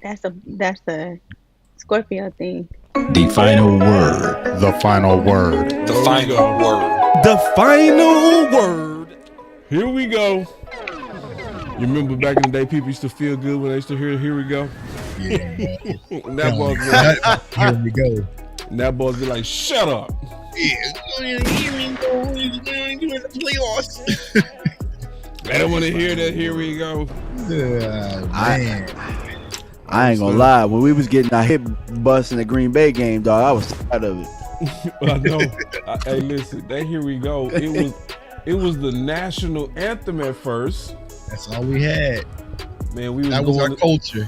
That's a Scorpio thing. The final word. The final word. The final word. The final word. Here we go. You remember back in the day, people used to feel good when they used to hear "Here we go." Yeah. That boy be like, Here we go. and that boy be like, "Shut up." Yeah. Here we go. We're going to the playoffs. I don't want to hear that. Here we go. Man. I ain't gonna lie. When we was getting our hit bust in the Green Bay game, dog, I was tired of it. I know. Hey, listen. That "Here we go." It was the national anthem at first. That's all we had. Man, That was our culture.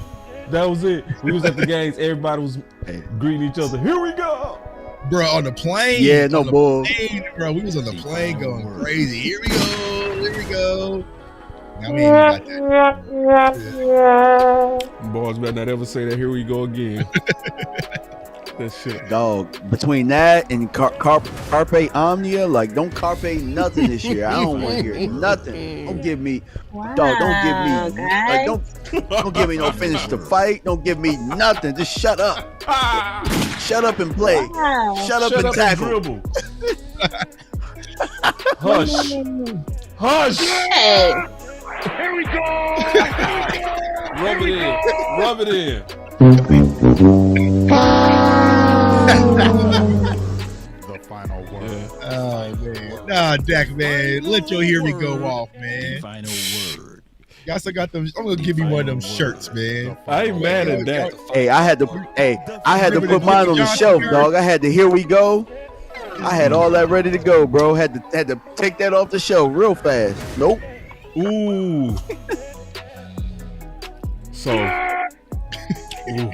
That was it. We was at the games. Everybody was greeting each other. Here we go, Bro, on the plane. Yeah, no bull. Bro, we was on the plane going crazy. Here we go. Here we go. Now we ain't even got that. boys. Better not ever say that. Here we go again. That shit. Dog, between that and Carpe Omnia, like, don't Carpe nothing this year. I don't want to hear nothing. Don't give me, Wow, dog, don't give me, like, guys. don't give me no finish to fight. Don't give me nothing. Just shut up. Shut up and play. Wow. Shut up and tackle. dribble. Hush. Hush. Hey. Here we go. Rub it in. Rub it in. The final word. Yeah. Oh, man. Nah, Dak, man. Let your Here We Go off, man. Final word. Y'all still got them. I'm going to give you one of them shirts, man. I ain't mad at that. Hey, I had to put mine on the shelf, dog. I had to Here We Go. I had all that ready to go, bro. Had to take that off the shelf real fast. Nope. Ooh. So. Ooh.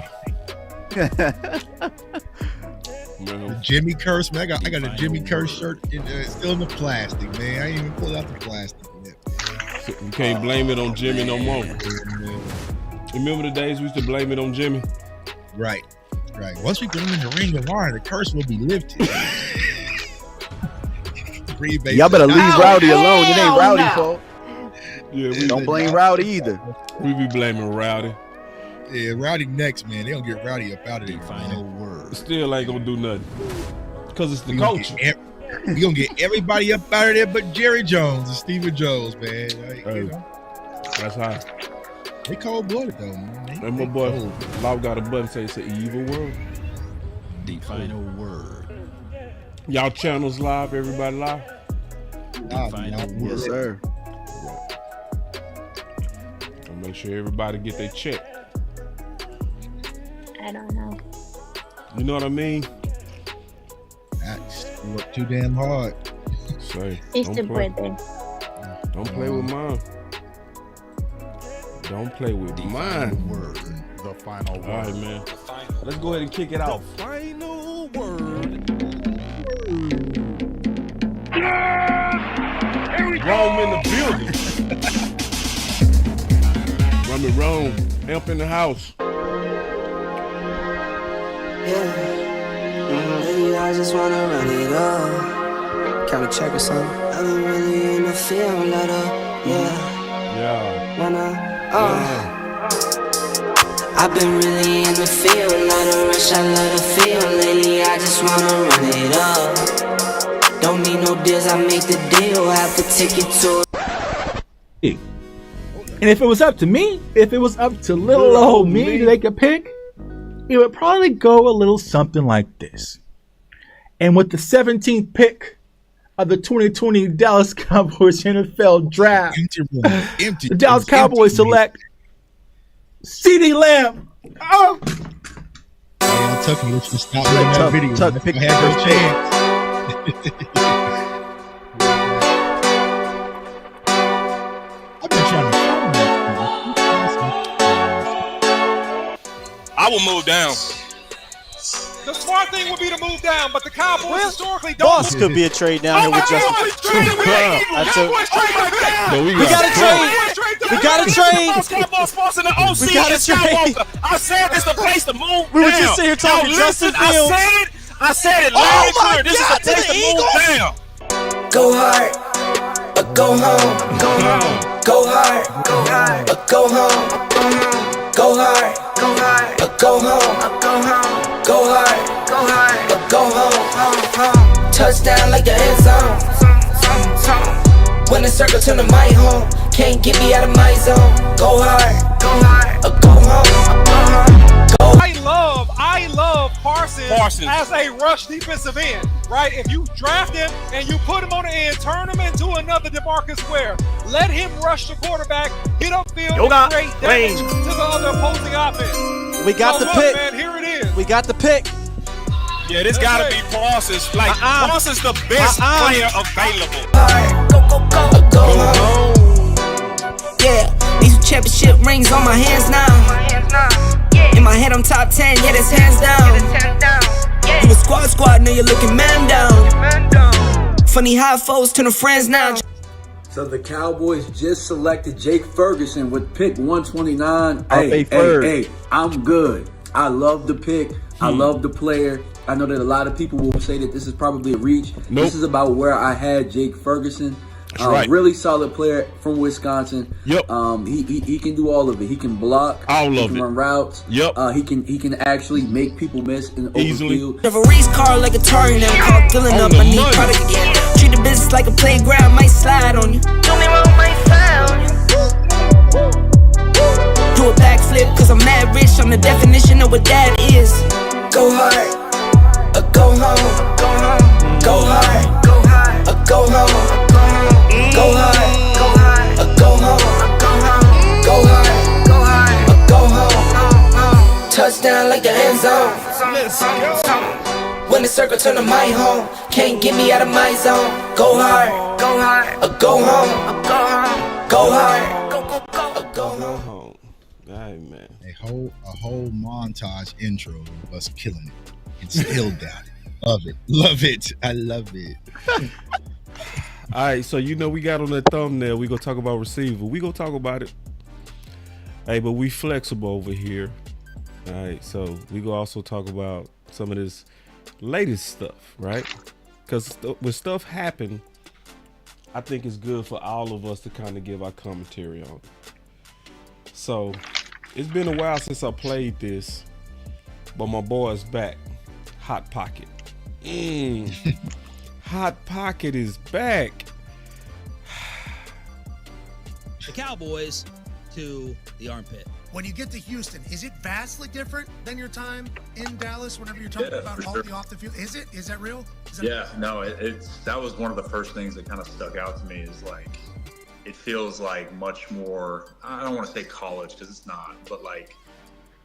Man. Jimmy Curse, man. I got a Jimmy Curse shirt still in the plastic, man. I ain't even pulled out the plastic yet. You can't blame it on Jimmy no more. Remember the days we used to blame it on Jimmy? Right. Once we put him in the ring of honor, the curse will be lifted. Y'all better leave Rowdy alone. It ain't Rowdy's fault. Yeah, Don't blame Rowdy either. We be blaming Rowdy. Yeah, Rowdy next, man. They gonna get Rowdy up out of there. Final word. Still ain't gonna do nothing. Because it's the culture. We gonna get everybody up out of there but Jerry Jones and Stephen Jones, man. Like, Hey, you know, that's high. they cold blooded though, man. And my boy, Law got a button say it's an evil world. The final word. Y'all channels live, everybody live. Nah, Final man, word. Yes, sir. And make sure everybody get their check. I don't know. You know what I mean? That's work too damn hard. Say, It's the don't play. birthday. Don't play with mine. Don't play with mine. Word. The final All right, word. man. Let's go ahead and kick it off. Final word. Rome in the building. Rome. Amp in the house. Yeah, I just wanna run it up. Count a check or something. I've been really in the field, let up. Yeah. I've been really in the field, let her rush, I let her feel. Lately, I just wanna run it up. Don't need no deals, I make the deal. Have to take it to. And if it was up to me, if it was up to little old me to make a pick, it would probably go a little something like this. And with the 17th pick of the 2020 Dallas Cowboys NFL draft, Empty. the Dallas Cowboys select CeeDee Lamb. Oh! Hey, Tuck, you should stop doing that video. Tuck, pick had your chance. I've been trying to find that. I will move down. The smart thing would be to move down, but the Cowboys historically don't. Boss could be a trade down here with Justin. We got a trade. We got a trade. Boss in the OC. We got a trade. I said this is the place to move We were down. just sitting here talking Now, Justin listen, Fields. I said it loud and clear. This is the place to move down. Go hard, but go home. Go hard, but go home. Go hard, or go home, go hard, or go home. Touchdown like the end zone. When the circle turn to my home, can't get me out of my zone. Go hard, or go home. I love Parsons as a rush defensive end, right? If you draft him and you put him on the end, turn him into another DeMarcus Ware. Let him rush the quarterback, get upfield, and create damage to the other opposing offense. We got the pick. Man, here it is. We got the pick. Yeah, this gotta be Parsons. Like, Parsons the best player available. Go home. Yeah, these championship rings on my hands now. In my head, I'm top 10, yeah, that's hands down. You a squad, now you're looking man down. Funny how foes turn to friends now. So the Cowboys just selected Jake Ferguson with pick 129. Hey, I'm good. I love the pick. I love the player. I know that a lot of people will say that this is probably a reach. Nope. This is about where I had Jake Ferguson. Right. Really solid player from Wisconsin. Yep. He can do all of it. He can block. All he of can it. run routes. Yep. He can actually make people miss in the Easily. open field. Have a race car like a Atari now. Call filling up, I need product again. Treat the business like a playground, might slide on you. Do me wrong, might slide on you. Do a backflip, cause I'm mad rich. I'm the definition of what that is. Go hard, or go home. Go hard, or go home. Go hard, or go home. Go hard, or go home. Touchdown like the end zone. When the circle turn to my home, can't get me out of my zone. Go hard, or go home. Go hard, or go home. All right, man. A whole montage intro of us killing it. It's still down. Love it. I love it. All right, so we got on that thumbnail, we gonna talk about receiver. We gonna talk about it. Hey, but we flexible over here. All right, so we gonna also talk about some of this latest stuff, right? Because when stuff happen, I think it's good for all of us to kind of give our commentary on it. So it's been a while since I played this, but my boy's back. Hot Pocket. Hot Pocket is back. The Cowboys to the armpit. When you get to Houston, is it vastly different than your time in Dallas whenever you're talking about all the off the field? Is it? Is that real? That was one of the first things that kind of stuck out to me is like, it feels like much more, I don't want to say college because it's not, but like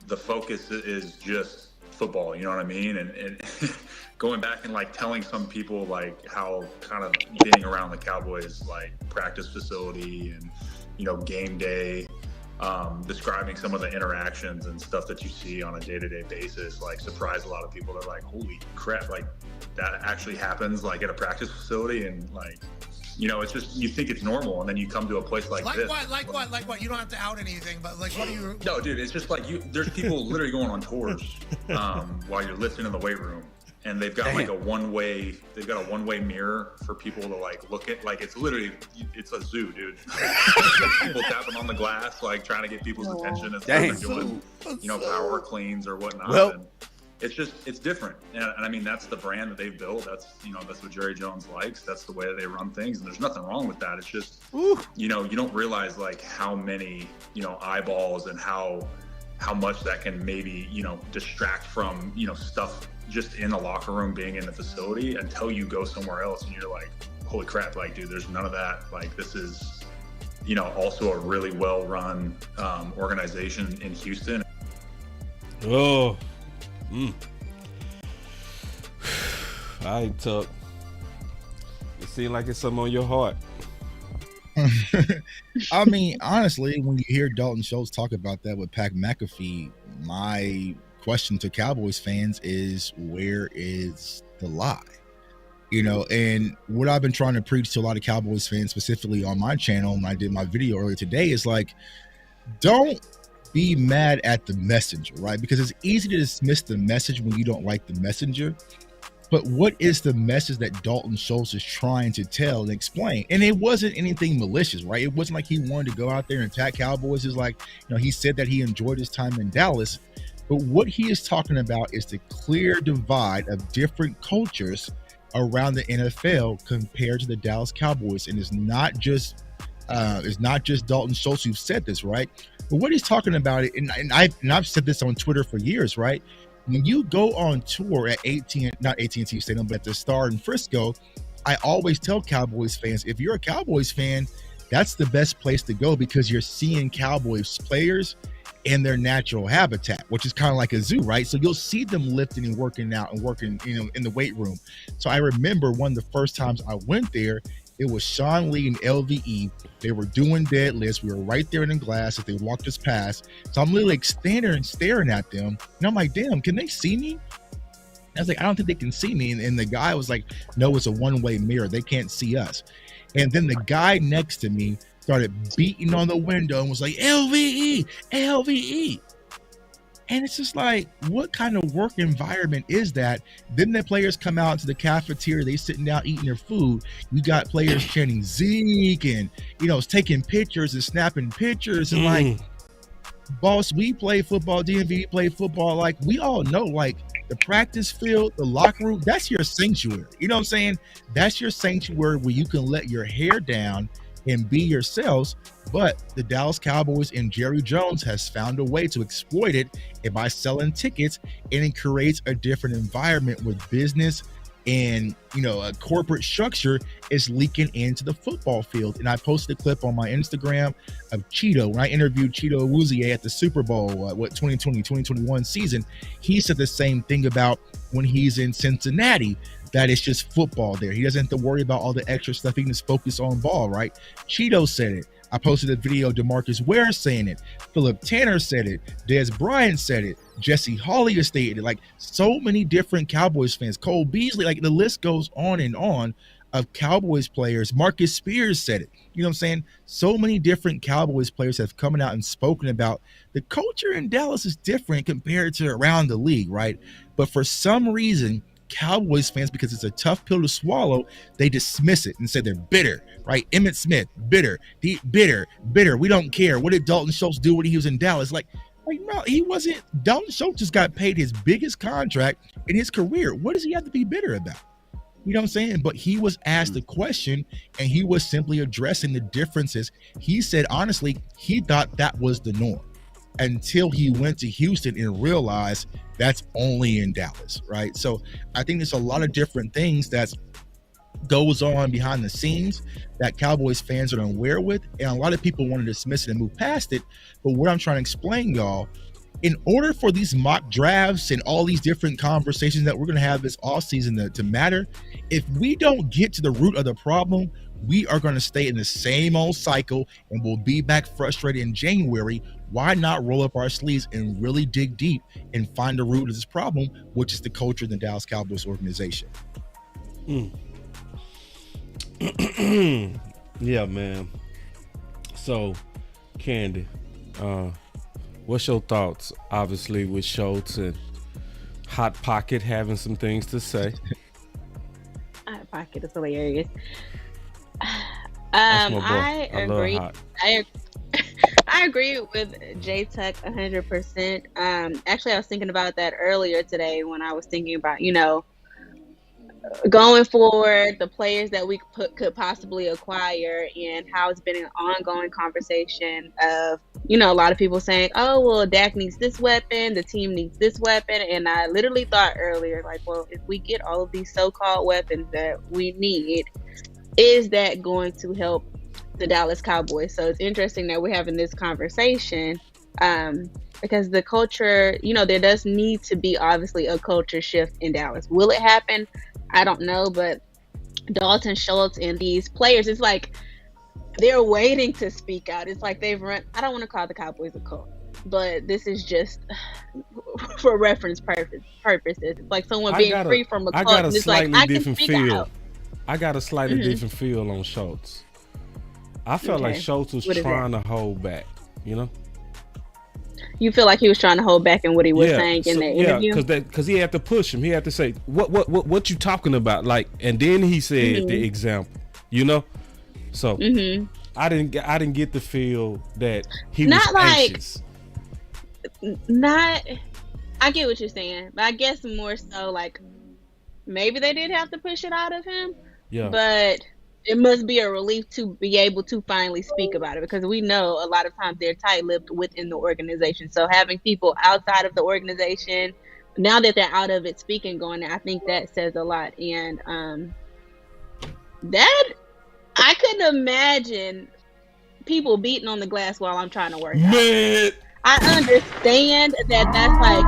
the focus is just football, you know what I mean? And going back and like telling some people like how kind of being around the Cowboys like practice facility and game day, describing some of the interactions and stuff that you see on a day-to-day basis, like surprised a lot of people. They're like, holy crap, like that actually happens like at a practice facility. And like, it's just, you think it's normal, and then you come to a place like this. Like what? You don't have to out anything, but like, what do you? No, dude, it's just like there's people literally going on tours while you're lifting in the weight room, and they've got like a one-way mirror for people to like look at. Like it's a zoo, dude. People tapping on the glass, like trying to get people's attention as they're doing, power cleans or whatnot. Well, and it's different, and I mean that's the brand that they've built. That's that's what Jerry Jones likes. That's the way that they run things, and there's nothing wrong with that. It's just you don't realize like how many eyeballs and how much that can maybe distract from stuff just in the locker room, being in the facility, until you go somewhere else and you're like, holy crap, like dude, there's none of that. Like this is also a really well run organization in Houston. Oh. All right, Tuck. It seems like it's something on your heart. I mean, honestly, when you hear Dalton Schultz talk about that with Pat McAfee, my question to Cowboys fans is, where is the lie? And what I've been trying to preach to a lot of Cowboys fans, specifically on my channel, when I did my video earlier today, is like, don't be mad at the messenger, right? Because it's easy to dismiss the message when you don't like the messenger. But what is the message that Dalton Schultz is trying to tell and explain? And it wasn't anything malicious, right? It wasn't like he wanted to go out there and attack Cowboys. It's like, he said that he enjoyed his time in Dallas. But what he is talking about is the clear divide of different cultures around the NFL compared to the Dallas Cowboys. And it's not just Dalton Schultz who said this, right? But what he's talking about, and I've said this on Twitter for years, right? When you go on tour at not AT&T Stadium, but at the Star in Frisco, I always tell Cowboys fans, if you're a Cowboys fan, that's the best place to go because you're seeing Cowboys players in their natural habitat, which is kind of like a zoo, right? So you'll see them lifting and working out and working, in the weight room. So I remember one of the first times I went there, it was Sean Lee and LVE. They were doing deadlifts. We were right there in the glass as they walked us past. So I'm literally like standing and staring at them. And I'm like, damn, can they see me? I was like, I don't think they can see me. And the guy was like, no, it's a one-way mirror. They can't see us. And then the guy next to me started beating on the window and was like, LVE, LVE. And it's just like, what kind of work environment is that? Then the players come out to the cafeteria, they sitting down eating their food. You got players chanting Zeke and, taking pictures and snapping pictures. And like, boss, we play football, DMV play football. Like, we all know, like, the practice field, the locker room, that's your sanctuary. You know what I'm saying? That's your sanctuary where you can let your hair down and be yourselves. But the Dallas Cowboys and Jerry Jones has found a way to exploit it by selling tickets, and it creates a different environment with business and a corporate structure is leaking into the football field. And I posted a clip on my Instagram of Cheeto when I interviewed Cheeto Awuzie at the Super Bowl 2020-2021 season. He said the same thing about when he's in Cincinnati, that it's just football there. He doesn't have to worry about all the extra stuff. He can just focus on ball, right? Cheeto said it. I posted a video of DeMarcus Ware saying it. Philip Tanner said it. Dez Bryant said it. Jesse Holley has stated it. Like, so many different Cowboys fans. Cole Beasley, like, the list goes on and on of Cowboys players. Marcus Spears said it. You know what I'm saying? So many different Cowboys players have come out and spoken about the culture in Dallas is different compared to around the league, right? But for some reason, Cowboys fans, because it's a tough pill to swallow, they dismiss it and say they're bitter, right? Emmitt Smith, bitter. Bitter. We don't care. What did Dalton Schultz do when he was in Dallas? Like, no, he wasn't. Dalton Schultz just got paid his biggest contract in his career. What does he have to be bitter about? You know what I'm saying? But he was asked a question and he was simply addressing the differences. He said, honestly, he thought that was the norm until he went to Houston and realized that's only in Dallas, right? So I think there's a lot of different things that goes on behind the scenes that Cowboys fans are unaware with, and a lot of people want to dismiss it and move past it. But what I'm trying to explain, y'all, in order for these mock drafts and all these different conversations that we're going to have this offseason to matter, if we don't get to the root of the problem, we are going to stay in the same old cycle and we'll be back frustrated in January. Why not roll up our sleeves and really dig deep and find the root of this problem, which is the culture of the Dallas Cowboys organization? Yeah, man. So, Candy, what's your thoughts? Obviously, with Schultz and Hot Pocket having some things to say. Hot Pocket is hilarious. That's my boy. I agree. Hot. I agree with J Tuck 100%. Actually, I was thinking about that earlier today when I was thinking about, going forward, the players that we could possibly acquire, and how it's been an ongoing conversation of, a lot of people saying, oh, well, Dak needs this weapon, the team needs this weapon. And I literally thought earlier, like, well, if we get all of these so-called weapons that we need, is that going to help the Dallas Cowboys? So it's interesting that we're having this conversation because the culture, there does need to be obviously a culture shift in Dallas. Will it happen? I don't know, but Dalton Schultz and these players, it's like they're waiting to speak out. It's like they've run, I don't want to call the Cowboys a cult, but this is just for reference purposes. It's like someone being free from a cult. I got a and it's slightly like, different feel. Out. I got a slightly different feel on Schultz. I felt like Schultz was trying to hold back, You feel like he was trying to hold back in what he was saying in the interview? Because he had to push him. He had to say, what you talking about? Like, and then he said the example, you know? So I didn't get the feel that he was anxious. I get what you're saying, but I guess more so like maybe they did have to push it out of him. Yeah. But it must be a relief to be able to finally speak about it, because we know a lot of times they're tight-lipped within the organization. So having people outside of the organization, now that they're out of it speaking, going, I think that says a lot. And that I couldn't imagine people beating on the glass while I'm trying to work out. I understand that that's like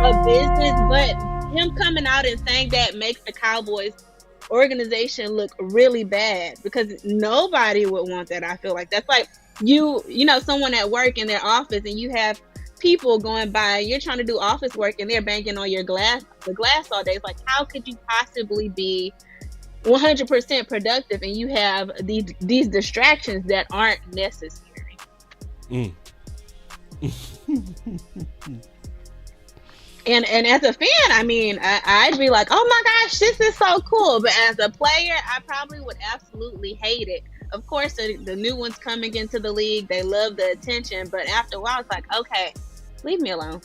a business, but him coming out and saying that makes the Cowboys organization look really bad, because nobody would want that. I feel like that's like you know, someone at work in their office and you have people going by, you're trying to do office work and they're banging on the glass all day. It's like, how could you possibly be 100% productive and you have these distractions that aren't necessary? And as a fan, I mean, I'd be like, oh my gosh, this is so cool. But as a player, I probably would absolutely hate it. Of course, the new ones coming into the league, they love the attention. But after a while, it's like, okay, leave me alone.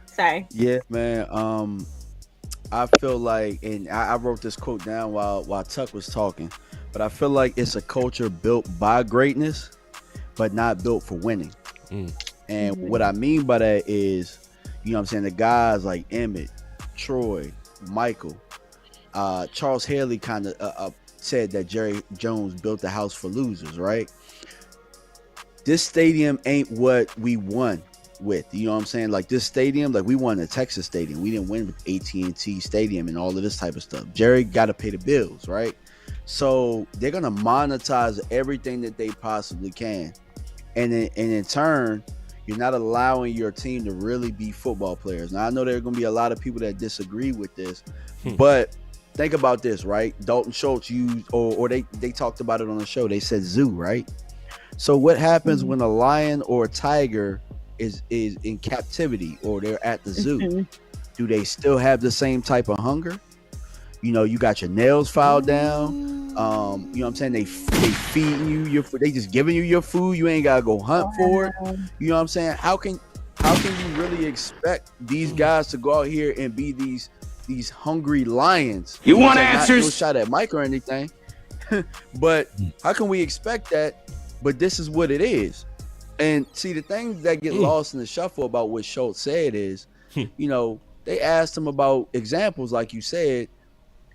Sorry. Yeah, man. I feel like, and I wrote this quote down while Tuck was talking, but I feel like it's a culture built by greatness, but not built for winning. And what I mean by that is, you know what I'm saying, the guys like Emmett, Troy, Michael, Charles Haley kind of said that Jerry Jones built the house for losers, right? This stadium ain't what we won with, you know what I'm saying? Like this stadium, like we won the Texas Stadium. We didn't win with AT&T Stadium and all of this type of stuff. Jerry got to pay the bills, right? So they're going to monetize everything that they possibly can. And in turn, you're not allowing your team to really be football players. Now, I know there are going to be a lot of people that disagree with this, but think about this, right? Dalton Schultz used, or they talked about it on the show. They said zoo, right? So what happens when a lion or a tiger is in captivity or they're at the zoo? Do they still have the same type of hunger? You know, you got your nails filed down. You know what I'm saying? They feeding you your food. They just giving you your food. You ain't gotta go hunt for it. You know what I'm saying? How can you really expect these guys to go out here and be these hungry lions? You want answers? No shot at Mike or anything. But how can we expect that? But this is what it is. And see, the things that get lost in the shuffle about what Schultz said is, you know, they asked him about examples, like you said.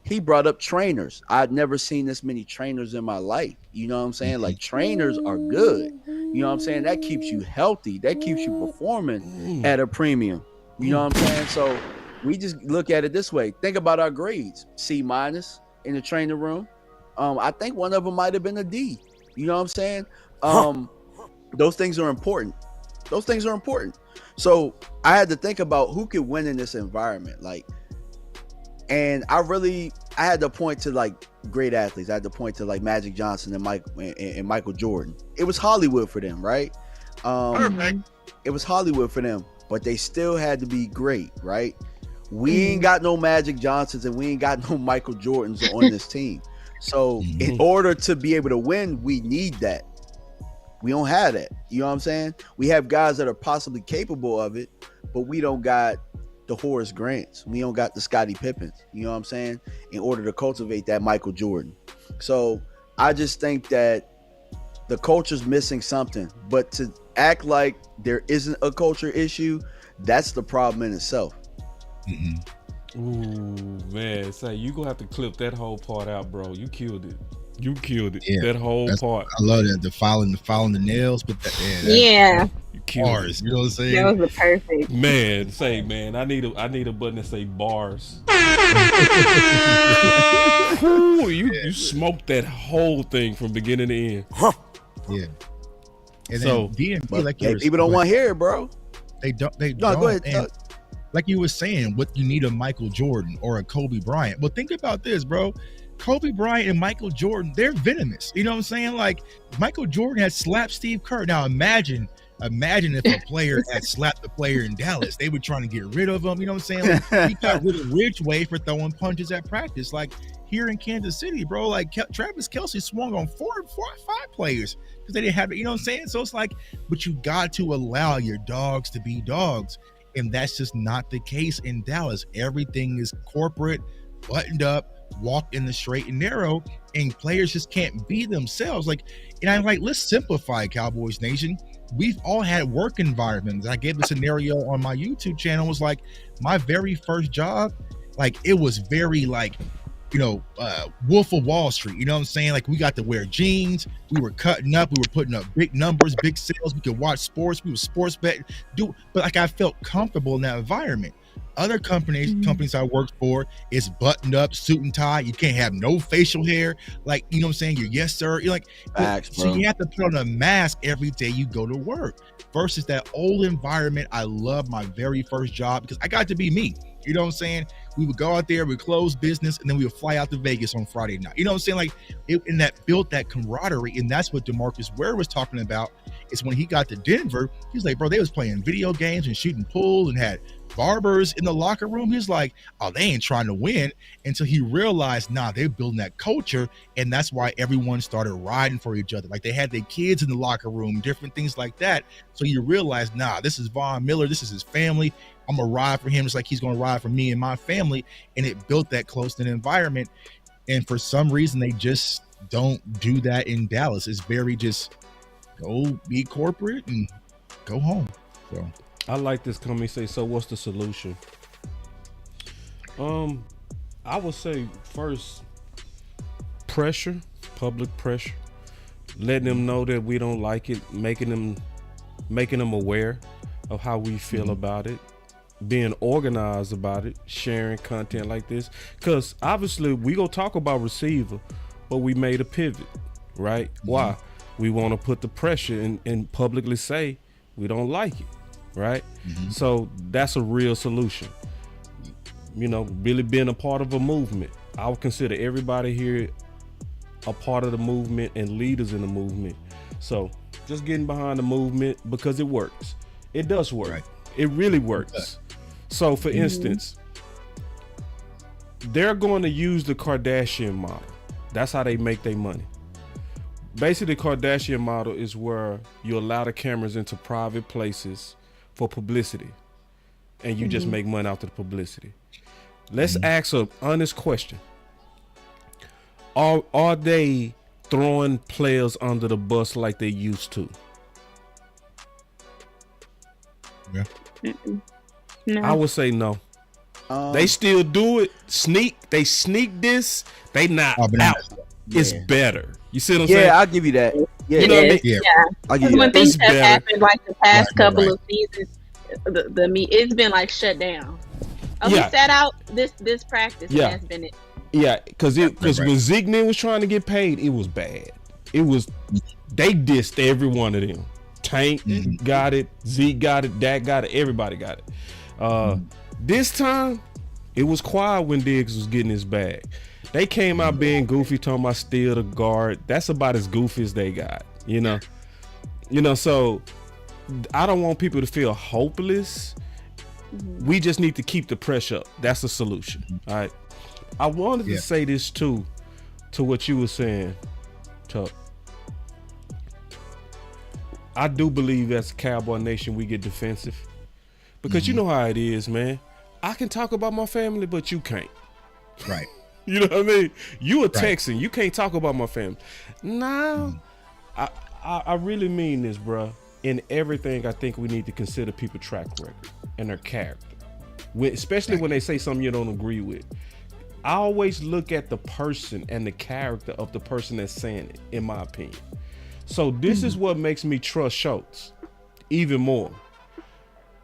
He brought up trainers. I'd never seen this many trainers in my life. You know what I'm saying? Like, trainers are good. You know what I'm saying? That keeps you healthy. That keeps you performing at a premium. You know what I'm saying? So we just look at it this way. Think about our grades. C- in the training room. I think one of them might have been a D. You know what I'm saying? Those things are important. Those things are important. So I had to think about who could win in this environment. Like, and I had to point to like great athletes. I had to point to like Magic Johnson and Michael Jordan. It was Hollywood for them, right? Perfect. It was Hollywood for them, but they still had to be great, right? We ain't got no Magic Johnsons and we ain't got no Michael Jordans on this team. So in order to be able to win, we need that. We don't have that. You know what I'm saying? We have guys that are possibly capable of it, but we don't got the Horace Grants. We don't got the Scottie Pippins. You know what I'm saying? In order to cultivate that Michael Jordan. So I just think that the culture's missing something. But to act like there isn't a culture issue, that's the problem in itself. Ooh, man. Say, you gonna have to clip that whole part out, bro. You killed it. You killed it. Yeah, that whole part. I love that. The filing the nails, but yeah. Bars, you know what I'm saying? That was the perfect. Man, say, man, I need a button that say bars. Ooh, you smoked that whole thing from beginning to end. Yeah. And so, DMV, like people don't want to hear it, bro. They don't. Go ahead. And like you were saying, what you need a Michael Jordan or a Kobe Bryant. Well, think about this, bro. Kobe Bryant and Michael Jordan, they're venomous. You know what I'm saying? Like Michael Jordan had slapped Steve Kerr. Now imagine if a player had slapped a player in Dallas, they were trying to get rid of him. You know what I'm saying? Like, he got rid of Ridgeway for throwing punches at practice. Like here in Kansas City, bro, like Travis Kelce swung on four or five players because they didn't have it. You know what I'm saying? So it's like, but you got to allow your dogs to be dogs. And that's just not the case in Dallas. Everything is corporate, buttoned up, walk in the straight and narrow, and players just can't be themselves. Like, and I'm like, let's simplify, Cowboys Nation. We've all had work environments. I gave a scenario on my YouTube channel. Was like my very first job, like it was very like, you know, Wolf of Wall Street. You know what I'm saying? Like we got to wear jeans. We were cutting up. We were putting up big numbers, big sales. We could watch sports. We were sports bet. But like I felt comfortable in that environment. Other companies I worked for is buttoned up, suit and tie. You can't have no facial hair. Like, you know what I'm saying? You're yes, sir. You're like, so you have to put on a mask every day you go to work versus that old environment. I love my very first job because I got to be me. You know what I'm saying? We would go out there, we'd close business, and then we would fly out to Vegas on Friday night. You know what I'm saying? Like, and that built that camaraderie, and that's what DeMarcus Ware was talking about. Is when he got to Denver, he was like, bro, they was playing video games and shooting pool and had barbers in the locker room. He's like, oh, they ain't trying to win, until he realized, nah, they're building that culture, and that's why everyone started riding for each other. Like they had their kids in the locker room, different things like that. So you realize, nah, this is Von Miller, this is his family. I'm gonna ride for him just like he's gonna ride for me and my family. And it built that close-knit environment. And for some reason, they just don't do that in Dallas. It's very just go be corporate and go home. So I like this comment. Say, so what's the solution? I would say first, pressure, public pressure, letting them know that we don't like it, making them aware of how we feel about it, being organized about it, sharing content like this. Because obviously we gonna talk about receiver, but we made a pivot, right? Why? We want to put the pressure and publicly say we don't like it, right? So that's a real solution. You know, really being a part of a movement. I would consider everybody here a part of the movement and leaders in the movement. So just getting behind the movement because it works. It does work. Right. It really works. So for instance, they're going to use the Kardashian model. That's how they make their money. Basically, the Kardashian model is where you allow the cameras into private places for publicity, and you just make money out of the publicity. Let's ask an honest question. Are they throwing players under the bus like they used to? Yeah. No. I would say no. They still do it. They sneak this. They not out. It's better. You see what I'm saying? Yeah, I'll give you that. Yeah, you know what I mean? Yeah. I'll give Because you when that. things It's have better. happened, like the past couple of seasons, it's been like shut down. Oh, Yeah. we sat out this practice. Yeah. That's been it. Yeah, because when Zeke was trying to get paid, it was bad. It was they dissed every one of them. Tank got it, Zeke got it, Dak got it, everybody got it. This time, it was quiet when Diggs was getting his bag. They came out being goofy, talking about steal the guard. That's about as goofy as they got, you know. So I don't want people to feel hopeless. We just need to keep the pressure up. That's the solution. All right. I wanted to say this too, to what you were saying, Chuck. I do believe as Cowboy Nation we get defensive because you know how it is, man. I can talk about my family, but you can't. Right. You know what I mean? You a Texan, you can't talk about my family. No, I really mean this, bro. In everything, I think we need to consider people's track record and their character, especially when they say something you don't agree with. I always look at the person and the character of the person that's saying it, in my opinion. So this is what makes me trust Schultz even more.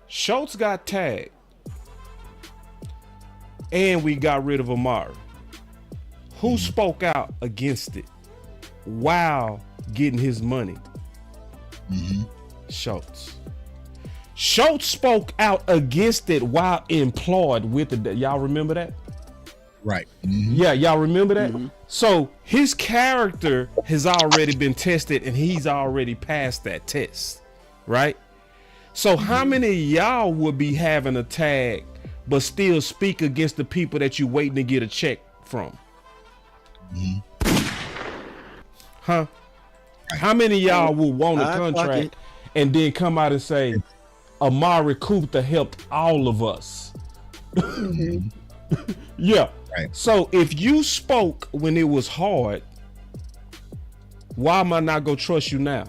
Schultz got tagged, and we got rid of Amari. Who spoke out against it while getting his money? Schultz. Schultz spoke out against it while employed with the. Y'all remember that? Right. Mm-hmm. Yeah, y'all remember that? Mm-hmm. So his character has already been tested and he's already passed that test, right? So how many of y'all would be having a tag but still speak against the people that you waiting to get a check from? Huh? How many of y'all would want a contract and then come out and say, Amari Cooper helped all of us? Yeah. Right. So if you spoke when it was hard, why am I not gonna trust you now?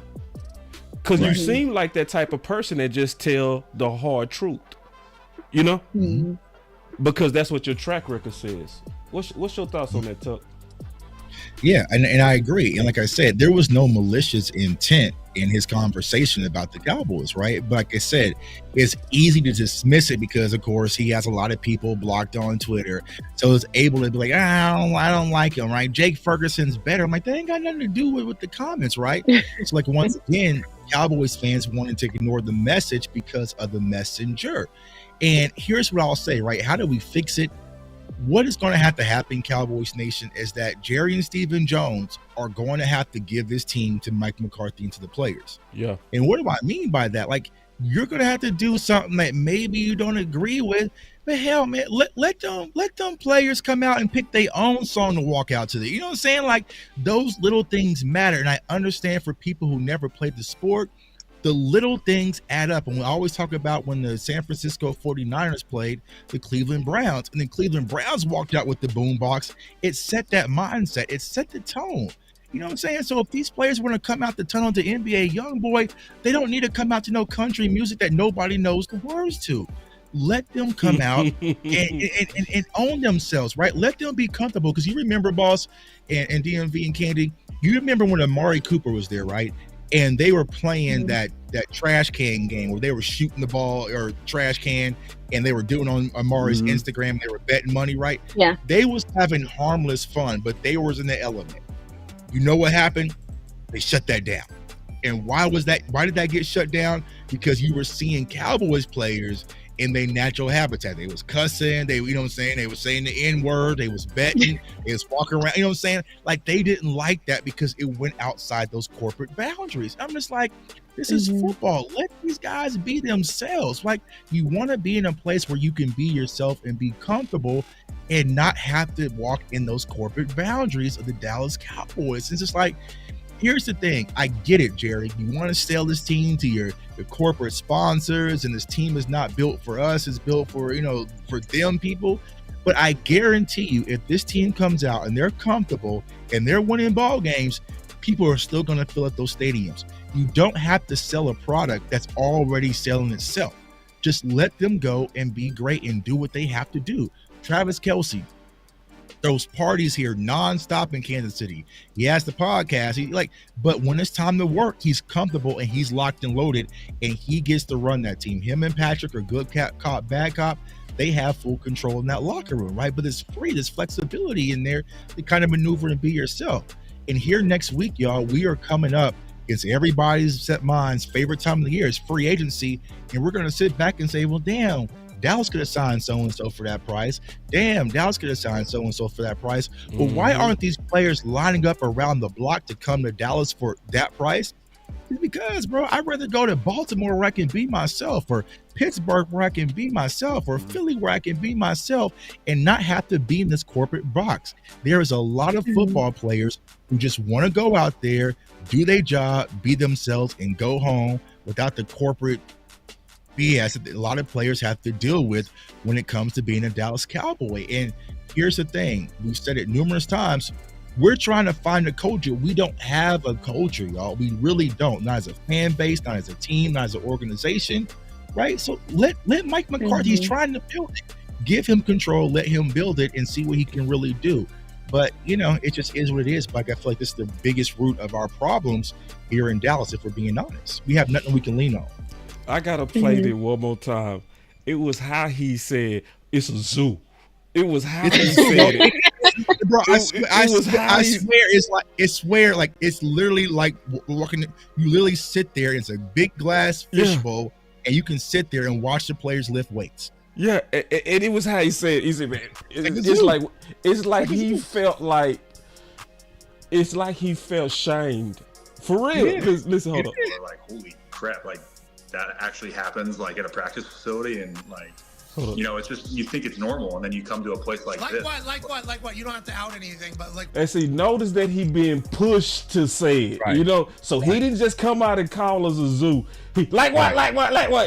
Because you seem like that type of person that just tell the hard truth, you know? Because that's what your track record says. What's your thoughts on that, Tuck? Yeah, and I agree. And like I said, there was no malicious intent in his conversation about the Cowboys, right? But like I said, it's easy to dismiss it because, of course, he has a lot of people blocked on Twitter. So it's able to be like, I don't like him, right? Jake Ferguson's better. I'm like, that ain't got nothing to do with the comments, right? So like, once again, Cowboys fans wanted to ignore the message because of the messenger. And here's what I'll say, right? How do we fix it? What is going to happen, Cowboys Nation, is that Jerry and Stephen Jones are going to have to give this team to Mike McCarthy and to the players. Yeah. And what do I mean by that? Like, you're going to have to do something that maybe you don't agree with, but hell, man, let them players come out and pick their own song to walk out to. You know what I'm saying? Like, those little things matter. And I understand for people who never played the sport, the little things add up. And we always talk about when the San Francisco 49ers played the Cleveland Browns, and then Cleveland Browns walked out with the boombox. It set that mindset. It set the tone. You know what I'm saying? So if these players want to come out the tunnel to NBA Youngboy, they don't need to come out to no country music that nobody knows the words to. Let them come out and own themselves, right? Let them be comfortable. Because you remember, Boss, and DMV and Candy, you remember when Amari Cooper was there, right? And they were playing that trash can game where they were shooting the ball or trash can, and they were doing on Amari's Instagram. They were betting money, right? Yeah. They was having harmless fun, but they was in the element. You know what happened? They shut that down. And why was that? Why did that get shut down? Because you were seeing Cowboys players in their natural habitat. They was cussing, you know what I'm saying? They was saying the N-word, they was betting, they was walking around, you know what I'm saying? Like, they didn't like that because it went outside those corporate boundaries. I'm just like, this is football. Let these guys be themselves. Like, you want to be in a place where you can be yourself and be comfortable and not have to walk in those corporate boundaries of the Dallas Cowboys. It's just like, here's the thing. I get it, Jerry. You want to sell this team to your corporate sponsors, and this team is not built for us. It's built for, for them people. But I guarantee you, if this team comes out and they're comfortable and they're winning ball games, people are still going to fill up those stadiums. You don't have to sell a product that's already selling itself. Just let them go and be great and do what they have to do. Travis Kelce throws parties here nonstop in Kansas City. He has the podcast. But when it's time to work, he's comfortable and he's locked and loaded, and he gets to run that team. Him and Patrick are good cop, bad cop. They have full control in that locker room, right? But it's free. There's flexibility in there to kind of maneuver and be yourself. And here next week, y'all, we are coming up. It's everybody's set mind's favorite time of the year. It's free agency, and we're going to sit back and say, well, damn, Dallas could have signed so-and-so for that price. Damn, Dallas could have signed so-and-so for that price. But why aren't these players lining up around the block to come to Dallas for that price? It's because, bro, I'd rather go to Baltimore where I can be myself, or Pittsburgh where I can be myself, or Philly where I can be myself and not have to be in this corporate box. There is a lot of football players who just want to go out there, do their job, be themselves, and go home without the corporate BS that a lot of players have to deal with when it comes to being a Dallas Cowboy. And here's the thing. We've said it numerous times. We're trying to find a culture. We don't have a culture, y'all. We really don't. Not as a fan base, not as a team, not as an organization, right? So let Mike McCarthy, he's trying to build it. Give him control, let him build it and see what he can really do. But, it just is what it is. But I feel like this is the biggest root of our problems here in Dallas, if we're being honest. We have nothing we can lean on. I gotta play it one more time. It was how he said it's a zoo. It was how he said it. Bro, I swear, it's literally like walking. You literally sit there. It's a big glass fishbowl, and you can sit there and watch the players lift weights. Yeah, and it was how he said. He said, "Man, it's like he felt like he felt shamed for real." Yeah. Listen, hold on. People are like, "Holy crap!" Like that actually happens, like at a practice facility, and like, you know, it's just you think it's normal, and then you come to a place like this. Like what? You don't have to out anything, but like. And see, notice that he being pushed to say it, you know. So he didn't just come out and call us a zoo. He, like what?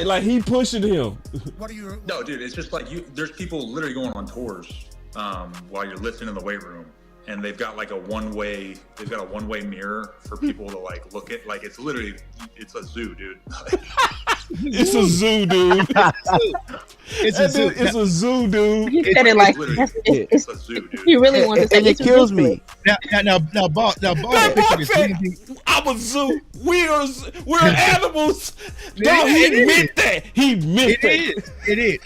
Like he pushing him. What are you? No, dude, it's just like there's people literally going on tours while you're lifting in the weight room, and they've got like a one-way mirror for people to like look at. Like it's a zoo, dude. It's a zoo, dude. It's a zoo, dude. He said it like it's a zoo, dude. He really wants to say it kills me. Now, boss. I'm a zoo. We're animals. No, he meant that. He meant that. It is.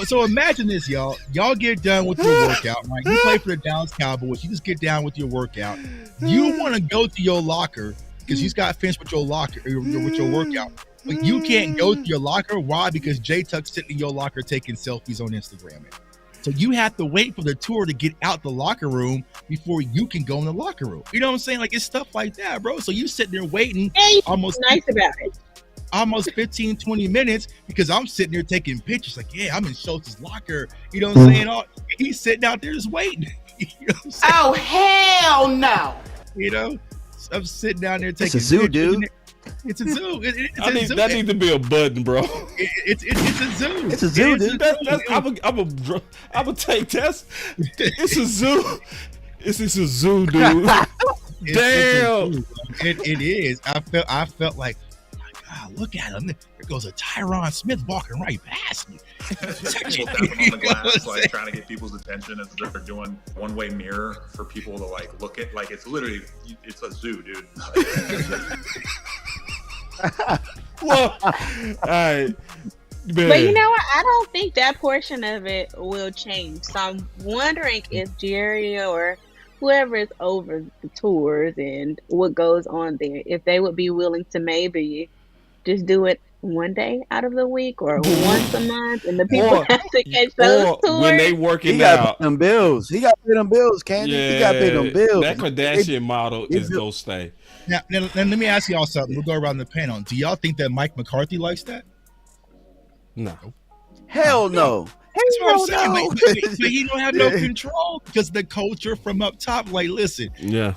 So imagine this, y'all. Y'all get done with your workout, right? You play for the Dallas Cowboys. You just get down with your workout. You want to go to your locker because you just got finished with your locker with your workout. But you can't go to your locker. Why? Because J-Tuck's sitting in your locker taking selfies on Instagram. So you have to wait for the tour to get out the locker room before you can go in the locker room. You know what I'm saying? Like, it's stuff like that, bro. So you sitting there waiting almost nice about it. Almost 15, 20 minutes because I'm sitting there taking pictures. Like, yeah, I'm in Schultz's locker. You know what I'm saying? He's sitting out there just waiting. You know what I'm saying? Oh, hell no. You know? So I'm sitting down there taking It's a zoo, pictures. dude. It's a zoo. That needs to be a button, bro. It's a zoo. It's a zoo, dude. I'm a take test. It's a zoo. It's a zoo, dude. Damn. It is. I felt like, oh my God, look at him. There goes a Tyron Smith walking right past me. People tapping on the glass, like trying to get people's attention as they're doing one-way mirror for people to like look at. Like it's a zoo, dude. Well, all right. But you know what? I don't think that portion of it will change. So I'm wondering if Jerry or whoever is over the tours and what goes on there, if they would be willing to maybe just do it one day out of the week or once a month, and the people have to catch those tours. When they working He got out, to pay them bills. He got to pay them bills, Candy. He got to pay them bills. That Kardashian model is gonna stay. Now, let me ask y'all something. We'll go around the panel. Do y'all think that Mike McCarthy likes that? No. Hell no. That's what I'm saying. But he don't have no control because the culture from up top, like, listen,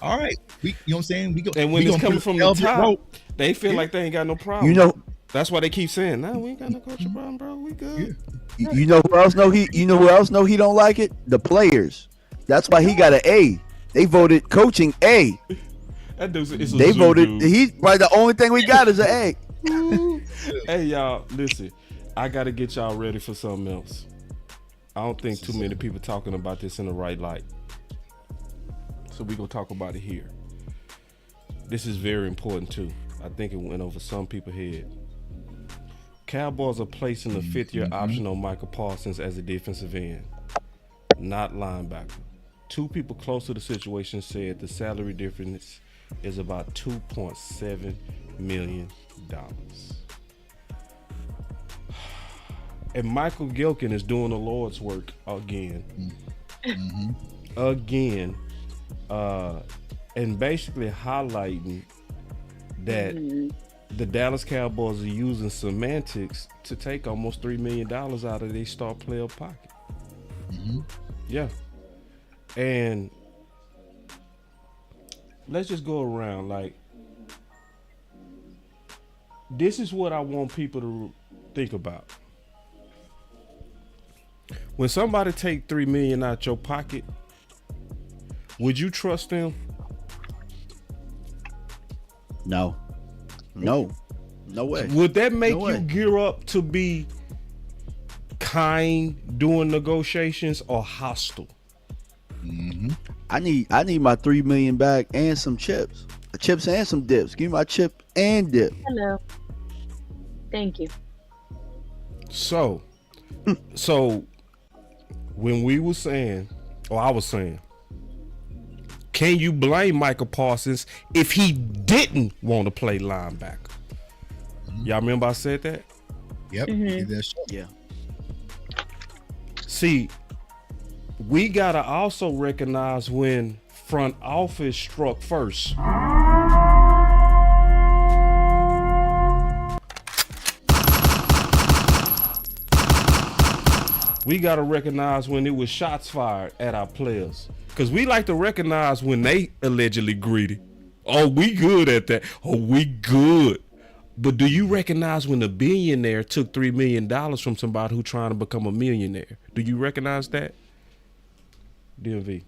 all right, you know what I'm saying? We go, and when it's coming from the top, they feel like they ain't got no problem. You know, that's why they keep saying, "No, we ain't got no culture problem, bro. We good." You know who else know he? You know who else know he don't like it? The players. That's why he got an A. They voted coaching A. That dude, they voted. Dude. He's probably the only thing we got is an A. Hey y'all, listen. I gotta get y'all ready for something else. I don't think too many people talking about this in the right light. So we gonna talk about it here. This is very important too. I think it went over some people's head. Cowboys are placing the 5th-year option on Micah Parsons as a defensive end, not linebacker. Two people close to the situation said the salary difference is about $2.7 million. And Michael Gilkin is doing the Lord's work again. Again. And basically highlighting that the Dallas Cowboys are using semantics to take almost $3 million out of their star player pocket. Yeah. And let's just go around. Like, this is what I want people to think about. When somebody take $3 million out your pocket, would you trust them? No way. Would that make you gear up to be kind during negotiations or hostile? I need my $3 million back and some chips and some dips. Give me my chip and dip. Hello. Thank you. So when we were saying, or I was saying, can you blame Micah Parsons if he didn't want to play linebacker? Y'all remember I said that? Yep. Yeah. See, we gotta also recognize when front office struck first. We gotta recognize when it was shots fired at our players. Because we like to recognize when they allegedly greedy. Oh, we good at that. Oh, we good. But do you recognize when a billionaire took $3 million from somebody who trying to become a millionaire? Do you recognize that? DMV.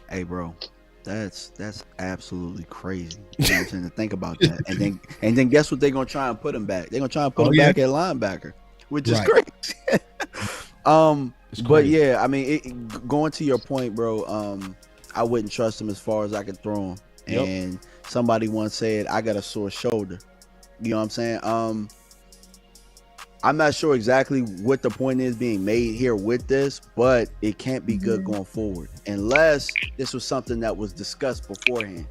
Hey, bro, that's absolutely crazy. You know what I'm saying, to think about that. And then guess what they're gonna try and put him back? They're gonna try and put him back at linebacker, which is crazy. But yeah, I mean, going to your point, bro, I wouldn't trust him as far as I could throw him. And somebody once said, I got a sore shoulder. You know what I'm saying? I'm not sure exactly what the point is being made here with this, but it can't be good going forward unless this was something that was discussed beforehand.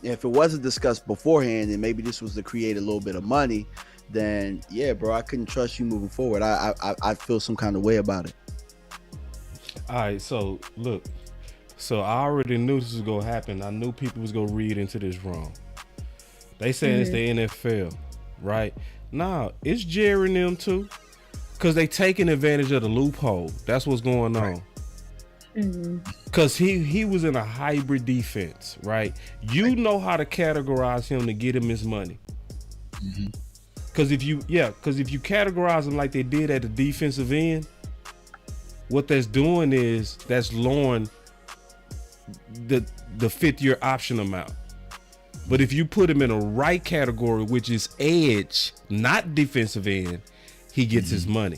If it wasn't discussed beforehand and maybe this was to create a little bit of money, then yeah, bro, I couldn't trust you moving forward. I feel some kind of way about it. All right, so look. So I already knew this was gonna happen. I knew people was gonna read into this wrong. They saying it's the NFL, right? Nah, it's Jerry and them too, cause they taking advantage of the loophole. That's what's going on. Cause he was in a hybrid defense, right? You know how to categorize him to get him his money. Cause if you categorize him like they did at the defensive end, what that's doing is that's lowering the fifth year option amount. But if you put him in a right category, which is edge, not defensive end, he gets his money.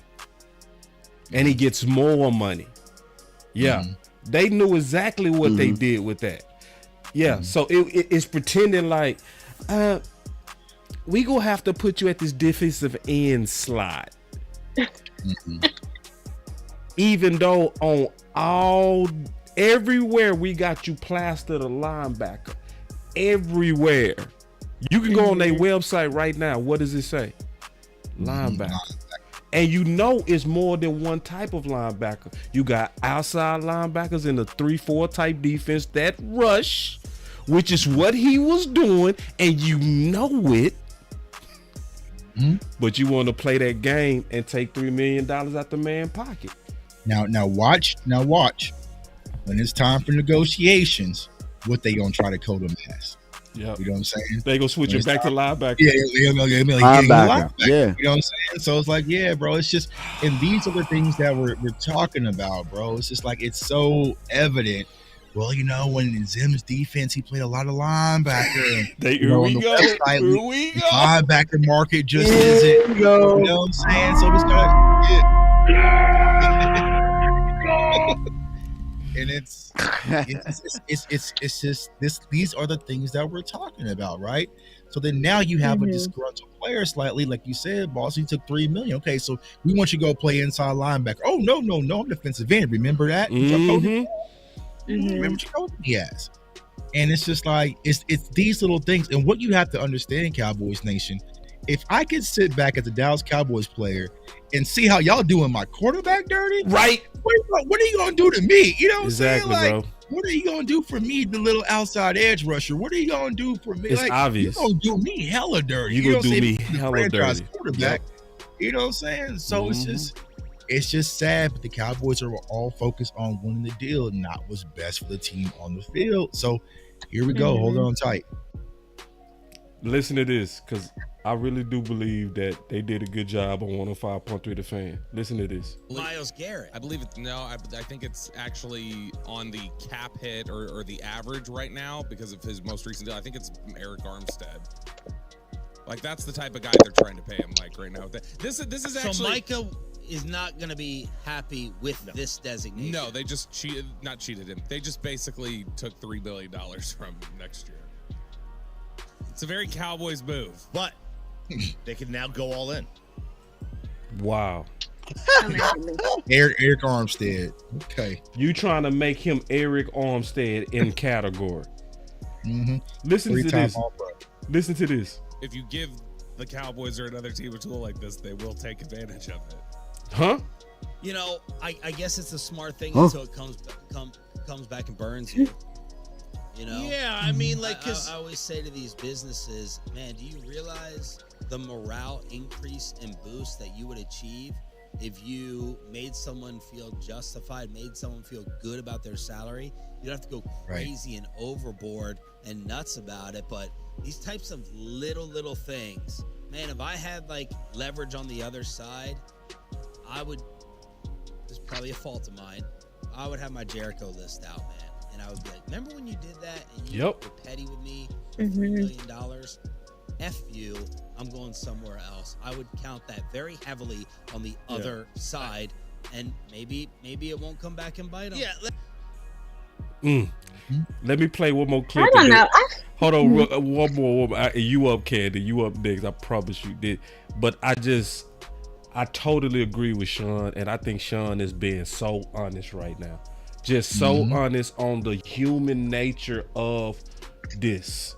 And he gets more money. Yeah. They knew exactly what they did with that. Yeah. So it's pretending like we gonna have to put you at this defensive end slot. Even though on everywhere we got you plastered a linebacker. Everywhere. You can go on their website right now. What does it say? Linebacker. And you know it's more than one type of linebacker. You got outside linebackers in the 3-4 type defense that rush, which is what he was doing, and you know it. But you want to play that game and take $3 million out the man's pocket. Now watch. When it's time for negotiations, what they gonna try to code them as? Yeah, you know what I'm saying? They gonna switch it back to linebacker. Linebacker. Yeah, you know what I'm saying? So it's like, yeah, bro. It's just, and these are the things that we're talking about, bro. It's just like it's so evident. Well, you know, when in Zim's defense, he played a lot of linebacker. Here we go. Linebacker market just isn't. You know what I'm saying? So it's and it's just this. These are the things that we're talking about, right? So then now you have a disgruntled player, slightly like you said, boss. He took $3 million. Okay, so we want you to go play inside linebacker. Oh no, I'm defensive end. Remember that? Remember what you told me as. And it's just like it's these little things. And what you have to understand, Cowboys Nation, if I could sit back as a Dallas Cowboys player and see how y'all doing my quarterback dirty, right? What are you gonna do to me? You know what exactly, I'm saying? Like, bro. What are you gonna do for me, the little outside edge rusher? What are you gonna do for me? It's like, obvious. You gonna do me hella dirty. You gonna do me hella dirty. Quarterback. Yep. You know what I'm saying? So it's just sad, but the Cowboys are all focused on winning the deal, not what's best for the team on the field. So here we go. Hold on tight. Listen to this, because I really do believe that they did a good job on 105.3 The Fan. Listen to this. Myles Garrett. I believe it's I think it's actually on the cap hit or the average right now because of his most recent deal. I think it's Eric Armstead. Like, that's the type of guy they're trying to pay him, like, right now. This is actually... So Micah is not going to be happy with this designation. No, they just not cheated him. They just basically took $3 billion from him next year. It's a very Cowboys move. But they can now go all in. Wow. Eric Armstead. Okay. You trying to make him Eric Armstead in category. Listen to this. Listen to this. If you give the Cowboys or another team a tool like this, they will take advantage of it. Huh? You know, I guess it's a smart thing until it comes back and burns you. You know? Yeah, I mean, like, I always say to these businesses, man, do you realize the morale increase and boost that you would achieve if you made someone feel justified, made someone feel good about their salary? You don't have to go crazy and overboard and nuts about it, but these types of little things, man, if I had like leverage on the other side, I would, it's probably a fault of mine, I would have my Jericho list out, man. And I would be like, remember when you did that and you were petty with me for $3 million? F you, I'm going somewhere else. I would count that very heavily on the other side, and maybe it won't come back and bite them. Yeah. Let me play one more clip. I don't know. Hold on, one more. You up, Candy? You up next? I promise you did. But I totally agree with Sean, and I think Sean is being so honest right now. Just so honest on the human nature of this.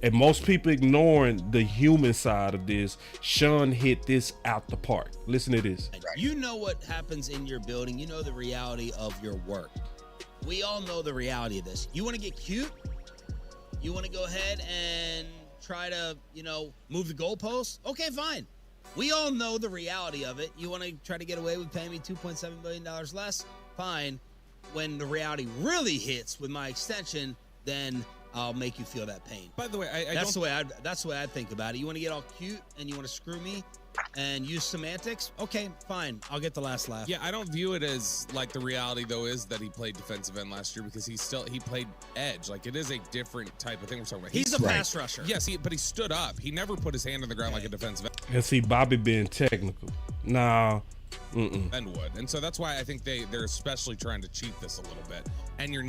And most people ignoring the human side of this. Sean hit this out the park. Listen to this. You know what happens in your building. You know the reality of your work. We all know the reality of this. You want to get cute? You want to go ahead and try to, move the goalposts? Okay, fine. We all know the reality of it. You want to try to get away with paying me $2.7 million less? Fine. When the reality really hits with my extension, then I'll make you feel that pain. By the way, that's the way I think about it. You want to get all cute and you want to screw me and use semantics? Okay, fine. I'll get the last laugh. Yeah, I don't view it as like the reality though is that he played defensive end last year because he played edge. Like it is a different type of thing we're talking about. He's a pass rusher. Yes, but he stood up. He never put his hand on the ground like a defensive end. And see Bobby being technical. Nah. And would. And so that's why I think they're especially trying to cheat this a little bit. And you're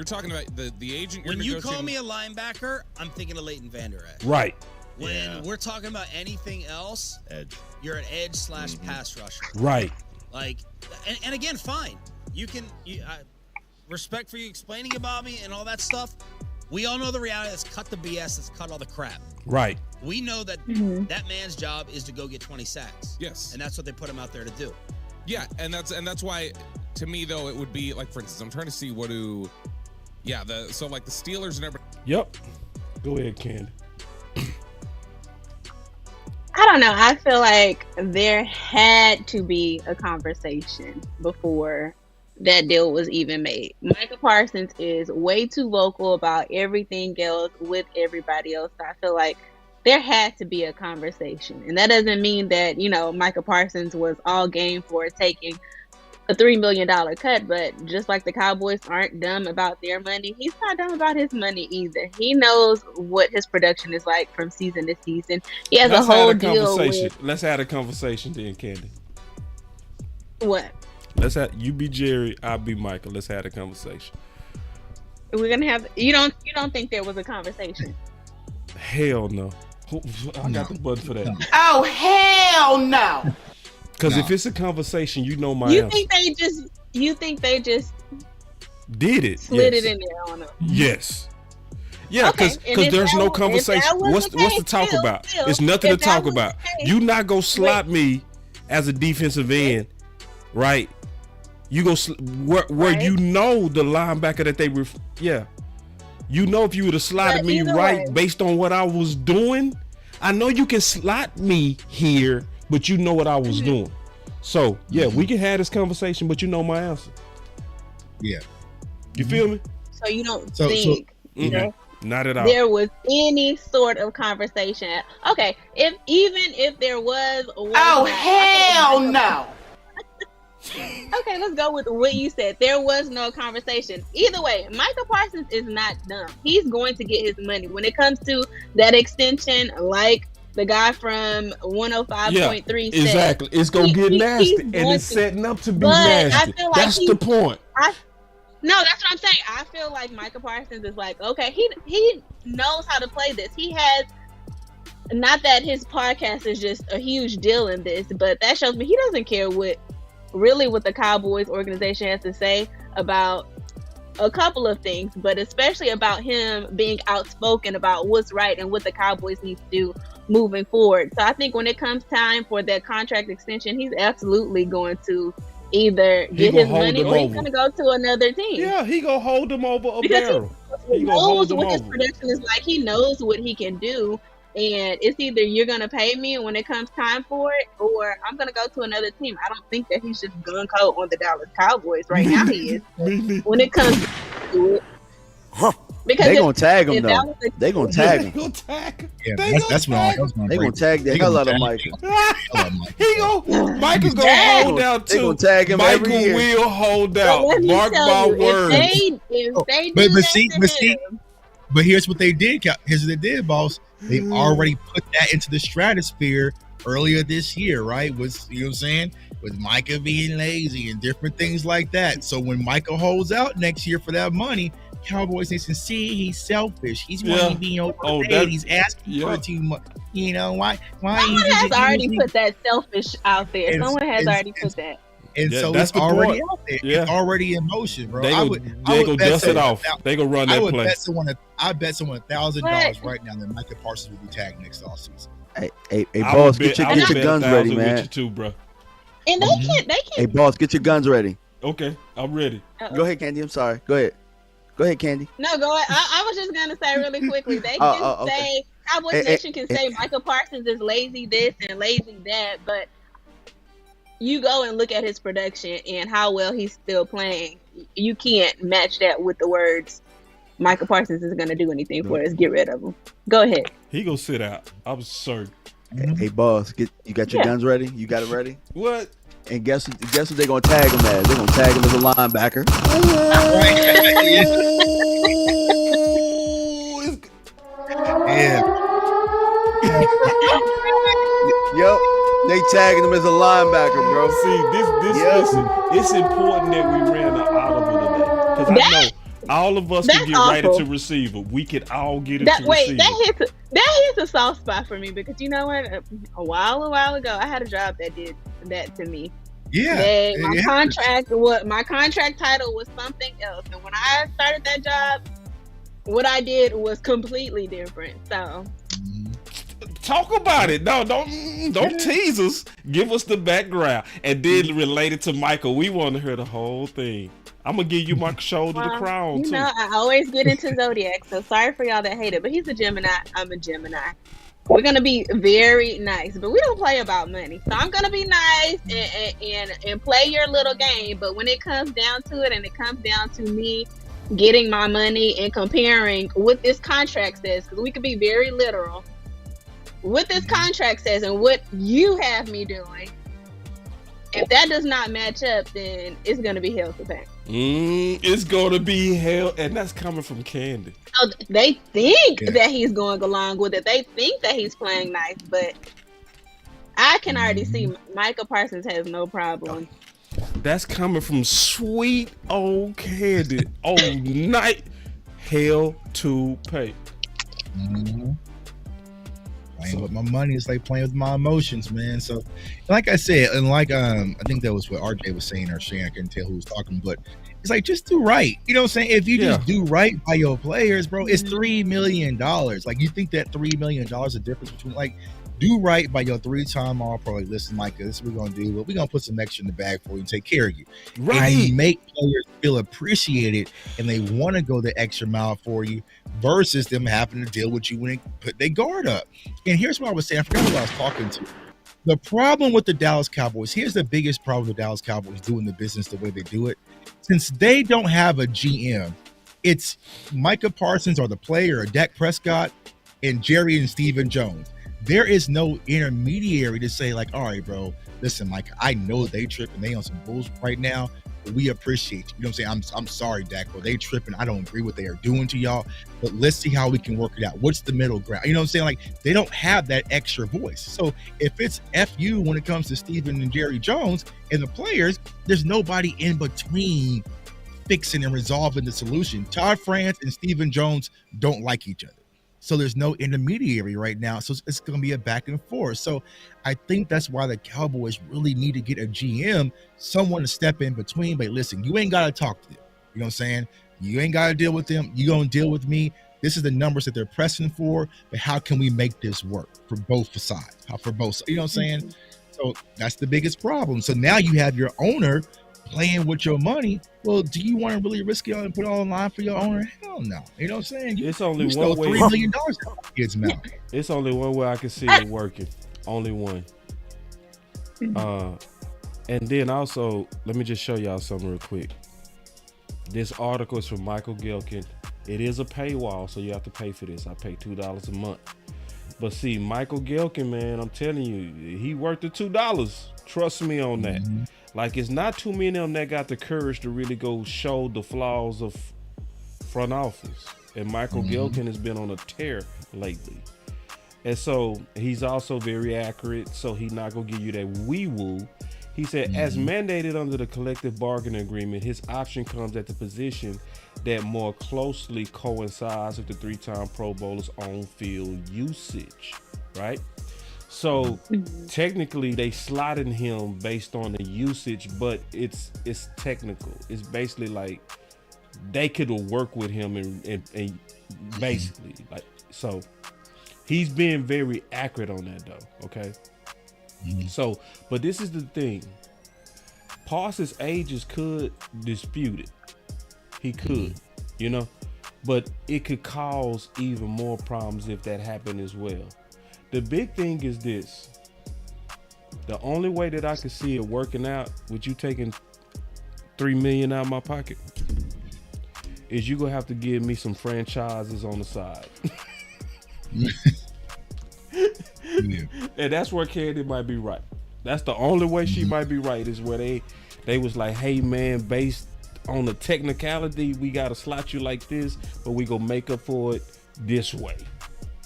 talking about the agent. When you call me a linebacker, I'm thinking of Leighton Vander Esch. Right. When we're talking about anything else, edge. You're an edge / pass rusher. Right. Like, and again, fine. Respect for you explaining about me and all that stuff. We all know the reality. Let's cut the BS. Let's cut all the crap. Right. We know that that man's job is to go get 20 sacks. Yes. And that's what they put him out there to do. Yeah, and that's why, to me though, it would be like, for instance, I'm trying to see like the Steelers and everything. Yep. Go ahead, Candy. I don't know. I feel like there had to be a conversation before that deal was even made. Micah Parsons is way too vocal about everything else with everybody else. So I feel like there had to be a conversation. And that doesn't mean that, Micah Parsons was all game for taking a $3 million cut, but just like the Cowboys aren't dumb about their money, he's not dumb about his money either. He knows what his production is like from season to season. He has a whole deal with... Let's have a conversation then, Candy. What? You be Jerry, I'll be Michael. Let's have a conversation. We're gonna have. You don't think there was a conversation? Hell no. I got the button for that. Oh hell no. Because if it's a conversation, my answer. You think they just did it? Slid it in there on them? Yes. Yeah, because there's no conversation. What's to talk about? It's nothing to talk about. You not gonna slot me as a defensive end, right? You go where the linebacker that they if you would have slotted me right based on what I was doing, I know you can slot me here, but you know what I was doing. So we can have this conversation, but you know my answer. Yeah. You feel me? So you don't think not at all. There was any sort of conversation. Okay, if there was hell no. Okay, let's go with what you said. There was no conversation. Either way, Micah Parsons is not dumb. He's going to get his money. When it comes to that extension, like the guy from 105.3 said. Exactly. It's going to get nasty. And it's setting up to be nasty. That's the point. No, that's what I'm saying. I feel like Micah Parsons is like, okay, he knows how to play this. He has, not that his podcast is just a huge deal in this, but that shows me he doesn't care what the Cowboys organization has to say about a couple of things, but especially about him being outspoken about what's right and what the Cowboys need to do moving forward. So I think when it comes time for that contract extension, he's absolutely going to either get his money or he's going to go to another team. Yeah, he gonna hold him over a Because barrel. he knows what his production is like. He knows what he can do. And it's either you're going to pay me when it comes time for it, or I'm going to go to another team. I don't think that he's just gun-ho on the Dallas Cowboys right now. He is. When it comes to it. Because they're going to tag him, though. They're going to tag him. Gonna tag. Yeah, that's what I was going to They're going to tag the hell out of Micah. Michael's going to hold out, too. They're going to tag him Michael every year. will hold out. Mark my words. If they do that to him, but here's what they did. Here's what they did, boss. They've already put that into the stratosphere earlier this year, right? Was, you know what I'm saying? With Micah being lazy and different things like that. So when Micah holds out next year for that money, Cowboys Nation, see, he's selfish. He's wanting being overpaid. He's asking for too much. You know, why someone has already put that selfish out there. Someone has already put that. And so it's already out there. Yeah. It's already in motion, bro. They go dust it off. They go run that play. I bet someone $1,000 right now that Micah Parsons will be tagged next offseason. Hey, boss, get your guns ready, man. With you too, bro. And they can't. Hey, boss, get your guns ready. Okay, I'm ready. Go ahead, Candy. I'm sorry. Go ahead, Candy. No, go ahead. I was just gonna say really quickly. They can say Cowboys Nation can say Micah Parsons is lazy this and lazy that, but you go and look at his production and how well he's still playing. You can't match that with the words Micah Parsons isn't going to do anything for us. Get rid of him. Go ahead. He gonna sit out. I'm certain. Hey, boss, you got your guns ready? You got it ready? What? And guess what they're gonna tag him as? They're gonna tag him as a linebacker. Yeah. Yep. They tagging him as a linebacker, bro. See, listen, it's important that we ran an audible today. Because I know all of us can get right into receiver. We could all get into receiver. That hits a soft spot for me because you know what? A while ago, I had a job that did that to me. Yeah. My contract title was something else. And when I started that job, what I did was completely different. So talk about it. No, don't tease us. Give us the background. And then related to Michael, we want to hear the whole thing. I'm gonna give you my shoulder to cry on too. You know, I always get into Zodiac, so sorry for y'all that hate it. But he's a Gemini. I'm a Gemini. We're gonna be very nice, but we don't play about money. So I'm gonna be nice and play your little game. But when it comes down to it, and it comes down to me getting my money and comparing what this contract says, because we could be very literal. What this contract says and what you have me doing, if that does not match up, then it's gonna be hell to pay. It's gonna be hell, and that's coming from Candy. So they think that he's going along with it. They think that he's playing nice, but I can already see Micah Parsons has no problem. That's coming from sweet old Candy. Oh, night hell to pay. Playing with my money is like playing with my emotions, man. So, like I said, and like I think that was what RJ was saying or Shane. I couldn't tell who was talking, but it's like just do right. You know what I'm saying? If you just do right by your players, bro, it's $3 million. Like you think that $3 million is the difference between like do right by your 3-time All-Pro. Like, listen, Micah, this is what we're gonna do. But we're gonna put some extra in the bag for you and take care of you. Right. And make players feel appreciated and they want to go the extra mile for you versus them having to deal with you when they put their guard up. And here's what I was saying. I forgot what I was talking to. The problem with the Dallas Cowboys, here's the biggest problem with the Dallas Cowboys doing the business the way they do it. Since they don't have a GM, it's Micah Parsons or the player or Dak Prescott and Jerry and Stephen Jones. There is no intermediary to say like, all right, bro, listen, Mike, I know they tripping. They on some bullshit right now, but we appreciate you. You know what I'm saying? I'm sorry, Dak, bro. They tripping. I don't agree what they are doing to y'all, but let's see how we can work it out. What's the middle ground? You know what I'm saying? Like they don't have that extra voice. So if it's FU when it comes to Stephen and Jerry Jones and the players, there's nobody in between fixing and resolving the solution. Todd France and Stephen Jones don't like each other. So there's no intermediary right now. So it's going to be a back and forth. So I think that's why the Cowboys really need to get a GM, someone to step in between. But listen, you ain't got to talk to them. You know what I'm saying? You ain't got to deal with them. You going to deal with me. This is the numbers that they're pressing for, but how can we make this work for both sides? For both, you know what I'm saying? So that's the biggest problem. So now you have your owner playing with your money. Well, do you want to really risk it all and put it all on line for your owner? Hell no. You know what I'm saying? It's only you one stole way. $3 million out of kids' mouth. It's only one way I can see it working. Only one. And then also, let me just show y'all something real quick. This article is from Michael Gilkin. It is a paywall, so you have to pay for this. I pay $2 a month. But see, Michael Gilkin, man, I'm telling you, he worth the $2. Trust me on that. Like, it's not too many of them that got the courage to really go show the flaws of front office. And Michael Gilkin has been on a tear lately. And so he's also very accurate, so he's not going to give you that wee-woo. He said, as mandated under the collective bargaining agreement, his option comes at the position that more closely coincides with the 3-time Pro Bowler's on-field usage, right? So technically they slotted him based on the usage, but it's technical. It's basically like they could work with him and basically like, so he's being very accurate on that though, okay? So, but this is the thing. Parsons' ages could dispute it. He could, you know, but it could cause even more problems if that happened as well. The big thing is this. The only way that I could see it working out with you taking $3 million out of my pocket is you gonna have to give me some franchises on the side. And that's where Candy might be right. That's the only way she might be right, is where they was like, hey man, based on the technicality, we gotta slot you like this, but we gonna make up for it this way.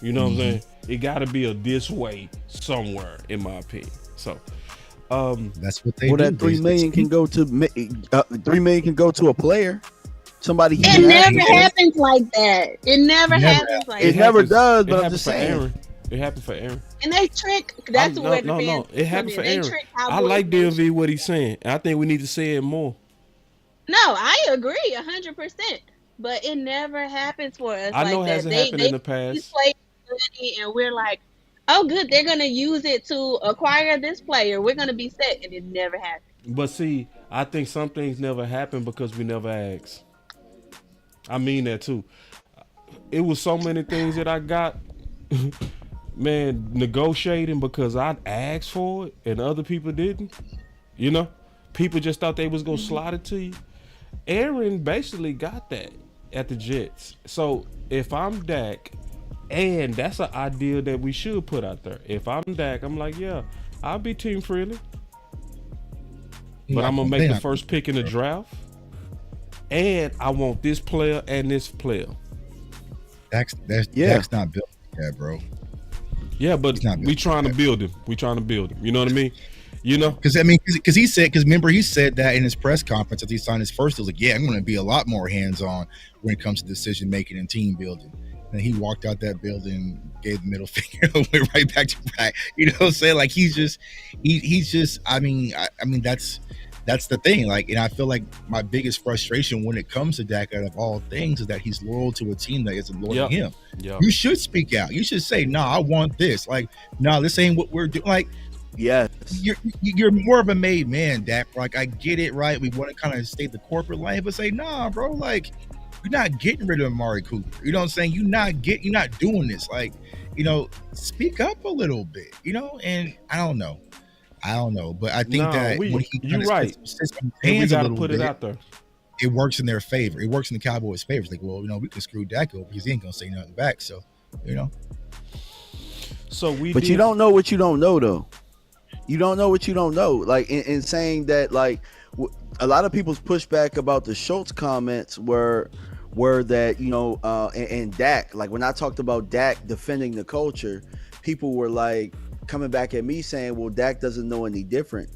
You know what I'm saying? It gotta be a this way somewhere, in my opinion. So that's what they well, do. that $3 million can go to $3 million can go to a player. Somebody. It never happens like that. It never happens like that. It never does, but I'm just saying. Aaron. It happened for Aaron. And they trick. That's where the no. It happened for Aaron. I like DMV what he's saying. I think we need to say it more. No, I agree 100%. But it never happens for us. I know like it hasn't that. happened in the past. Play money and we're like, oh, good, they're gonna use it to acquire this player. We're gonna be set, and it never happens. But see, I think some things never happen because we never ask. I mean that too. It was so many things that I got. Man, negotiating because I asked for it and other people didn't. You know, people just thought they was gonna slide it to you. Aaron basically got that at the Jets. So if I'm Dak, and that's an idea that we should put out there. If I'm Dak, I'm like, yeah, I'll be team friendly, but I'm gonna make the first pick in the draft, and I want this player and this player. Dak's not built like that, bro. Yeah, but we trying to build him. We trying to build him. You know what I mean? You know, because remember he said that in his press conference as he signed his first deal. Like, yeah, I'm going to be a lot more hands-on when it comes to decision making and team building. And he walked out that building, gave the middle finger, went right back to back. You know what I'm saying? Like he's just. I mean, that's the thing. Like, and I feel like my biggest frustration when it comes to Dak, out of all things, is that he's loyal to a team that isn't loyal to him. You should speak out. You should say, "No, I want this." Like, "No, this ain't what we're doing." Like, yes, you're more of a made man, Dak. Like, I get it, right? We want to kind of stay the corporate lane, but say, "Nah, bro. Like, you're not getting rid of Amari Cooper. You know what I'm saying? You're not doing this. Like, you know, speak up a little bit. You know." And I don't know, but I think when you're right. We got to put it out there. It works in their favor. It works in the Cowboys' favor. It's like, well, you know, we can screw Dak over because he ain't gonna say nothing back. So, you know. So but you don't know what you don't know, though. You don't know what you don't know. Like in saying that, like a lot of people's pushback about the Schultz comments were that, you know, and Dak. Like when I talked about Dak defending the culture, people were like coming back at me saying, well, Dak doesn't know any different.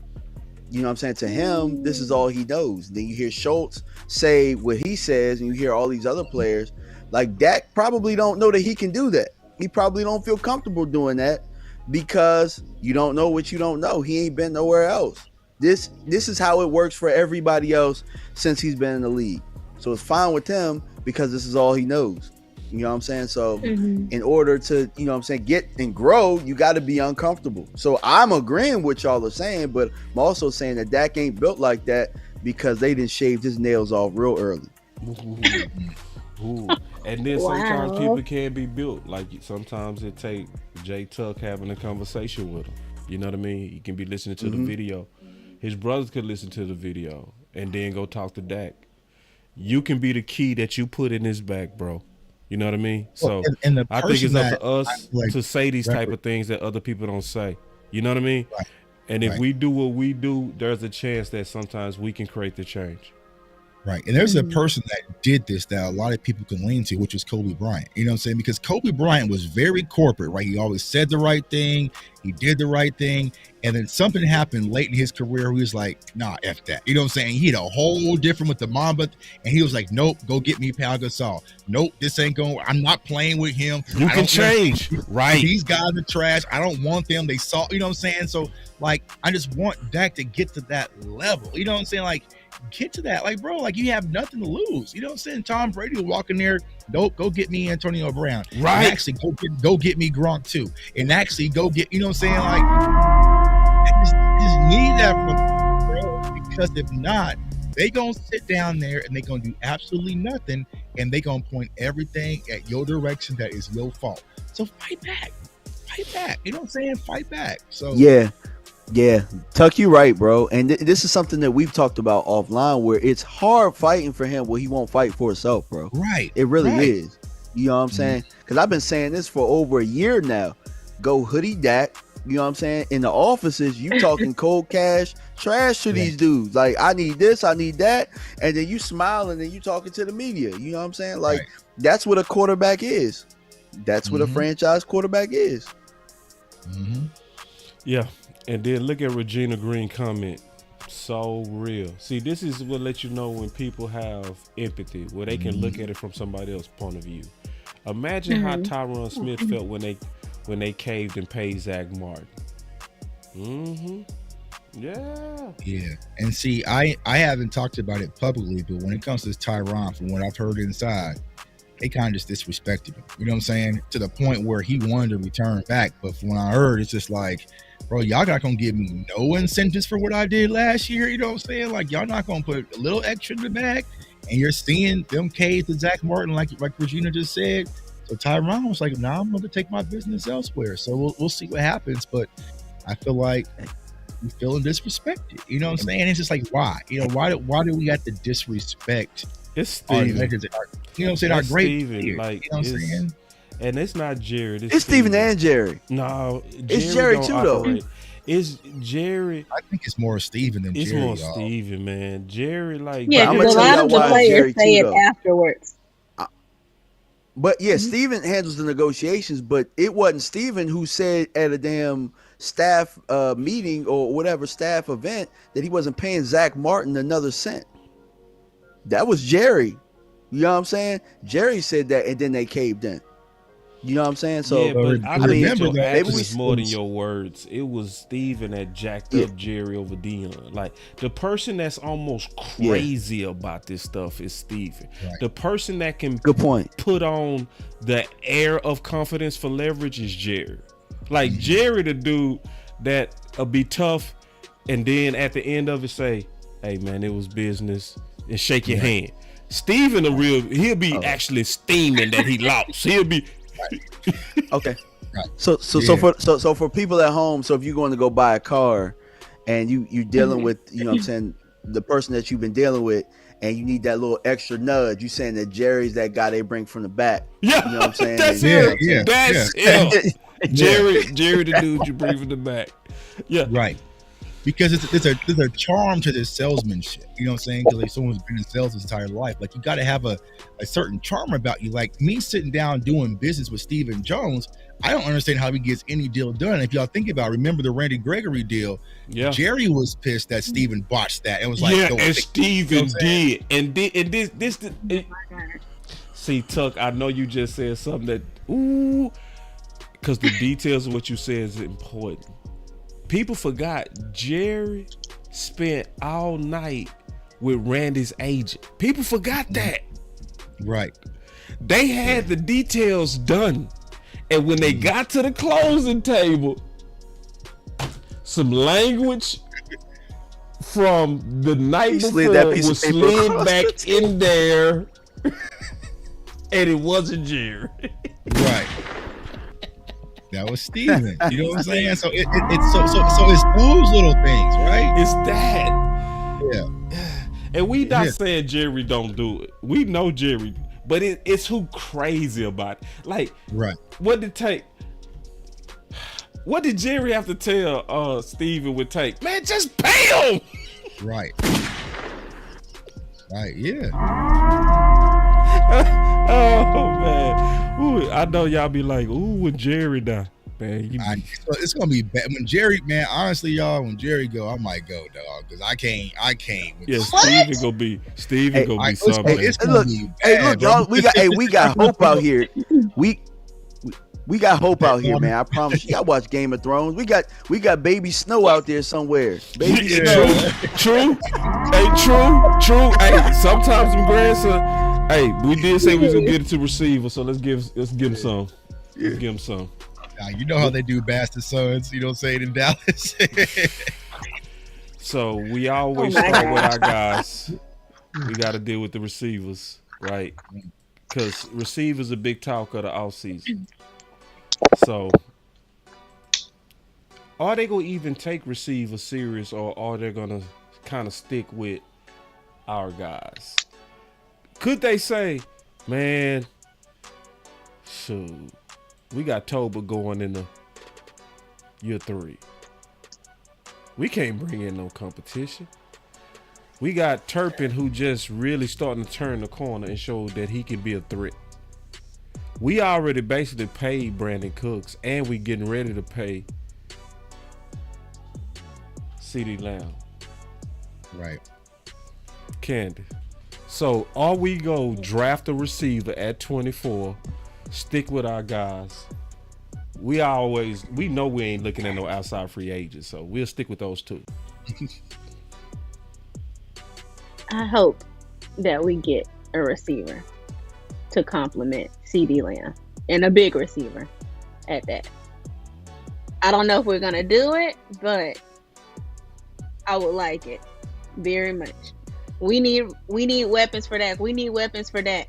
You know what I'm saying? To him, this is all he knows. Then you hear Schultz say what he says, and you hear all these other players. Like Dak probably don't know that he can do that. He probably don't feel comfortable doing that because you don't know what you don't know. He ain't been nowhere else. This is how it works for everybody else since he's been in the league. So it's fine with him because this is all he knows. You know what I'm saying? So Mhm. in order to, you know what I'm saying, get and grow, you got to be uncomfortable. So I'm agreeing with y'all are saying, but I'm also saying that Dak ain't built like that because they didn't shave his nails off real early. Ooh. And then sometimes people can be built. Like sometimes it take Jay Tuck having a conversation with him. You know what I mean? He can be listening to the video. His brothers could listen to the video and then go talk to Dak. You can be the key that you put in his back, bro. You know what I mean? So and the I think it's up to us like, to say these type of things that other people don't say. You know what I mean? Right. And if we do what we do, there's a chance that sometimes we can create the change. Right. And there's a person that did this that a lot of people can lean to, which was Kobe Bryant. You know what I'm saying? Because Kobe Bryant was very corporate, right? He always said the right thing. He did the right thing. And then something happened late in his career where he was like, nah, F that. You know what I'm saying? He had a whole different with the Mamba. And he was like, nope, go get me Pau Gasol. Nope, this ain't going. I'm not playing with him. You can change. Right. These guys are trash. I don't want them. They saw, you know what I'm saying? So, like, I just want Dak to get to that level. You know what I'm saying? Like, get to that. Like, bro, like, you have nothing to lose. You know what I'm saying? Tom Brady will walk in there, nope, go get me Antonio Brown. Right. And actually, go get me Gronk too. And actually go get, you know what I'm saying? Like, I just need that from them, bro. Because if not, they gonna sit down there and they gonna do absolutely nothing, and they gonna point everything at your direction that is your fault. So fight back. Fight back. You know what I'm saying? Fight back. So Yeah, Tuck, you right, bro. And this is something that we've talked about offline, where it's hard fighting for him where he won't fight for himself, bro. Right. It really is. You know what I'm saying? Because I've been saying this for over a year now. Go hoodie Dak. You know what I'm saying? In the offices, you talking cold cash trash to these dudes. Like, I need this, I need that. And then you smiling and you talking to the media. You know what I'm saying? Like, that's what a quarterback is. That's what a franchise quarterback is. Yeah. And then look at Regina Green comment. So real. See, this is what lets you know when people have empathy, where they can look at it from somebody else's point of view. Imagine how Tyron Smith felt when they caved and paid Zach Martin. Yeah. And see, I haven't talked about it publicly, but when it comes to Tyron, from what I've heard inside, they kind of just disrespected him. You know what I'm saying? To the point where he wanted to return back. But from what I heard, it's just like, bro, y'all not gonna give me no incentives for what I did last year. You know what I'm saying? Like, y'all not gonna put a little extra in the bag. And you're seeing them caves to Zach Martin, like Regina just said. So Tyron was like, nah, I'm gonna take my business elsewhere. So we'll see what happens. But I feel like we're feeling disrespected. You know what I'm saying? It's just like, why? You know, why do we have to disrespect? It's Steven. You know what I'm saying? Our great Steven, like, you know what I'm saying? And it's not Jared. It's Steven and Jerry. No, it's Jerry too, though. It's Jerry. I think it's more Steven than Jerry. It's more Steven, man. Jerry, like, yeah, because a lot of the players say it afterwards. But yeah, Steven handles the negotiations, but it wasn't Steven who said at a damn staff meeting or whatever staff event that he wasn't paying Zach Martin another cent. That was Jerry. You know what I'm saying? Jerry said that, and then they caved in. You know what I'm saying? So yeah, but I mean, remember your actions more than your words. It was Steven that jacked up Jerry over Dion. Like, the person that's almost crazy about this stuff is Steven. Right. The person that can put on the air of confidence for leverage is Jerry. Like, Jerry, the dude that'll be tough, and then at the end of it say, "Hey man, it was business," and shake your hand. Steven, he'll be actually steaming that he lost. He'll be okay. So for people at home, so if you're going to go buy a car and you're dealing with, you know what I'm saying, the person that you've been dealing with, and you need that little extra nudge, you saying that Jerry's that guy they bring from the back. Yeah, you know what I'm saying? That's it. That's it. Jerry, the dude you bring from the back. Yeah, right. Because there's a charm to this salesmanship, you know what I'm saying? Because like someone's been in sales his entire life, like you got to have a certain charm about you. Like me sitting down doing business with Stephen Jones, I don't understand how he gets any deal done. If y'all think about it, remember the Randy Gregory deal? Yeah, Jerry was pissed that Stephen botched that. It was like, and Stephen did, and this. See, Tuck, I know you just said something that because the details of what you said is important. People forgot Jerry spent all night with Randy's agent. People forgot that. Right. They had the details done. And when they got to the closing table, some language from the night before was slid back in there, and it wasn't Jerry. Right. That was Steven. You know what I'm saying? So it's it's those little things, right? It's that. Yeah. And we not saying Jerry don't do it. We know Jerry, but it's who crazy about it. Like, right. What did Jerry have to tell Steven would take? Man, just pay him. Right. Right, yeah. Oh man. Ooh, I know y'all be like, ooh, when Jerry die. Man, it's gonna be bad when Jerry, man. Honestly, y'all, when Jerry go, I might go, dog, because I can't. Yeah, Steven gonna be something. Look, y'all, we got hope out here. We got hope out here, man. I promise you. Y'all watch Game of Thrones. We got Baby Snow out there somewhere. Baby Snow. True. Hey, true. Hey, sometimes some grandson. Hey, we did say we was gonna get it to receiver, so let's give him some. Let's give him some. Now, you know how they do bastard sons, you know what I'm saying, in Dallas. So we always start with our guys. We got to deal with the receivers, right? Because receivers a big talk of the offseason. So are they going to even take receivers serious, or are they going to kind of stick with our guys? Could they say, man, shoot, we got Toba going into year 3. We can't bring in no competition. We got Turpin, who just really starting to turn the corner and show that he can be a threat. We already basically paid Brandon Cooks, and we getting ready to pay CeeDee Lamb. Right. Candy. So are we go draft a receiver at 24, stick with our guys? We know we ain't looking at no outside free agents, so we'll stick with those two. I hope that we get a receiver to complement CeeDee Lamb, and a big receiver at that. I don't know if we're gonna do it, but I would like it very much. We need weapons for that. We need weapons for that.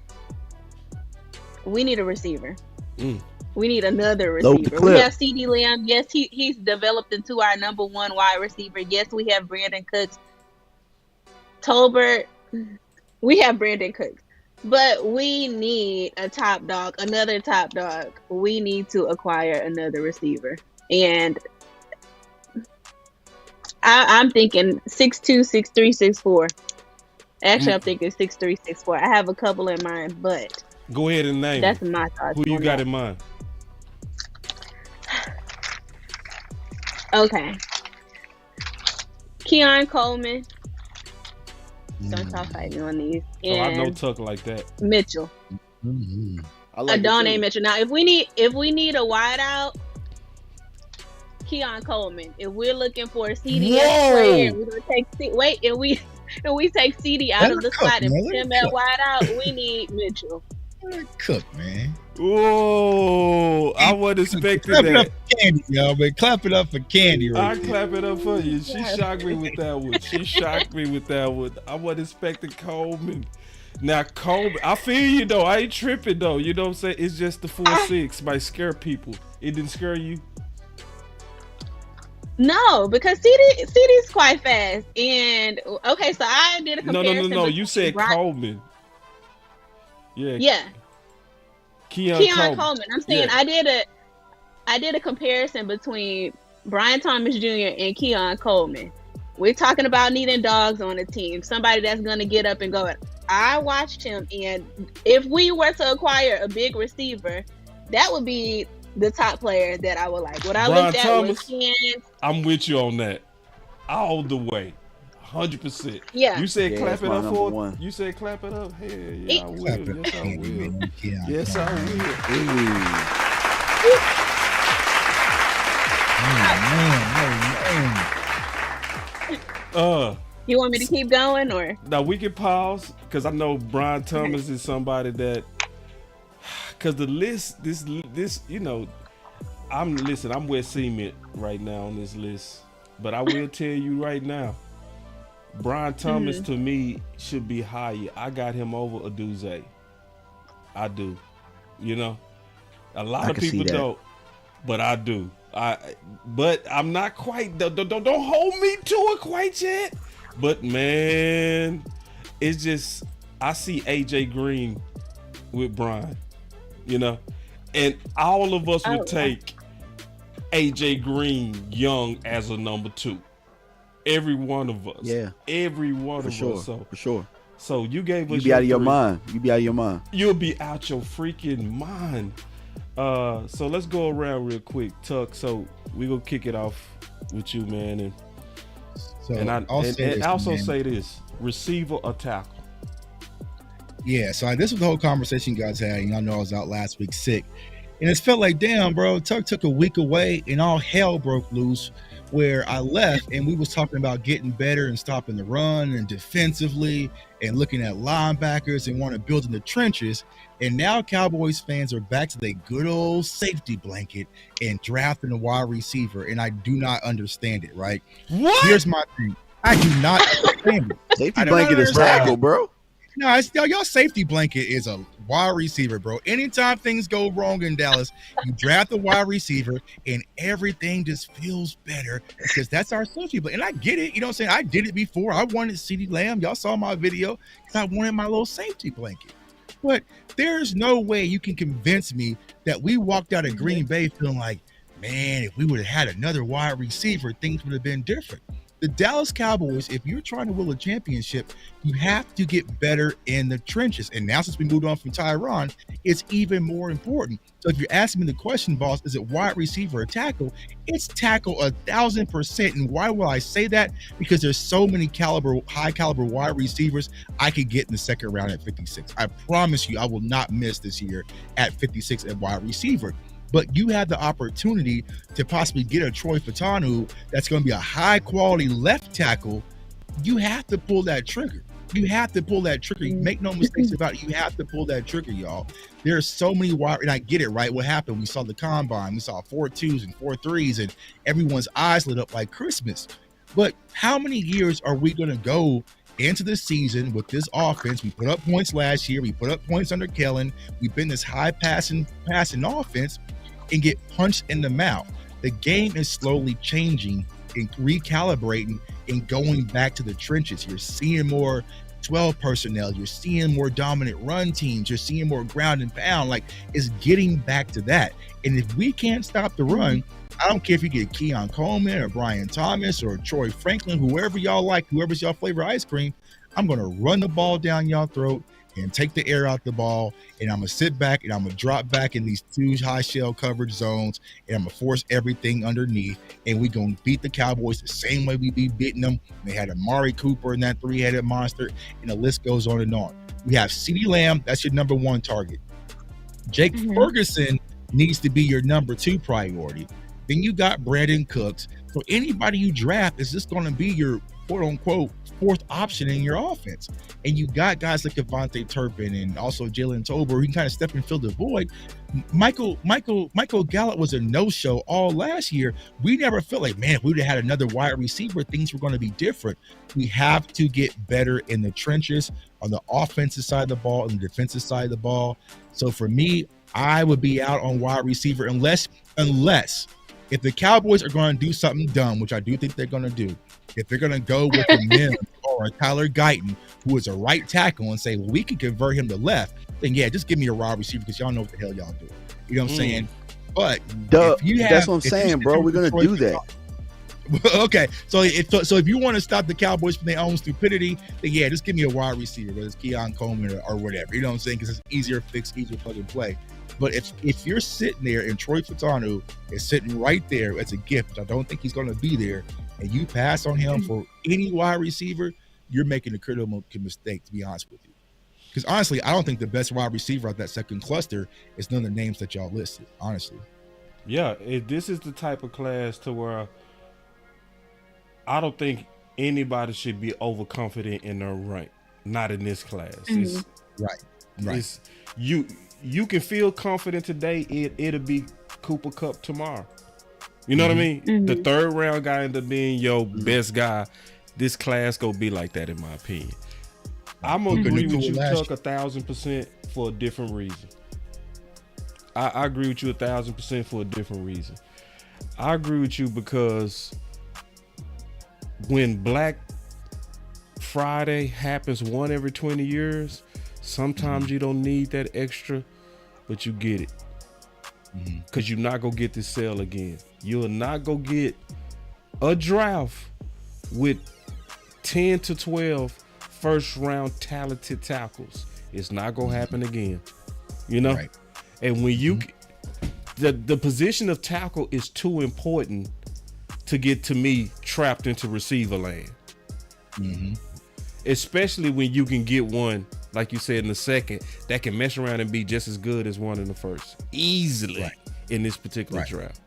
We need a receiver. We need another receiver. We have CeeDee Lamb. Yes, he's developed into our number 1 wide receiver. Yes, we have Brandon Cooks. Tolbert, we have Brandon Cooks. But we need a top dog, another top dog. We need to acquire another receiver. And I'm thinking 6'2", 6'3", 6'4". Actually, I'm thinking 6'3", 6'4". I have a couple in mind, but go ahead and name. That's my thoughts. Who you got in mind? Okay. Keon Coleman. Don't talk fighting on these. And I know Tuck like that. Mitchell. Adonai Mitchell. Now, if we need a wideout, Keon Coleman. If we're looking for a CDS player, we're gonna take and we take CD out of the slot and put him at wideout, we need Mitchell. Cook, man. Whoa, I wasn't expecting that. Clap it up for Candy, y'all, man. Clap it up for Candy, right? I clap it up for you. She shocked me with that one. I wasn't expecting Coleman. Now, Coleman, I feel you, though. I ain't tripping, though. You know what I'm saying? It's just the 4.6 might scare people. It didn't scare you? No, because CD's quite fast. And, okay, so I did a comparison. No. You said Coleman. Yeah. Keon Coleman. I'm saying I did a comparison between Brian Thomas Jr. and Keon Coleman. We're talking about needing dogs on the team, somebody that's going to get up and go. I watched him, and if we were to acquire a big receiver, that would be the top player that I would like. What I looked at was Ken. I'm with you on that, all the way. 100%. Yeah. You said clap it up for one. You said clap it up. Hell yeah, I will. Yes, I will. You want me to keep going or? No, we can pause because I know Brian Thomas is somebody that because the list, this, you know, I'm wet cement right now on this list, but I will tell you right now, Brian Thomas to me should be higher. I got him over Aduze. I do. You know, a lot of people don't, but I do. But I'm not quite. Don't hold me to it quite yet. But man, it's just I see AJ Green with Brian. You know, and all of us would take AJ Green young as a number 2. Every one of us. Yeah. Every one of us. So, for sure. So you gave us. You be out of your mind. You be out of your mind. You'll be out your freaking mind. So let's go around real quick, Tuck. So we gonna kick it off with you, man. And I also say this: receiver or tackle. Yeah. So this was the whole conversation you guys had. Y'all know I was out last week sick, and it felt like, damn, bro, Tuck took a week away, and all hell broke loose. Where I left and we was talking about getting better and stopping the run and defensively and looking at linebackers and want to build in the trenches. And now Cowboys fans are back to their good old safety blanket and drafting a wide receiver. And I do not understand it, right? What? Here's my thing. I do not understand it. Safety blanket is tackle, bro. No, y'all safety blanket is a wide receiver, bro. Anytime things go wrong in Dallas, you draft a wide receiver and everything just feels better because that's our safety blanket. And I get it. You know what I'm saying? I did it before. I wanted CeeDee Lamb. Y'all saw my video because I wanted my little safety blanket. But there's no way you can convince me that we walked out of Green Bay feeling like, man, if we would have had another wide receiver, things would have been different. The Dallas Cowboys, if you're trying to win a championship, you have to get better in the trenches. And now since we moved on from Tyron, it's even more important. So if you're asking me the question, boss, is it wide receiver or tackle? It's tackle 1,000%. And why will I say that? Because there's so many high caliber wide receivers I could get in the second round at 56. I promise you, I will not miss this year at 56 at wide receiver. But you have the opportunity to possibly get a Troy Fautanu that's going to be a high-quality left tackle. You have to pull that trigger. You have to pull that trigger. Make no mistakes about it. You have to pull that trigger, y'all. There are so many wide, and I get it, right? What happened? We saw the combine. We saw 4.2s and 4.3s, and everyone's eyes lit up like Christmas. But how many years are we going to go into the season with this offense? We put up points last year. We put up points under Kellen. We've been this high passing offense and get punched in the mouth. The game is slowly changing and recalibrating and going back to the trenches. You're seeing more 12 personnel. You're seeing more dominant run teams. You're seeing more ground and pound. Like, it's getting back to that. And if we can't stop the run, I don't care if you get Keon Coleman or Brian Thomas or Troy Franklin, whoever y'all like, whoever's y'all flavor ice cream, I'm going to run the ball down y'all throat and take the air out the ball, and I'm going to sit back and I'm going to drop back in these 2 high shell coverage zones, and I'm going to force everything underneath, and we're going to beat the Cowboys the same way we be beating them. They had Amari Cooper in that 3-headed monster, and the list goes on and on. We have CeeDee Lamb. That's your number 1 target. Jake Ferguson needs to be your number 2 priority. Then you got Brandon Cooks. So anybody you draft is just going to be your quote-unquote 4th option in your offense. And you got guys like Avonte Turpin and also Jalen Tober who can kind of step and fill the void. Michael Gallup was a no-show all last year. We never felt like, man, if we would have had another wide receiver, things were going to be different. We have to get better in the trenches on the offensive side of the ball and the defensive side of the ball. So for me, I would be out on wide receiver unless if the Cowboys are going to do something dumb, which I do think they're going to do, if they're going to go with a Mims or a Tyler Guyton, who is a right tackle, and say, well, we can convert him to left, then yeah, just give me a wide receiver because y'all know what the hell y'all do. You know what I'm saying? But if you have, that's what I'm saying, bro. We're going to do that. Okay, so if you want to stop the Cowboys from their own stupidity, then yeah, just give me a wide receiver, whether it's Keon Coleman or whatever. You know what I'm saying? Because it's easier fix, easier plug and play. But if you're sitting there and Troy Fautanu is sitting right there as a gift, I don't think he's going to be there, and you pass on him for any wide receiver, you're making a critical mistake, to be honest with you. Because honestly, I don't think the best wide receiver of that second cluster is none of the names that y'all listed, honestly. Yeah, this is the type of class to where I don't think anybody should be overconfident in their rank. Not in this class. It's, right. It's, you you can feel confident today. It'll be Cooper Kupp tomorrow. You know what I mean? Mm-hmm. The third round guy ended up being your best guy. This class gonna be like that, in my opinion. I'm gonna agree with you, Tuck, 1,000% for a different reason. I agree with you 1,000% for a different reason. I agree with you because when Black Friday happens one every 20 years, sometimes you don't need that extra, but you get it. Because you're not gonna get this sale again. You'll not go get a draft with 10 to 12 first round talented tackles. It's not gonna happen again. You know? Right. And when you the position of tackle is too important to get, to me, trapped into receiver land. Especially when you can get one, like you said, in the second that can mess around and be just as good as one in the first easily in this particular draft.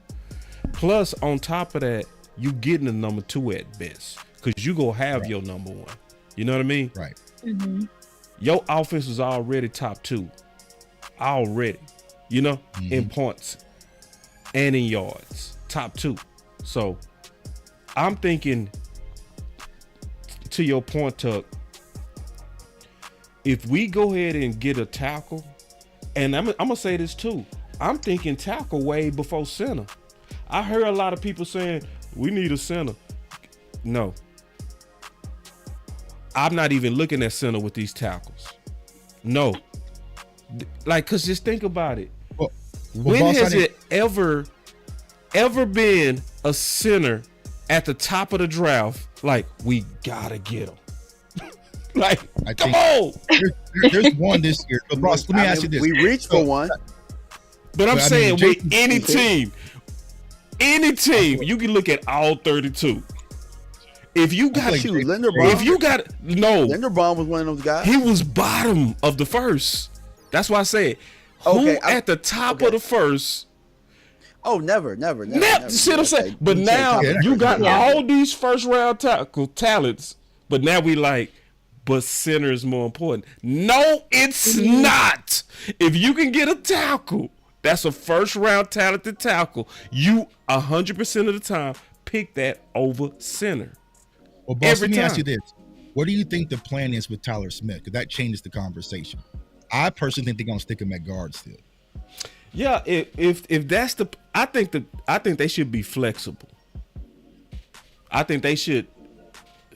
Plus, on top of that, you getting a number 2 at best, because you gonna have your number 1. You know what I mean? Right. Your offense is already top 2 already, you know, in points and in yards, top 2. So I'm thinking, to your point, Tuck, if we go ahead and get a tackle, and I'm gonna say this too, I'm thinking tackle way before center. I heard a lot of people saying we need a center. No, I'm not even looking at center with these tackles. No, like, cause just think about it. When has it ever been a center at the top of the draft? Like, we gotta get him. Like, come on. There's one this year. But Ross, let me ask you this. We reached for one. But I'm saying, with any team, you can look at all 32. If you got Linderbaum was one of those guys. He was bottom of the first. That's why I said, who at the top of the first? Oh, never. See what I'm saying? But now you got all these first round tackle talents, but now we like, but center is more important. No, it's not. If you can get a tackle that's a first round talented tackle, you 100% of the time pick that over center. Well, boss, let me ask you this. What do you think the plan is with Tyler Smith? Because that changes the conversation. I personally think they're gonna stick him at guard still. Yeah, if that's I think they should be flexible. I think they should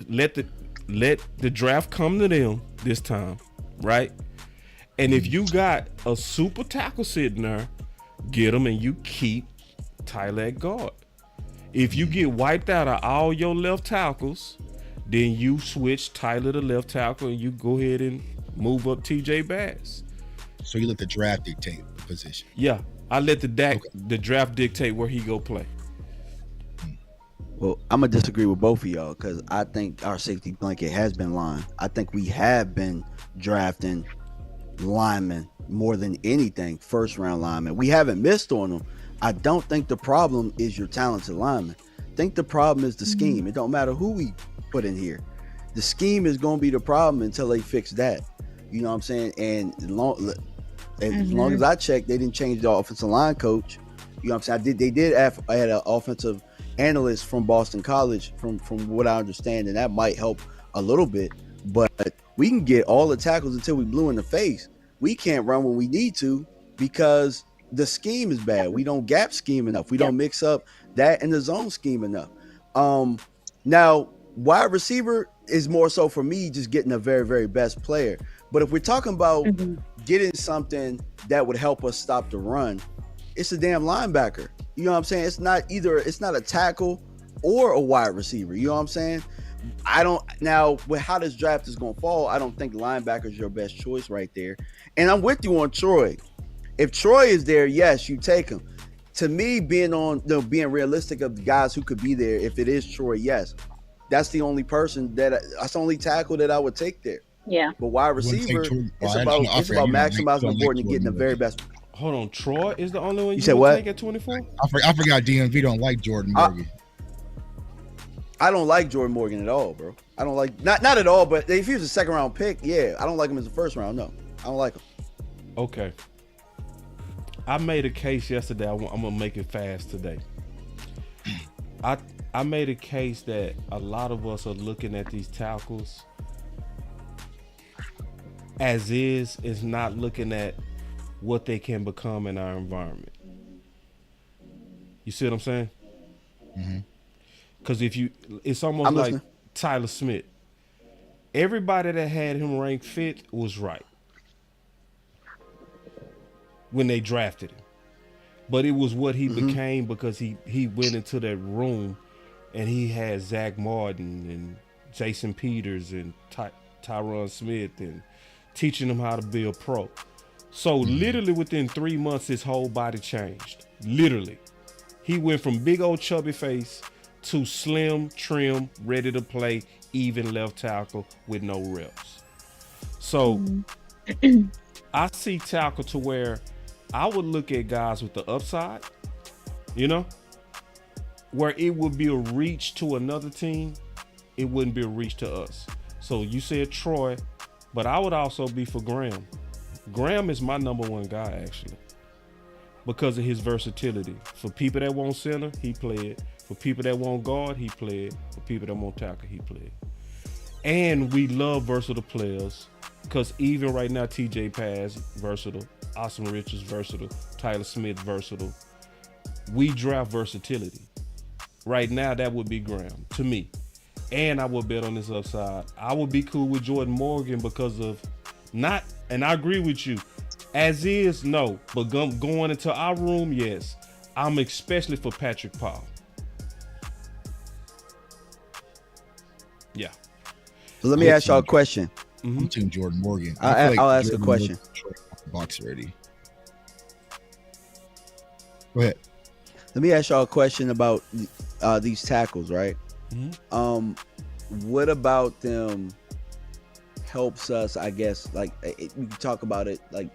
let the draft come to them this time, right? And if you got a super tackle sitting there, get him and you keep Tyler at guard. If you get wiped out of all your left tackles, then you switch Tyler to left tackle and you go ahead and move up TJ Bass. So you let the draft dictate the position. Yeah, I let the draft dictate where he go play. Well, I'm gonna disagree with both of y'all because I think our safety blanket has been line. I think we have been drafting linemen more than anything, first round linemen. We haven't missed on them. I don't think the problem is your talented lineman. I think the problem is the scheme. It don't matter who we put in here. The scheme is gonna be the problem until they fix that. You know what I'm saying? And as long as I checked, they didn't change the offensive line coach. You know what I'm saying? I had an offensive analyst from Boston College, from what I understand, and that might help a little bit. But we can get all the tackles until we blue in the face. We can't run when we need to because the scheme is bad. We don't gap scheme enough. We don't mix up that and the zone scheme enough. Now, wide receiver is more so for me just getting a very, very best player. But if we're talking about getting something that would help us stop the run, it's a damn linebacker. You know what I'm saying? It's not a tackle or a wide receiver. You know what I'm saying? Now with how this draft is going to fall, I don't think linebacker is your best choice right there. And I'm with you on Troy. If Troy is there, yes, you take him. To me, being realistic of the guys who could be there, if it is Troy, yes, that's the only person that's the only tackle that I would take there. Yeah. But wide receiver, it's about maximizing the board and getting the very best. Hold on, Troy is the only one you said would what? take at 24? I forgot DMV don't like Jordan Morgan. I don't like Jordan Morgan at all, bro. I don't like not at all. But if he was a second round pick, yeah, I don't like him as a first round. No, I don't like him. Okay. I made a case yesterday. I'm gonna make it fast today. I made a case that a lot of us are looking at these tackles as is not looking at what they can become in our environment. You see what I'm saying? Because it's almost I'm like listening. Tyler Smith. Everybody that had him ranked 5th was right when they drafted him. But it was what he became because he went into that room and he had Zach Martin and Jason Peters and Tyron Smith and teaching him how to be a pro. So literally within 3 months, his whole body changed. Literally. He went from big old chubby face to slim, trim, ready to play, even left tackle with no reps. So I see tackle to where I would look at guys with the upside, you know, where it would be a reach to another team, it wouldn't be a reach to us. So you said Troy, but I would also be for Graham. Graham is my number one guy, actually, because of his versatility. For people that want center, he played. For people that want guard, he played. For people that want tackle, he played. And we love versatile players because even right now, TJ Paz, versatile. Austin Richards, versatile. Tyler Smith, versatile. We draft versatility. Right now, that would be Graham, to me. And I would bet on his upside. I would be cool with Jordan Morgan because of not, and I agree with you, as is, no. But going into our room, yes. I'm especially for Patrick Paul. Yeah. So let me ask y'all a question. I'm Team Jordan Morgan. I'll ask a question. Box already. Go ahead. Let me ask y'all a question about these tackles, right? What about them helps us, I guess, like we can talk about it, like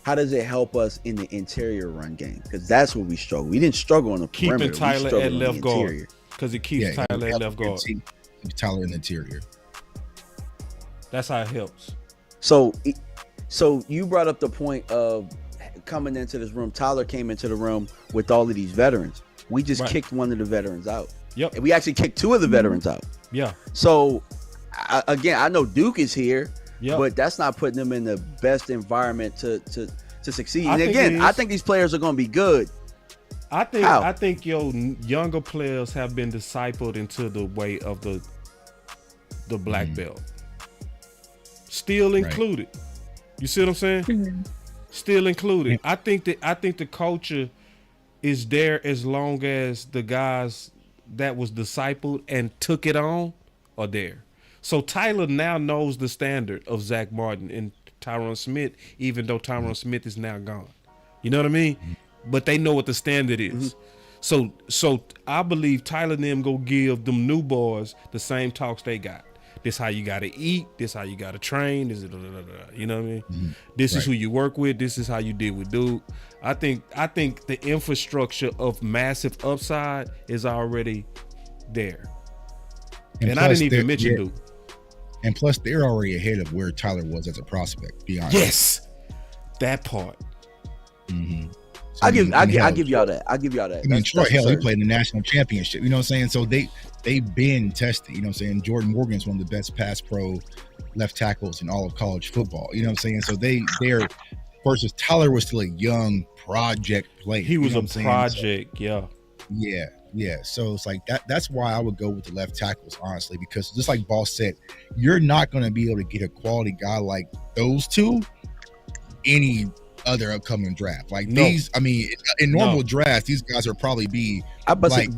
how does it help us in the interior run game? Because that's where we struggle. We didn't struggle on the perimeter. Keeping Tyler at left guard. Because it keeps Tyler at left guard. Keep Tyler in the interior. That's how it helps. So you brought up the point of coming into this room. Tyler came into the room with all of these veterans. We just kicked one of the veterans out. Yep. And we actually kicked 2 of the veterans out. Yeah. So again, I know Duke is here, but that's not putting them in the best environment to succeed. And again, I think these players are going to be good. I think your younger players have been discipled into the way of the black belt. Still included. You see what I'm saying? Still included. I think the culture is there as long as the guys that was discipled and took it on are there. So Tyler now knows the standard of Zach Martin and Tyron Smith, even though Tyron Smith is now gone. You know what I mean? But they know what the standard is. So I believe Tyler and them go give them new boys the same talks they got. This how you got to eat. This how you got to train. This is you know what I mean? This is who you work with. This is how you deal with Duke. I think the infrastructure of massive upside is already there. And I didn't even mention Duke. And plus, they're already ahead of where Tyler was as a prospect. Be honest. Yes, that part. So I give y'all that. I give y'all that. I mean, Troy, hell, he played in the national championship. You know what I'm saying? So they've been tested. You know what I'm saying? Jordan Morgan is one of the best pass pro left tackles in all of college football. You know what I'm saying? So they're versus Tyler was still a young project player. He was a project, yeah. So it's like that's why I would go with the left tackles, honestly, because just like Boss said, you're not going to be able to get a quality guy like those two any other upcoming draft. Like these, I mean, in normal drafts, these guys are probably be like.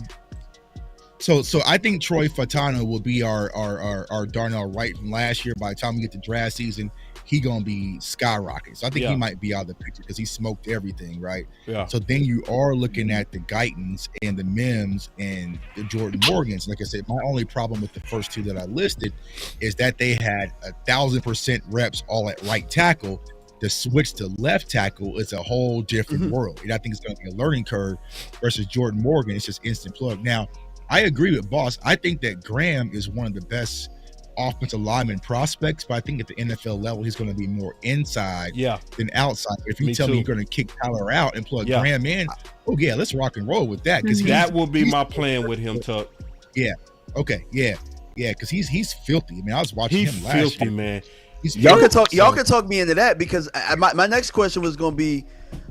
So I think Troy Fautanu will be our Darnell Wright from last year. By the time we get to draft season, he gonna be skyrocketing. So I think he might be out of the picture because he smoked everything, right? Yeah. So then you are looking at the Guytons and the Mims and the Jordan Morgans. Like I said, my only problem with the first 2 that I listed is that they had 1,000% reps all at right tackle. The switch to left tackle is a whole different world. And I think it's going to be a learning curve versus Jordan Morgan. It's just instant plug. Now, I agree with Boss. I think that Graham is one of the best offensive lineman prospects, but I think at the NFL level, he's going to be more inside than outside. If you tell me you're going to kick Tyler out and plug Graham in, oh yeah, let's rock and roll with that. Because that will be my plan with him, Tuck. Yeah. Okay. Yeah. Because he's filthy. I mean, I was watching him last filthy, year. Man. Y'all can talk me into that, because my next question was going to be,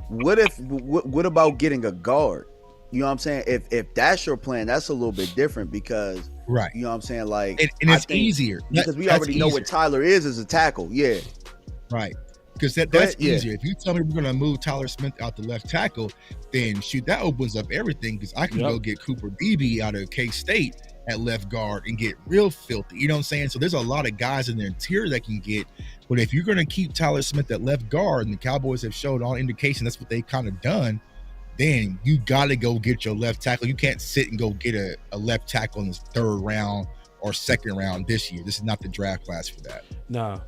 what about getting a guard? You know what I'm saying? If that's your plan, that's a little bit different, because right. You know what I'm saying? Like, and it's easier because we already know what Tyler is as a tackle. Yeah. Right. Because that's easier. If you tell me we're going to move Tyler Smith out the left tackle, then shoot, that opens up everything, because I can go get Cooper Beebe out of K-State at left guard and get real filthy. You know what I'm saying? So there's a lot of guys in the interior that can get, but if you're going to keep Tyler Smith at left guard, and the Cowboys have showed all indication that's what they've kind of done, then you got to go get your left tackle. You can't sit and go get a left tackle in the third round or second round this year. This is not the draft class for that. Nah.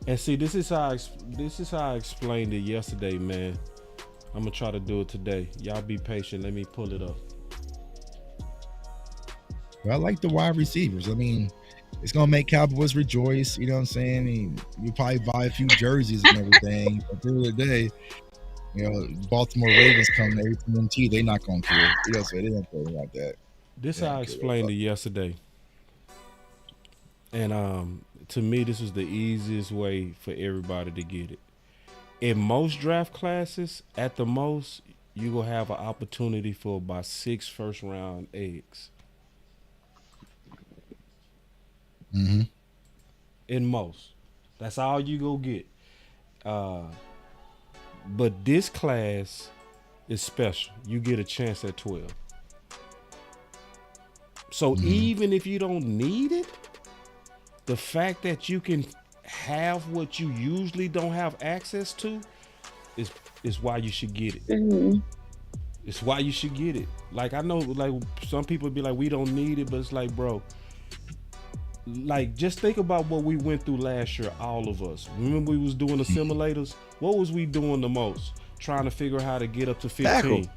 And see, this is how I explained it yesterday, man. I'm gonna try to do it today. Y'all be patient. Let me pull it up. Well, I like the wide receivers. I mean, it's gonna make Cowboys rejoice. You know what I'm saying? You probably buy a few jerseys and everything. But at the end of the day, you know, Baltimore Ravens come to AT&T, they're not gonna care. You know, so they don't care about that. This how I explained it yesterday. And to me, this was the easiest way for everybody to get it. In most draft classes, at the most, you will have an opportunity for about 6 first-round eggs. Mm-hmm. In most. That's all you go get. But this class is special. You get a chance at 12. So even if you don't need it, the fact that you can have what you usually don't have access to is why you should get it. It's why you should get it. Like, I know, like, some people be like, we don't need it, but it's like, bro, like, just think about what we went through last year, all of us. Remember we was doing the simulators? What was we doing the most? Trying to figure out how to get up to 15. Tackle.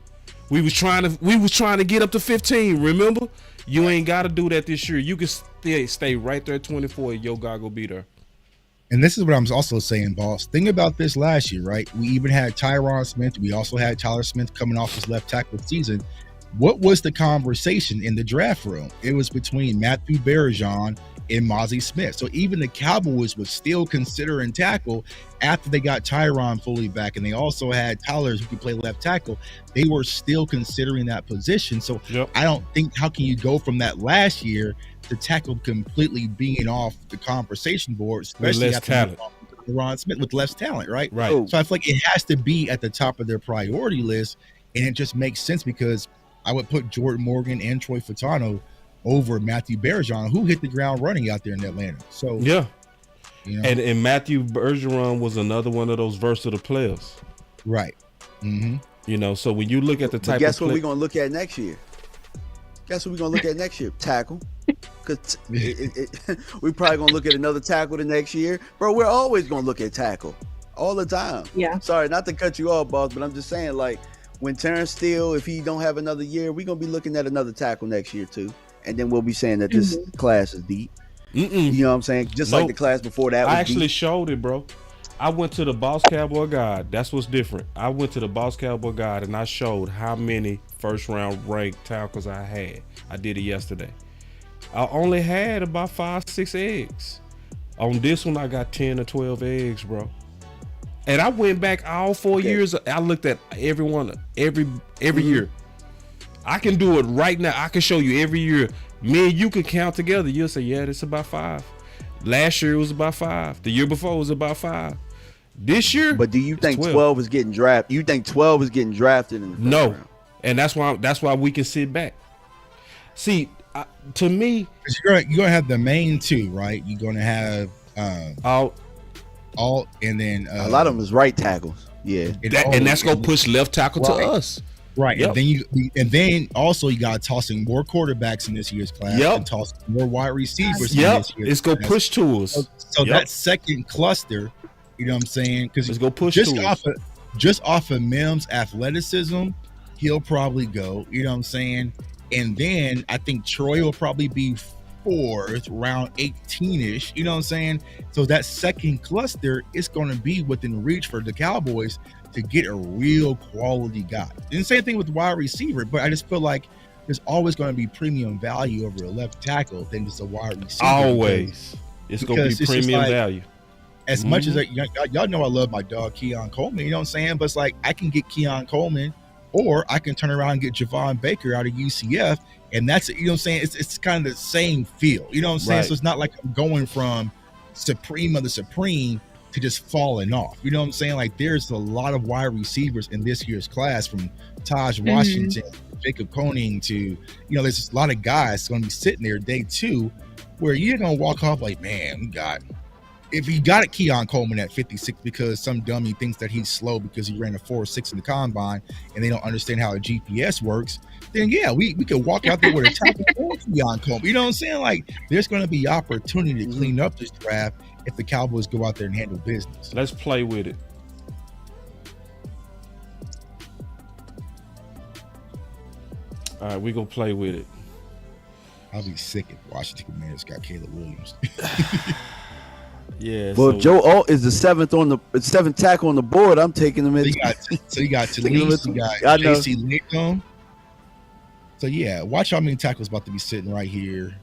We was trying to get up to 15, remember? You ain't got to do that this year. You can stay right there at 24 and your guy go be there. And this is what I'm also saying, boss. Think about this last year, right? We even had Tyron Smith. We also had Tyler Smith coming off his left tackle season. What was the conversation in the draft room? It was between Matthew Bergeron and Mozzie Smith. So even the Cowboys would still consider and tackle after they got Tyron fully back, and they also had Tyler who could play left tackle. They were still considering that position. So I don't think, how can you go from that last year to tackle completely being off the conversation board, especially with less talent. Ron Smith with less talent, right? Right. So I feel like it has to be at the top of their priority list, and it just makes sense because I would put Jordan Morgan and Troy Fatano over Matthew Bergeron, who hit the ground running out there in Atlanta. So yeah, you know, and Matthew Bergeron was another one of those versatile players, right? Mm-hmm. You know, so when you look at the type, guess what we're gonna look at next year? Guess what we're gonna look at next year? Tackle. Because we're probably gonna look at another tackle the next year, bro. We're always gonna look at tackle all the time. Yeah. Sorry, not to cut you off, boss, but I'm just saying, like, when Terrence Steele, if he don't have another year, we're gonna be looking at another tackle next year too, and then we'll be saying that this class is deep. You know what I'm saying? Just like the class before that. I actually showed it, bro. I went to the Boss Cowboy Guide. That's what's different. I went to the Boss Cowboy Guide and I showed how many first round ranked tackles I had. I did it yesterday. I only had about 5-6 eggs. On this one, I got 10 or 12 eggs, bro. And I went back all 4 years. I looked at every year. I can do it right now. I can show you every year. Me and you can count together. You'll say, yeah, it's about 5. Last year it was about 5. The year before it was about 5. This year, but do you think 12 is getting drafted? You think 12 is getting drafted in the first round? And that's why we can sit back. See, to me, you're gonna have the main two, right? You're gonna have alt, and then a lot of them is right tackles. Yeah, and that's gonna push left tackle to us. Right, yep. and then also you got tossing more quarterbacks in this year's class, and tossing more wide receivers. In this year's it's gonna push to us. So that second cluster, you know what I'm saying? Because it's gonna push just off of Mims' athleticism, he'll probably go. You know what I'm saying? And then I think Troy will probably be 4th, round 18-ish. You know what I'm saying? So that second cluster is going to be within reach for the Cowboys to get a real quality guy. And the same thing with wide receiver, but I just feel like there's always going to be premium value over a left tackle than just a wide receiver. Always. It's going to be premium value. As much as y'all know I love my dog Keon Coleman, you know what I'm saying? But it's like I can get Keon Coleman, or I can turn around and get Javon Baker out of UCF, and that's, you know what I'm saying? It's kind of the same feel, you know what I'm saying? Right. So it's not like I'm going from supreme of the supreme to just falling off. You know what I'm saying? Like there's a lot of wide receivers in this year's class, from Taj Washington, Jacob Koenig to, you know, there's just a lot of guys going to be sitting there day 2 where you're going to walk off like, man, if you got a Keon Coleman at 56 because some dummy thinks that he's slow because he ran a 4.6 in the combine and they don't understand how a GPS works, then yeah, we could walk out there with a tackle for Keon Coleman. You know what I'm saying? Like there's going to be opportunity to clean up this draft if the Cowboys go out there and handle business. Let's play with it. All right, we're going to play with it. I'll be sick if Washington Commanders got Caleb Williams. Yeah. Well, if Joe Alt is the 7th tackle on the board, I'm taking him in. So you got Talise, you got JC Lincoln. So yeah, watch how many tackles about to be sitting right here.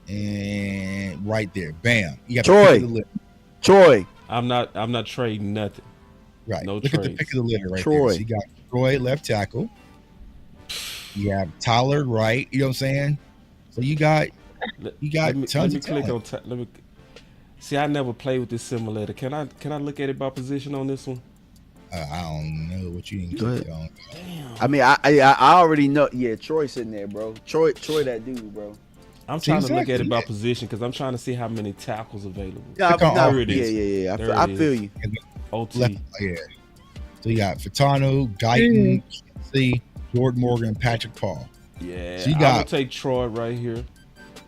And right there. Bam. You got Troy. I'm not trading nothing. Right. No Look trades. at the pick of the litter right there. So you got Troy left tackle. You have Tyler right. You know what I'm saying? So you got tons of talent. Let me see. I never played with this simulator. Can I look at it by position on this one? I don't know what you need to click on. Damn. I mean, I already know. Yeah, Troy's sitting there, bro. Troy, that dude, bro. I'm trying to look at it by position because I'm trying to see how many tackles available. Yeah, there it is. Yeah. I feel you. OT. Yeah. So you got Fatano, Guyton, Kelsey, Jordan Morgan, Patrick Paul. Yeah. So I'm gonna take Troy right here,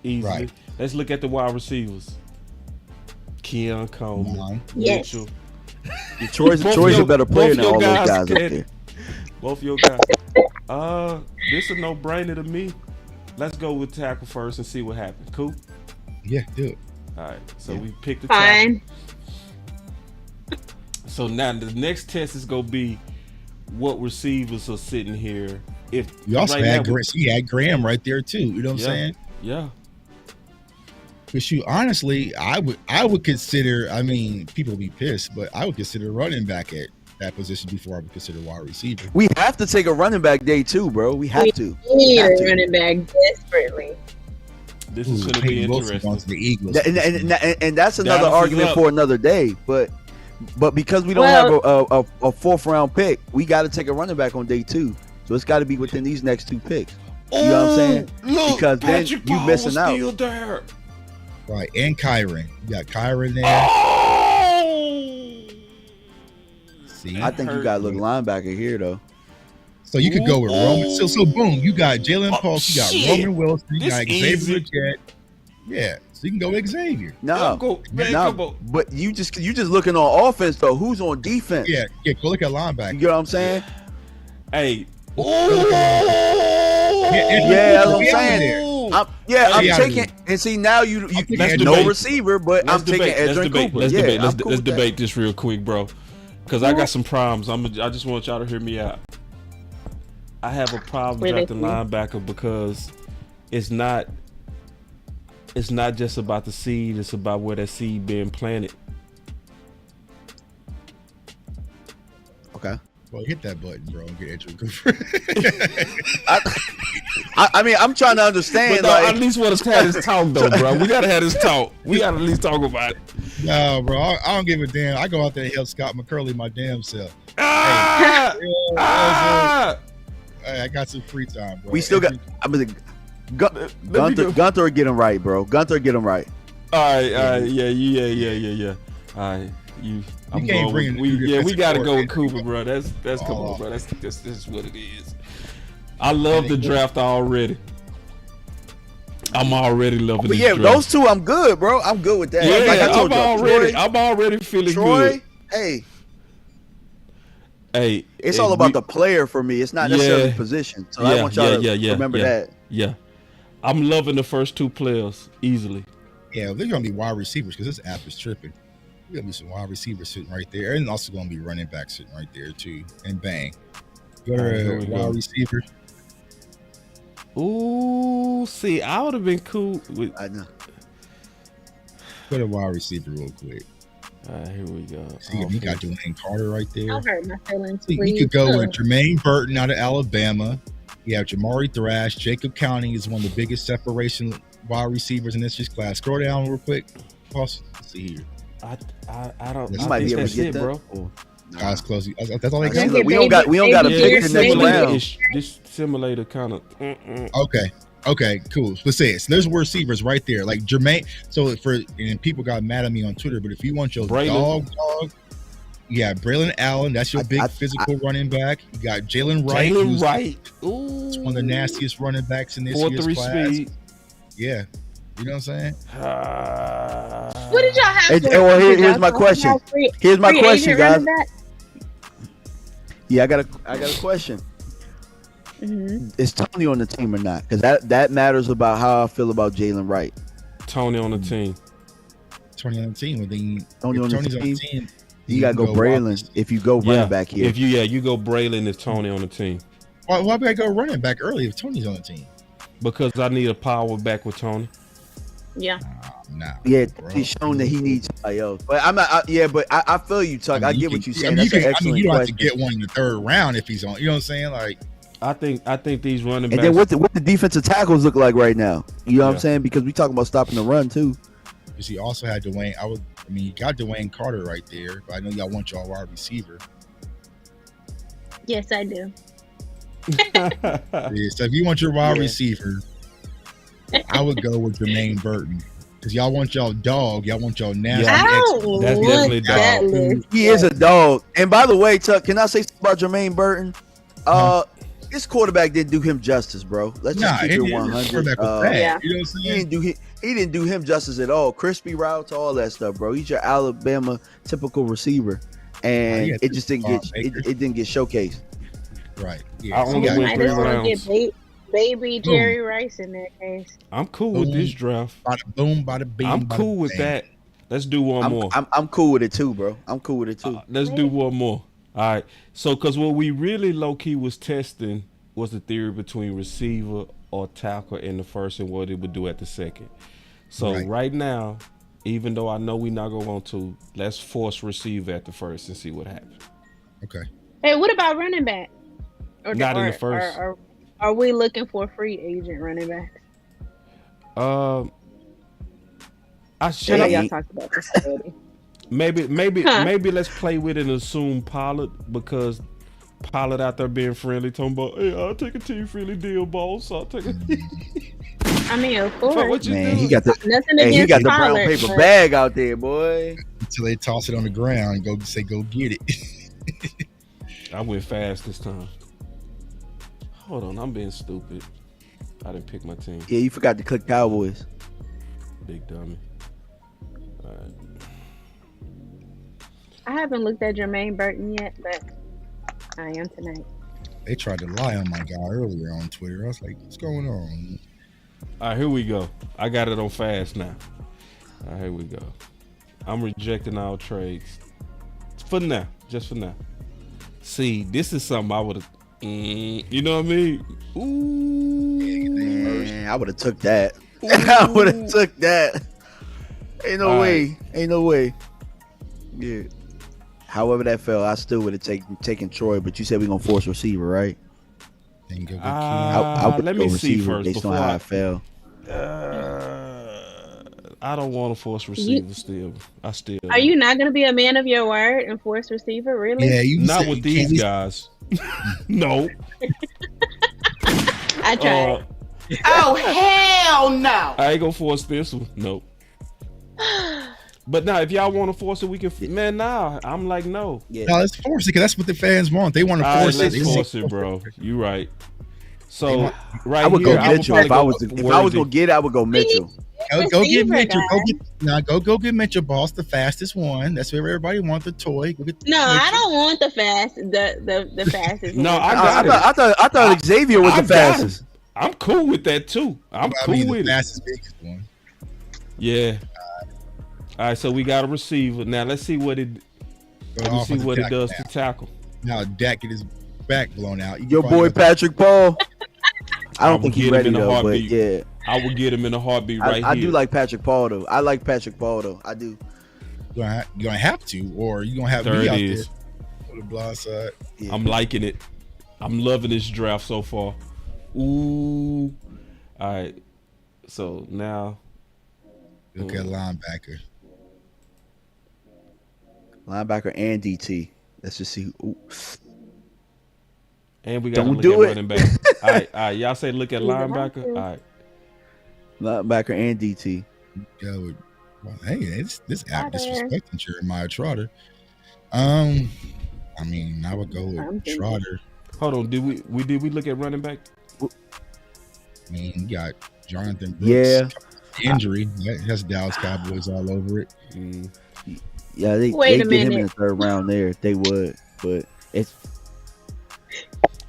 easily. Right. Let's look at the wide receivers. Keon Coleman, Mitchell. Troy's a better player than all those guys up there. Both of your guys. This is a no-brainer to me. Let's go with tackle first and see what happens. Cool? Yeah, do it. All right. So we picked the tackle. So now the next test is gonna be what receivers are sitting here. If you also had Graham right there too. You know what I'm saying? Yeah. But you honestly, I would consider. I mean, people will be pissed, but I would consider running back at that position before I would consider wide receiver. We have to take a running back day 2, bro. We have to. We need a running back desperately. This is going to be interesting. The Eagles. And that's another argument for another day. But because we don't have a 4th round pick, we got to take a running back on day 2. So it's got to be within these next 2 picks. You know what I'm saying? Look, because then Patrick you missing out. Still there. Right, and Kyron. You got Kyron there. See, I think you got to look linebacker here, though. So you could go with Roman. So boom, you got Jalen Pulse, you got Roman Wilson, you got Xavier Legette. Yeah, so you can go Xavier. But you just looking on offense though. Who's on defense? Yeah, go look at linebacker. You know what I'm saying? Hey. Yeah, that's what I'm saying. I'm taking, and see now you no receiver, but I'm taking Edrin Cooper. Let's debate this real quick, bro, because I got some problems. I just want y'all to hear me out. I have a problem drafting linebacker because it's not just about the seed; it's about where that seed being planted. Okay. Well, hit that button, bro, and get Edrin Cooper. I mean, I'm trying to understand. But no, I at least want to have this talk, though, bro. We gotta have this talk. We gotta at least talk about it. No, bro, I don't give a damn. I go out there and help Scott McCurley my damn self. Hey, I got some free time, bro. We still got. I mean, Gunther get him right, bro. Gunther get him right. All right, yeah. All right, we gotta go with Cooper, bro. That's come on, bro. That's what it is. I love the draft already. I'm already loving this draft. Those two, I'm good, bro. I'm good with that. Yeah, like I told I'm already feeling good. Hey, it's all about the player for me. It's not necessarily position. So I want y'all to remember that. Yeah. I'm loving the first two players easily. Yeah, they're gonna be wide receivers because this app is tripping. There's gonna be some wide receivers sitting right there, and also gonna be running back sitting right there too. And bang, go to wide receiver. Ooh, see, I would have been cool with. I know. Go to wide receiver real quick. All right, here we go. See, you got Dwayne Carter right there. I hurt my feelings. So you could go with Jermaine Burton out of Alabama. You have Jamari Thrash. Jacob County is one of the biggest separation wide receivers in this year's class. Scroll down real quick. Let's see here. I don't. You might be able to get that, bro. Guys, close. That's all they got. We don't got to pick the next round. This simulator kind of. Okay, cool. Let's say it. So there's receivers right there, like Jermaine. So and people got mad at me on Twitter, but if you want your dog, yeah, Braylon Allen, that's your big physical running back. You got Jalen Wright. Ooh, it's one of the nastiest running backs in this year's class. Speed. Yeah, you know what I'm saying. What did y'all have? Here's my question. Here's my question, guys. Yeah, I got a question. Mm-hmm. Is Tony on the team or not? Because that matters about how I feel about Jalen Wright. Tony on the team. Tony on the team. Well, then Tony's on the team. You gotta go Braylon if you go running back here. If you go Braylon if Tony on the team. Why would I go running back early if Tony's on the team? Because I need a power back with Tony. Yeah. Yeah, he's shown that he needs somebody else. But I'm not. I feel you, Tuck. I get what you're saying. That's an excellent you don't have question. to get one in the third round if he's on. You know what I'm saying? Like, I think these running backs. And then what the defensive tackles look like right now? You know what I'm saying? Because we talking about stopping the run too. Because he also had Dwayne. You got Dwayne Carter right there, but I know y'all want y'all wide receiver. Yes, I do. Yeah, so if you want your wide receiver, I would go with Jermaine Burton. Because y'all want y'all dog, y'all want y'all nasty. That's definitely dog. He is a dog. And by the way, Tuck, can I say something about Jermaine Burton? This quarterback didn't do him justice, bro. Let's just keep it 100. You know what I'm saying? He didn't do him justice at all. Crispy routes, all that stuff, bro. He's your Alabama typical receiver, and it just didn't get it didn't get showcased. Right. Yeah. I only went 3 rounds. Get baby Jerry Rice in that case. I'm cool with this draft. Bada boom, bada bing. I'm cool with that. Let's do one more. I'm cool with it too, bro. I'm cool with it too. Let's do one more. All right. So, because what we really low key was testing was the theory between receiver or tackle in the first and what it would do at the second. So right now, even though I know we're not gonna want to, let's force receiver at the first and see what happens. Okay. Hey, what about running back? Not in the first. Are we looking for a free agent running back? Y'all talked about this already. Maybe let's play with it and assume Pollard, because Pollard out there being friendly, talking about, hey, I'll take a team friendly deal, boss. I'll take a I mean, of course. What you Man, do? he got the brown paper bag out there, boy. Until they toss it on the ground and go get it. I went fast this time. Hold on, I'm being stupid. I didn't pick my team. Yeah, you forgot to click Cowboys. Big dummy. All right. I haven't looked at Jermaine Burton yet, but I am tonight. They tried to lie on my guy earlier on Twitter. I was like, what's going on? All right, here we go. I got it on fast now. All right, here we go. I'm rejecting all trades. For now. Just for now. See, this is something I would have... you know what I mean? Ooh. Man, I would have took that. I would have took that. Ain't no way. Ain't no way. Yeah. However that fell, I still would have taken Troy, but you said we're going to force receiver, right? I would let go me see receiver first based on before how it fell. I don't want to force receiver still. Are you not going to be a man of your word and force receiver, really? Yeah, not with these guys. No. I tried. Oh, hell no. I ain't going to force this one. Nope. But now, if y'all want to force it, we can. Man, nah, I'm like, no. Yeah. No, let's force it because that's what the fans want. They want to force it. Let's force it, bro. You right. So I would go Mitchell if I was gonna get it. I would go Mitchell. Go get Mitchell. Go get Mitchell, boss. The fastest one. That's where everybody wants the toy. Go get I don't want the fastest. The fastest. No, I thought Xavier was the fastest. I'm cool with that too. I'm cool with it. Fastest, biggest one. Yeah. All right, so we got a receiver. Now let's see what it does to tackle. Now Dak get his back blown out. Your boy Patrick Paul. I don't think he's ready though, but yeah. I would get him in a heartbeat here. I do like Patrick Paul though. I like Patrick Paul though. I do. You're gonna have to, or you're gonna have me out there on the blind side. Yeah. I'm liking it. I'm loving this draft so far. Ooh. All right. So now look at linebacker. Linebacker and DT. Let's just see. Ooh. And we got to look at running back. All right. Y'all say look at linebacker. All right. Linebacker and DT. Yo, hey, this app disrespecting Jeremiah Trotter. I mean, I would go with Trotter. Hold on. Did we look at running back? I mean, you got Jonathan Brooks. Injury. That's Dallas Cowboys all over it. Yeah, they get him in the third round there. They would, but it's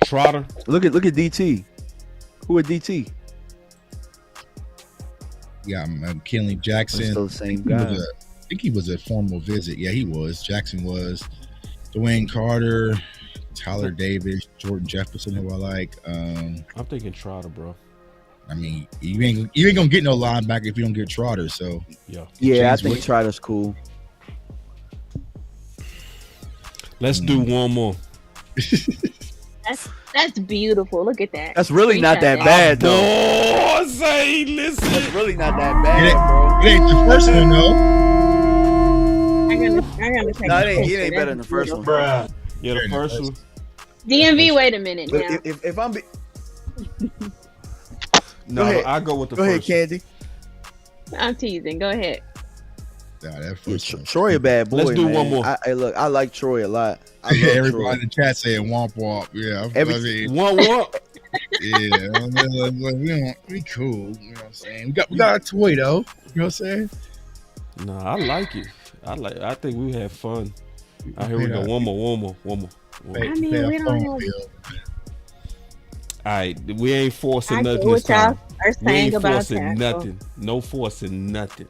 Trotter. Look at DT. Who at DT? Yeah, Kenley Jackson. Still the same guy. I think he was a formal visit. Yeah, he was. Jackson was. Dwayne Carter, Tyler Davis, Jordan Jefferson, who I like. I'm thinking Trotter, bro. I mean, you ain't gonna get no linebacker if you don't get Trotter. So yeah, I think Trotter's cool. Let's do one more. That's beautiful. Look at that. That's really not that bad, though. Oh, say, listen. That's really not that bad, bro. It ain't the first one, though. I gotta take No, it ain't better than the first one. Bruh. Yeah, the first one. DMV, wait a minute now. If I'm... No, I go with the first one. Go ahead, Candy. I'm teasing. Go ahead. Nah, that first Troy a bad boy. Let's do man. one more. Look, I like Troy a lot. I love Everybody Troy. in the chat saying womp womp. Yeah, womp. Yeah, we cool. You know what I'm saying? We got a toy though. You know what I'm saying? No, I like it. I think we had fun. Here we go. One more. I mean, we don't know. All right, we ain't forcing nothing this time. We ain't forcing nothing. No forcing nothing.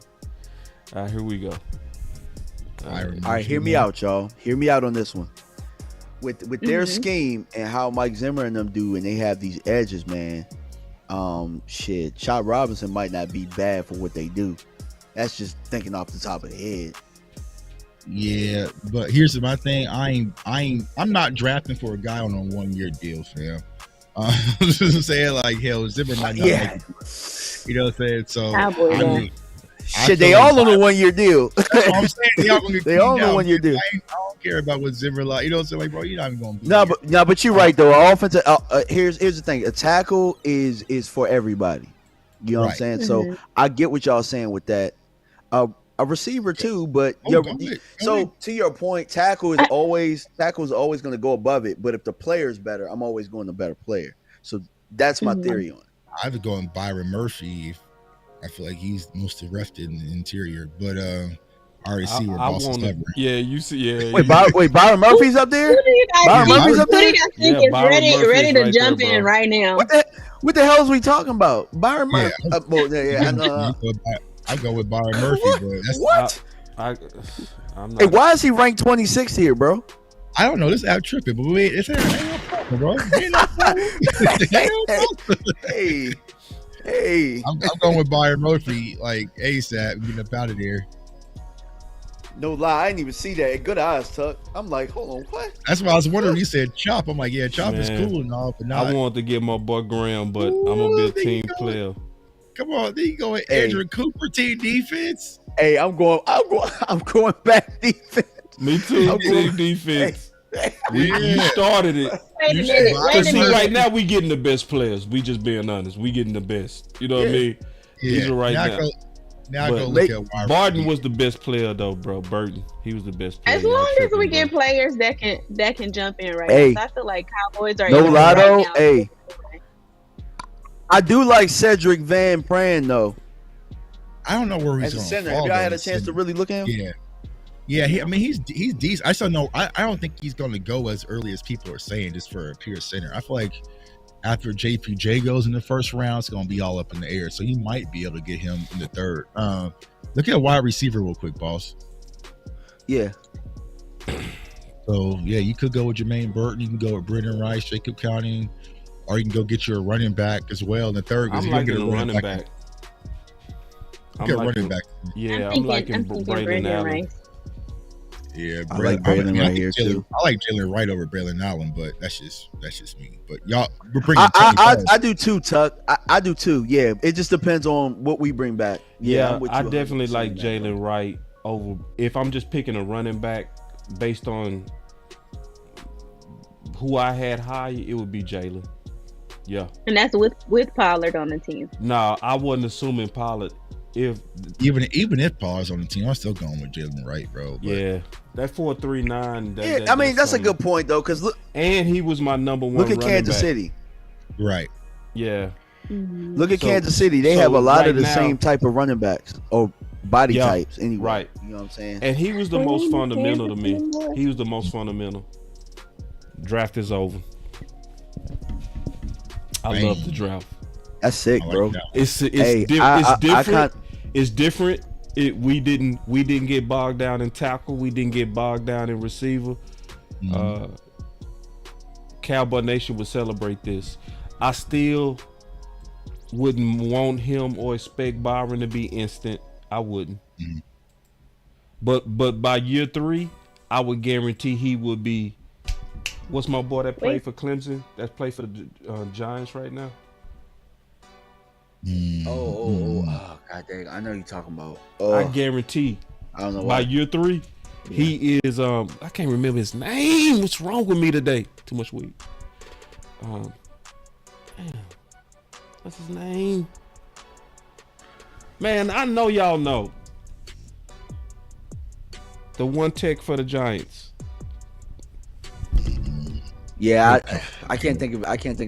All right, here we go. All right, hear me out, y'all. Hear me out on this one. With their scheme and how Mike Zimmer and them do, and they have these edges, man. Chad Robinson might not be bad for what they do. That's just thinking off the top of the head. Yeah, but here's my thing. I'm not drafting for a guy on a 1-year deal, fam. Just saying, like, hell, Zimmer might not make it. You know what I'm saying? So shit, they all on a 1-year deal. That's what I'm saying. They all on a 1-year deal. I don't care about what Zimmer like. You know what I'm saying? Like, bro, you're not even going to be but you're right though. Offensive. Here's the thing. A tackle is for everybody. You know what I'm saying? So I get what y'all saying with that. A receiver too, but to your point, tackle is always going to go above it. But if the player is better, I'm always going the better player. So that's my theory on it. I was going Byron Murphy. I feel like he's most direct in the interior, but I already see where Boss is covering. Yeah, you see. Yeah. Wait, Byron Murphy's up there. Byron Murphy's up there. Who do you guys think is ready to jump in right now? What the hell is we talking about? Byron Murphy. I go with Byron Murphy, bro. What? I'm not. Hey, why is he ranked 26th here, bro? I don't know. This app tripping, but wait, it's ain't no problem, bro. Ain't no problem. Hey. I'm going with Byron Murphy, like ASAP, getting up out of there. No lie, I didn't even see that. Good eyes, Tuck. I'm like, hold on, what? That's why I was wondering. You said Chop. I'm like, yeah, Chop is cool and all, but not. I wanted to get my butt Graham, but I'm a big team player. Come on, there you go with Andrew Cooper, team defense. Hey, I'm going back defense. Me too, team defense. You started it. Wait a minute. Right now we getting the best players. We just being honest. We getting the best. You know what I mean? These are right now. Now I go look at Barton was the best player though, bro. Burton, he was the best player. As long as we get players that can jump in right now, so I feel like Cowboys are. No lotto. Right, hey, I do like Cedric Van Pran though. I don't know where he's as a center. Have y'all had a chance to really look at him? Yeah. I mean, he's decent. I don't think he's going to go as early as people are saying, just for a pure center. I feel like after JPJ goes in the first round, it's going to be all up in the air. So you might be able to get him in the third. Look at a wide receiver real quick, boss. Yeah. So, yeah, you could go with Jermaine Burton. You can go with Brendan Rice, Jacob County, or you can go get your running back as well in the third. I'm liking a running back. Running back. Yeah, I'm liking Braylon Allen. Yeah, I like Braylon right here too. I like Jalen Wright over Braylon Allen, but that's just me. But y'all, we're bringing. I do too, Tuck. I do too. Yeah, it just depends on what we bring back. Yeah, I definitely like Jalen Wright over. If I'm just picking a running back based on who I had high, it would be Jalen. Yeah, and that's with Pollard on the team. No, I wasn't assuming Pollard. Even if Pollard's on the team, I'm still going with Jalen Wright, bro. But. Yeah, that 4.39. Yeah, I mean that's a good point though, because look, and he was my number one. Look at Kansas back. City. Right. Yeah. Mm-hmm. Look at Kansas City. They have a lot of the same type of running backs or body types anyway. Right. You know what I'm saying? And he was the most fundamental to me. He was the most fundamental. Draft is over. I love the draft. That's sick, bro. It's different. It's different. We didn't get bogged down in tackle. We didn't get bogged down in receiver. Mm-hmm. Cowboy Nation would celebrate this. I still wouldn't want him or expect Byron to be instant. I wouldn't. Mm-hmm. But by year 3, I would guarantee he would be. What's my boy that played for Clemson? That played for the Giants right now. Oh, god dang! I know you're talking about. I guarantee. I don't know by why. year 3, he is. I can't remember his name. What's wrong with me today? Too much weed. Damn. What's his name? Man, I know y'all know. The one tech for the Giants. Yeah, I can't think of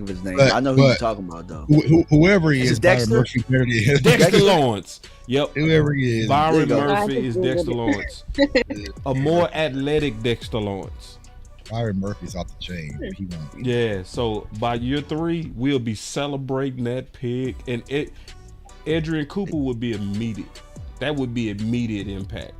his name. I know who you're talking about though. Whoever he is, Dexter? Dexter Lawrence. Yep. Whoever he is. Byron Murphy is Dexter Lawrence. A more athletic Dexter Lawrence. Byron Murphy's off the chain. He won't be. Yeah, so by year 3, we'll be celebrating that pick, and Adrian Cooper would be immediate. That would be immediate impact.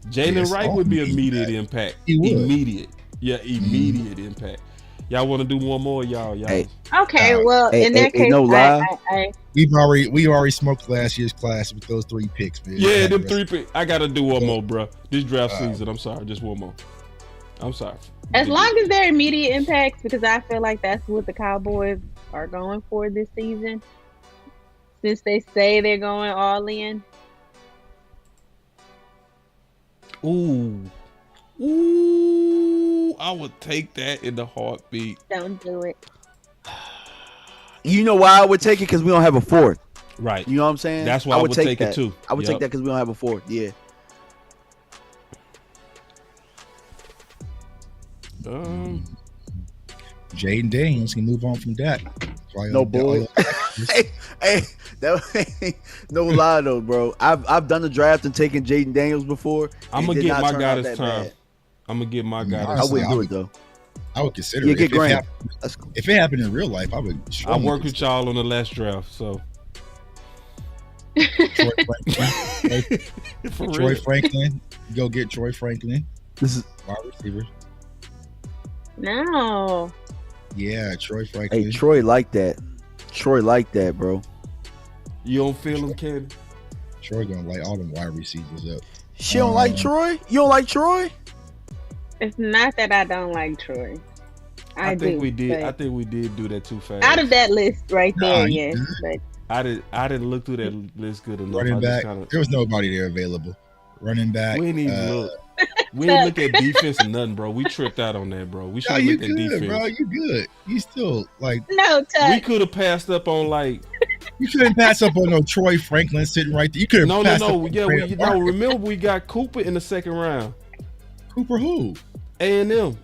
Jalen Wright would be immediate impact. He would. Immediate. Yeah, immediate impact. Y'all want to do one more, y'all? Okay, well, in that case, no lie. We already smoked last year's class with those 3 picks, man. Yeah, them 3 picks. I gotta do one more, bro. This draft season. I'm sorry, just one more. I'm sorry. As long as they're immediate impacts, because I feel like that's what the Cowboys are going for this season. Since they say they're going all in. Ooh, I would take that in the heartbeat. Don't do it. You know why I would take it? Because we don't have a 4th. Right. You know what I'm saying? That's why I would take that. it too. I would take that because we don't have a 4th. Yeah. Jaden Daniels can move on from Dak. No bull. No lie though, bro. I've done the draft and taken Jaden Daniels before. I'm gonna get my guy this time. I'm gonna get my guy. I wouldn't do it though. I would consider it. If it happened in real life, I would. I worked with y'all on the last draft, so. Troy Franklin. Go get Troy Franklin. This is wide receiver. No. Yeah, Troy Franklin. Hey, Troy like that. Troy like that, bro. You don't feel him, Ken? Troy gonna light all them wide receivers up. She don't like Troy? You don't like Troy? It's not that I don't like Troy. I think we did do that too fast. Out of that list right there, yes. But I didn't look through that list good enough. Running back, there was nobody there available. Running back. We didn't even look. We didn't look at defense or nothing, bro. We tripped out on that, bro. We should have looked at defense. Bro, you good. You still like no touch. We could have passed up on like. You couldn't pass up on no Troy Franklin sitting right there. You could have no. Yeah, remember we got Cooper in the second round. Cooper who? A&M.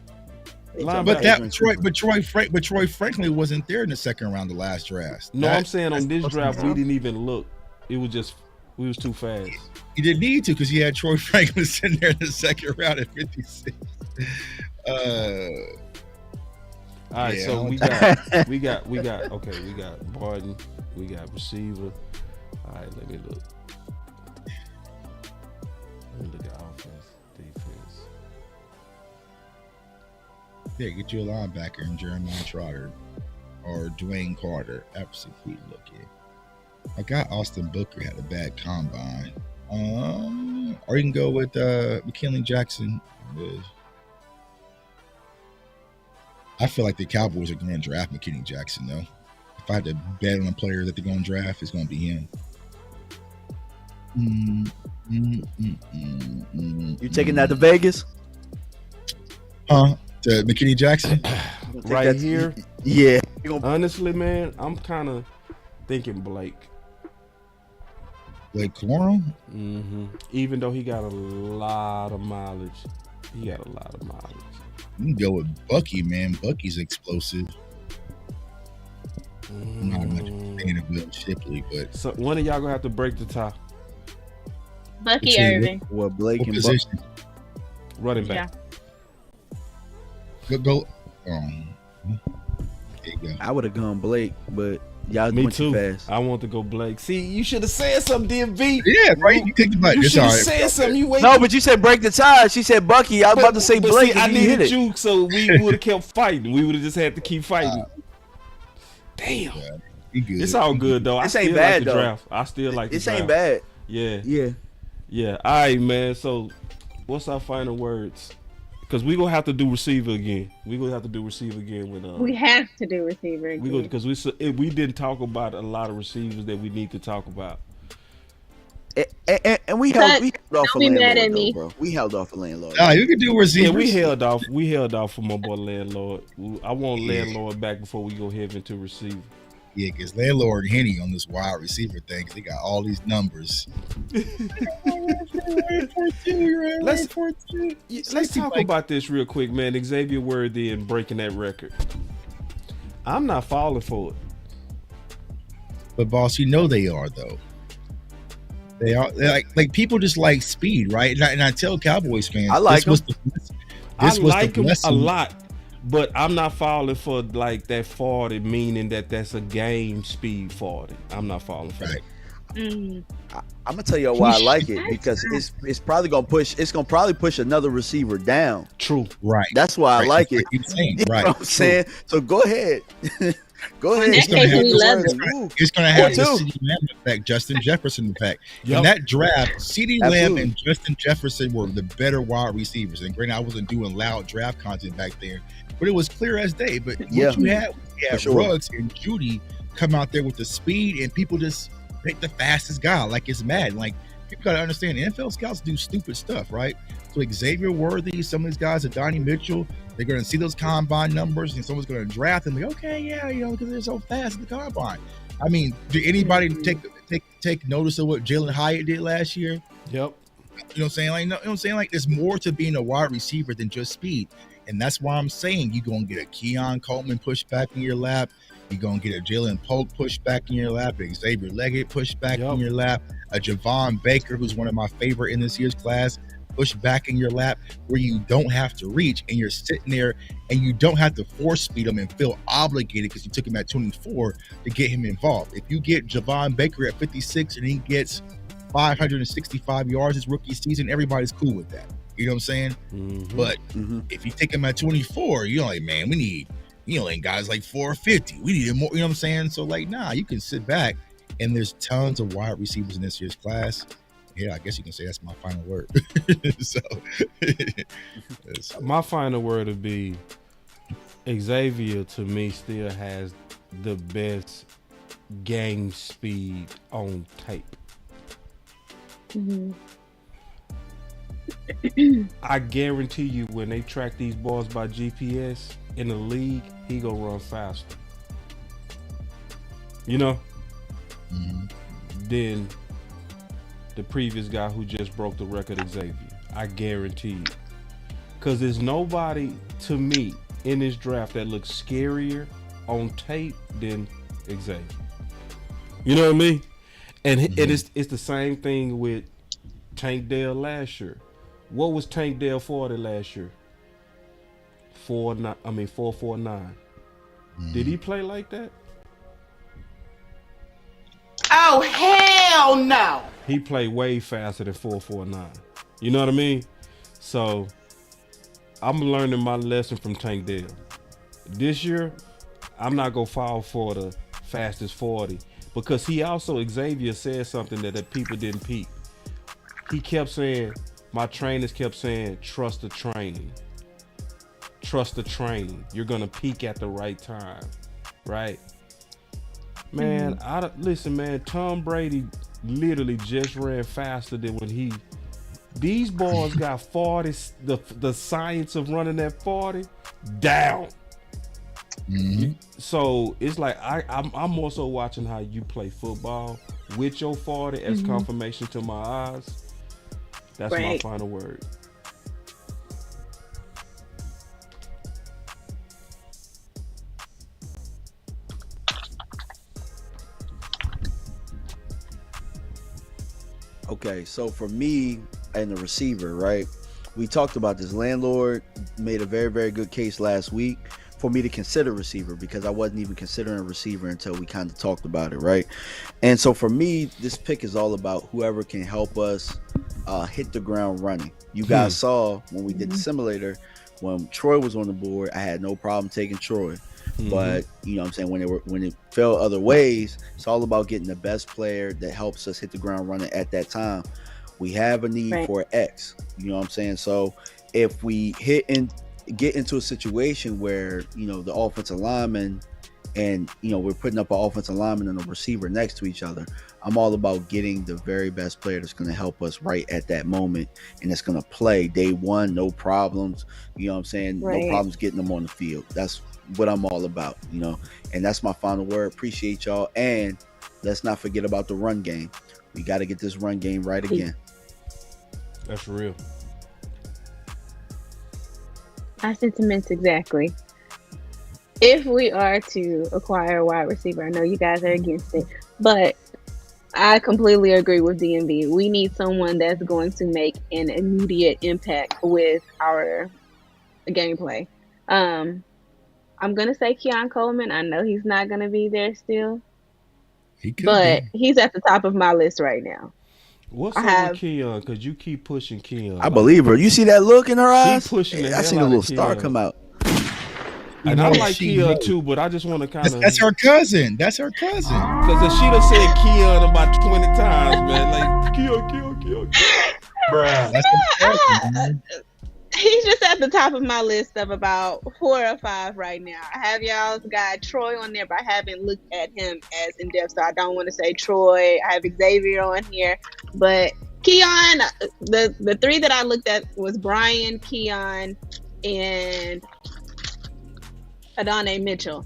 But Troy Franklin wasn't there in the second round of the last draft. No, I'm saying on this draft we didn't even look. It was just we was too fast. You didn't need to because you had Troy Franklin sitting there in the second round at 56. All right, Yeah, so we got Barton, we got receiver. All right, let me look. Let me look at offense, defense. Yeah, get you a linebacker in Jeremiah Trotter or Dwayne Carter. Absolutely looking. I got Austin Booker had a bad combine. Or you can go with McKinley Jackson. I feel like the Cowboys are going to draft McKinney Jackson, though. If I had to bet on a player that they're going to draft, it's going to be him. You taking that to Vegas? To McKinney Jackson? Right here? Yeah. Honestly, man, I'm kind of thinking Blake. Blake Corum? Mm-hmm. Even though he got a lot of mileage. You can go with Bucky, man. Bucky's explosive. I'm not much of a fan of Will Shipley, but so one of y'all gonna have to break the tie. Bucky Irving. What Blake and position? Running back. Yeah. Go. There you go. I would have gone Blake, but y'all Me went too. too fast. I want to go Blake. See, you should have said something, DMV. Yeah, right. You think about it. You It's should have all right. said something. You wait. No, but you said break the tie. She said Bucky. I was about to say but Blake. see, I and you hit needed it. you, so we would have kept fighting. We would have just had to keep fighting. Damn. It's all good though. This I ain't still bad, like the though. draft. I still like the This draft. ain't bad. Yeah. Yeah. All right, man. So, what's our final words? Because we gonna have to do receiver again. We gonna have to do receiver again with We have to do receiver again. because we didn't talk about a lot of receivers that we need to talk about. And we held off don't for be mad landlord, at me. though, bro. We held off for landlord. Nah, you can do receivers. Yeah, we held off for my boy landlord. I want landlord back before we go head into receiver. Yeah, because landlord Henny on this wide receiver thing, 'cause they got all these numbers. Let's talk about this real quick, man. Xavier Worthy and breaking that record. I'm not falling for it. But boss, you know they are though. They're like people just like speed, right? And I tell Cowboys fans, I like them. I like him a lot, but I'm not falling for like that 40, meaning that's a game speed 40. I'm not falling for that. Mm. I'm gonna tell you why I like it, because it's probably gonna push. It's gonna probably push another receiver down. True. Right. That's why I like it. You're saying, You know right. what I'm saying? So go ahead. Go ahead. It's gonna have the too. CeeDee Lamb effect, Justin Jefferson effect. Yep. In that draft, CeeDee Lamb Absolutely. and Justin Jefferson were the better wide receivers. And granted, I wasn't doing loud draft content back there, but it was clear as day. But what Yeah. you had For sure. Ruggs and Judy come out there with the speed, and people just pick the fastest guy like it's mad. Like, people gotta understand, NFL scouts do stupid stuff, right? So Xavier Worthy, some of these guys, Donnie Mitchell, they're going to see those combine numbers, and someone's going to draft them. Like, okay, yeah, because they're so fast in the combine. I mean, did anybody take notice of what Jalen Hyatt did last year? Yep. You know what I'm saying? Like, you know what I'm saying? Like, there's more to being a wide receiver than just speed, and that's why I'm saying you're going to get a Keon Coleman push back in your lap. You're going to get a Jalen Polk push back in your lap, a Xavier Leggett push back in your lap, a Javon Baker, who's one of my favorite in this year's class, push back in your lap, where you don't have to reach and you're sitting there and you don't have to force speed him and feel obligated because you took him at 24 to get him involved. If you get Javon Baker at 56 and he gets 565 yards his rookie season, everybody's cool with that. You know what I'm saying? Mm-hmm. But if you take him at 24, you're like, man, we need, guys like 450. We need him more. You know what I'm saying? So like, nah, you can sit back, and there's tons of wide receivers in this year's class. Yeah, I guess you can say that's my final word. So my final word would be Xavier, to me, still has the best game speed on tape. Mm-hmm. I guarantee you, when they track these balls by GPS in the league, he gonna run faster. Than the previous guy who just broke the record, Xavier. I guarantee you. Because there's nobody, to me, in this draft that looks scarier on tape than Xavier. You know what I mean? And it's the same thing with Tank Dell last year. What was Tank Dell 40 last year? 449. Did he play like that? Oh, hell no. He played way faster than 4.49. You know what I mean? So I'm learning my lesson from Tank Dell. This year, I'm not gonna fall for the fastest 40 because he also, Xavier said something that people didn't peep. He kept saying, my trainers kept saying, trust the training. Trust the training. You're gonna peak at the right time, right? Man, listen, man. Tom Brady literally just ran faster than when these boys got 40. The science of running that 40 down. So it's like I'm more so watching how you play football with your 40 as confirmation to my eyes. That's my final word. Okay, so for me and the receiver, right? We talked about this. Landlord made a very, very good case last week for me to consider receiver because I wasn't even considering a receiver until we kind of talked about it, right? And so for me, this pick is all about whoever can help us hit the ground running. You guys saw when we did the simulator, when Troy was on the board, I had no problem taking Troy. But you know what I'm saying, when it fell other ways, it's all about getting the best player that helps us hit the ground running at that time. We have a need for X. You know what I'm saying? So if we get into a situation where, you know, the offensive lineman and, you know, we're putting up an offensive lineman and a receiver next to each other, I'm all about getting the very best player that's going to help us right at that moment and it's going to play day one, no problems. You know what I'm saying? No problems getting them on the field. That's what I'm all about, you know, and that's my final word. Appreciate y'all. And let's not forget about the run game. We got to get this run game right again. That's real. My sentiments exactly. If we are to acquire a wide receiver, I know you guys are against it, but I completely agree with DMV. We need someone that's going to make an immediate impact with our gameplay. I'm going to say Keon Coleman. I know he's not going to be there still, but he's at the top of my list right now. What's up with Keon? Because you keep pushing Keon. I believe her. You see that look in her eyes? Pushing I seen a little star come out. And I like Keon too, but I just want to kind of... That's her cousin. That's her cousin. Because she done said Keon about 20 times, man. Like, Keon. Bruh. That's her cousin, man. He's just at the top of my list of about 4 or 5 right now. I have y'all's guy Troy on there, but I haven't looked at him as in depth, so I don't want to say Troy. I have Xavier on here, but Keon, the 3 that I looked at was Brian, Keon, and Adonai Mitchell,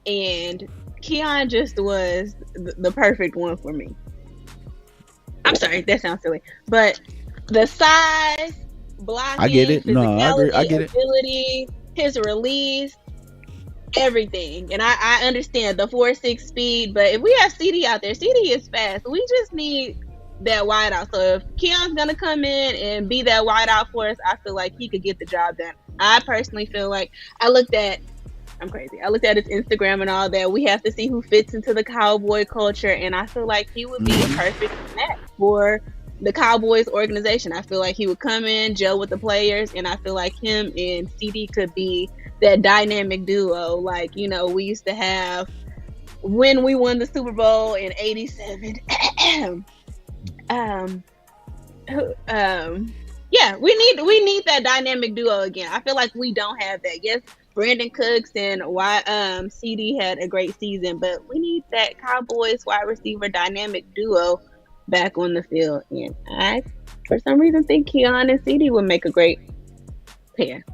and Keon just was the perfect one for me. I'm sorry, that sounds silly, but the size, blocking, I get it. No, I agree. I get it. Ability, his release, everything. And I understand the 4.6 speed, but if we have CD out there, CD is fast. We just need that wideout. So if Keon's gonna come in and be that wideout for us, I feel like he could get the job done. I personally feel like I'm crazy. I looked at his Instagram and all that. We have to see who fits into the Cowboy culture, and I feel like he would be a perfect match for the Cowboys organization. I feel like he would come in, gel with the players, and I feel like him and CD could be that dynamic duo. Like, you know, we used to have when we won the Super Bowl in '87. Yeah, we need that dynamic duo again. I feel like we don't have that. Yes, Brandon Cooks and CD had a great season, but we need that Cowboys wide receiver dynamic duo back on the field. And I, for some reason, think Keon and CD would make a great pair.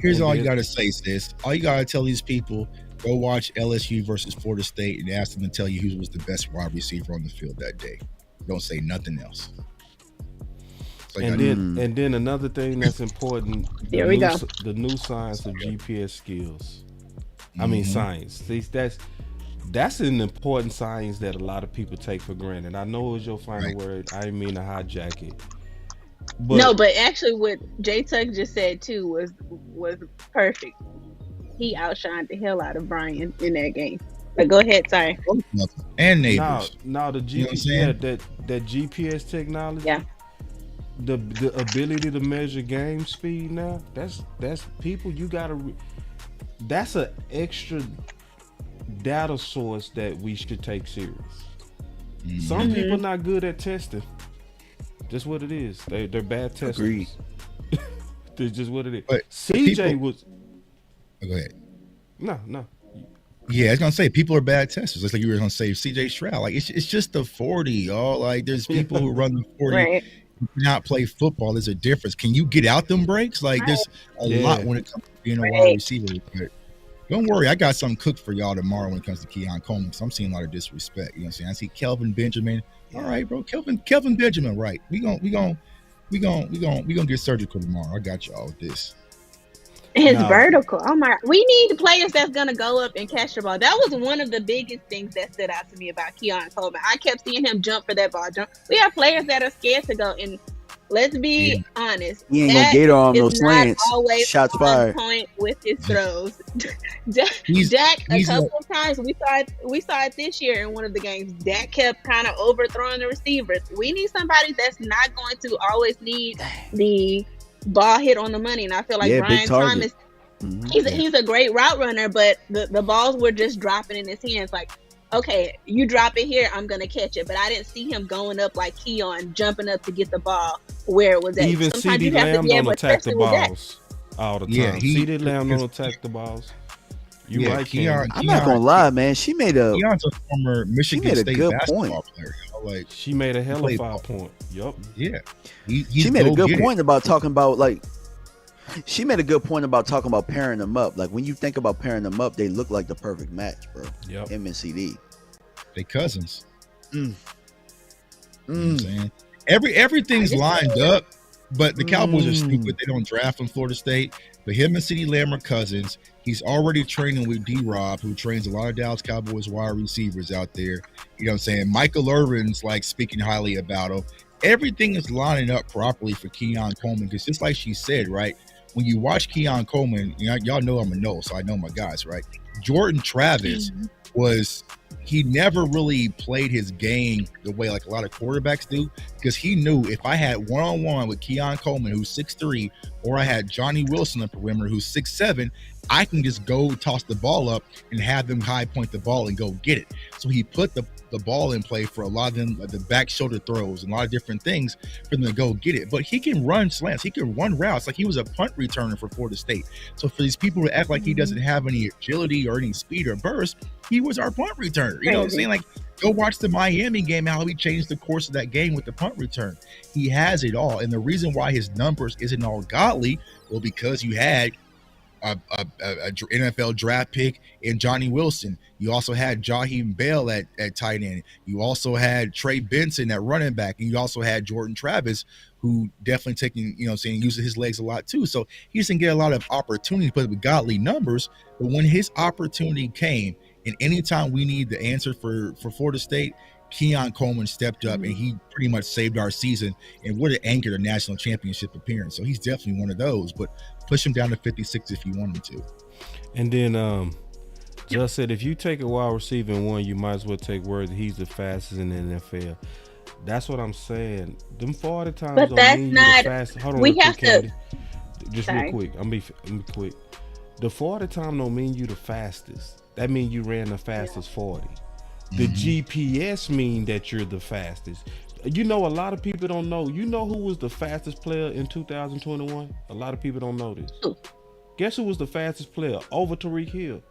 Here's all you got to say, sis. All you got to tell these people, go watch LSU versus Florida State and ask them to tell you who was the best wide receiver on the field that day. Don't say nothing else. And then another thing that's important, the new science of GPS skills. I mean, science. That's an important science that a lot of people take for granted. I know it was your final word. I didn't mean to hijack it. But actually what J Tuck just said too was perfect. he outshined the hell out of Brian in that game. But go ahead, sorry. And neighbors. Now the GPS, that GPS technology. Yeah. The ability to measure game speed now. That's people. You gotta. That's an extra data source that we should take serious. Some people not good at testing. Just what it is. They're bad testers. Agreed. That's just what it is. But CJ was. Go ahead. No. Yeah, I was gonna say people are bad testers. It's like you were gonna say CJ Stroud. Like it's just the 40, y'all. Like there's people who run the 40. Right. Who cannot play football. There's a difference. Can you get out them breaks? Like there's a lot when it comes to being a wide receiver. But don't worry, I got something cooked for y'all tomorrow when it comes to Keon Coleman. So I'm seeing a lot of disrespect. You know what I'm saying? I see Kelvin Benjamin. All right, bro. Kelvin Benjamin, right. We gonna get surgical tomorrow. I got y'all with this. His vertical. Oh my! We need players that's gonna go up and catch the ball. That was one of the biggest things that stood out to me about Keon Coleman. I kept seeing him jump for that ball. We have players that are scared to go. And let's be honest, He ain't gonna gator on those slants. Always Shots on fired. point with his throws. Dak a couple of times we saw it this year in one of the games. Dak kept kind of overthrowing the receivers. We need somebody that's not going to always need the ball hit on the money, and I feel like Brian Thomas, he's a great route runner, but the balls were just dropping in his hands. Like, okay, you drop it here, I'm gonna catch it, but I didn't see him going up like Keon, jumping up to get the ball where it was at. Even CeeDee Lamb don't attack the balls all the time. Yeah, CeeDee Lamb don't attack the balls. You right, Keon. I'm not gonna lie, man. She made a former Michigan State good basketball point. player. Like she made a hell of 5 point. Yup. Yeah. She made a good point about talking about she made a good point about talking about pairing them up. Like when you think about pairing them up, they look like the perfect match, bro. Yep. Him and CD. They cousins. You know what I'm saying? Everything's lined up, but the Cowboys are stupid. They don't draft from Florida State. But him and CeeDee Lamb are cousins. He's already training with D-Rob, who trains a lot of Dallas Cowboys wide receivers out there. You know what I'm saying? Michael Irvin's like speaking highly about him. Everything is lining up properly for Keon Coleman because just like she said, right? When you watch Keon Coleman, y'all know I'm a no, so I know my guys, right? Jordan Travis he never really played his game the way like a lot of quarterbacks do because he knew if I had one-on-one with Keon Coleman, who's 6'3", or I had Johnny Wilson on the perimeter, who's 6'7", I can just go toss the ball up and have them high point the ball and go get it. So he put the ball in play for a lot of them, the back shoulder throws and a lot of different things for them to go get it. But he can run slants. He can run routes. Like he was a punt returner for Florida State. So for these people to act like he doesn't have any agility or any speed or burst, he was our punt returner. You know what I'm saying? Like go watch the Miami game, how he changed the course of that game with the punt return. He has it all. And the reason why his numbers isn't all godly, well, because you had a NFL draft pick in Johnny Wilson. You also had Jaheim Bell at tight end. You also had Trey Benson at running back. And you also had Jordan Travis, who definitely taking, using his legs a lot too. So he doesn't get a lot of opportunity to put with godly numbers. But when his opportunity came, and anytime we need the answer for Florida State, Keon Coleman stepped up and he pretty much saved our season and would have anchored a national championship appearance. So he's definitely one of those, but push him down to 56 if you want him to. And then Just said if you take a wide receiver in one, you might as well take word that he's the fastest in the NFL. That's what I'm saying. Them 40 times but don't that's mean not, you're the fastest. Hold on, we real have quick, to. Candy. Just real quick. I'm be quick. The 40 time don't mean you the fastest. That means you ran the fastest 40. The GPS mean that you're the fastest. You know, a lot of people don't know. You know who was the fastest player in 2021? A lot of people don't know this. Guess who was the fastest player over Tariq Hill?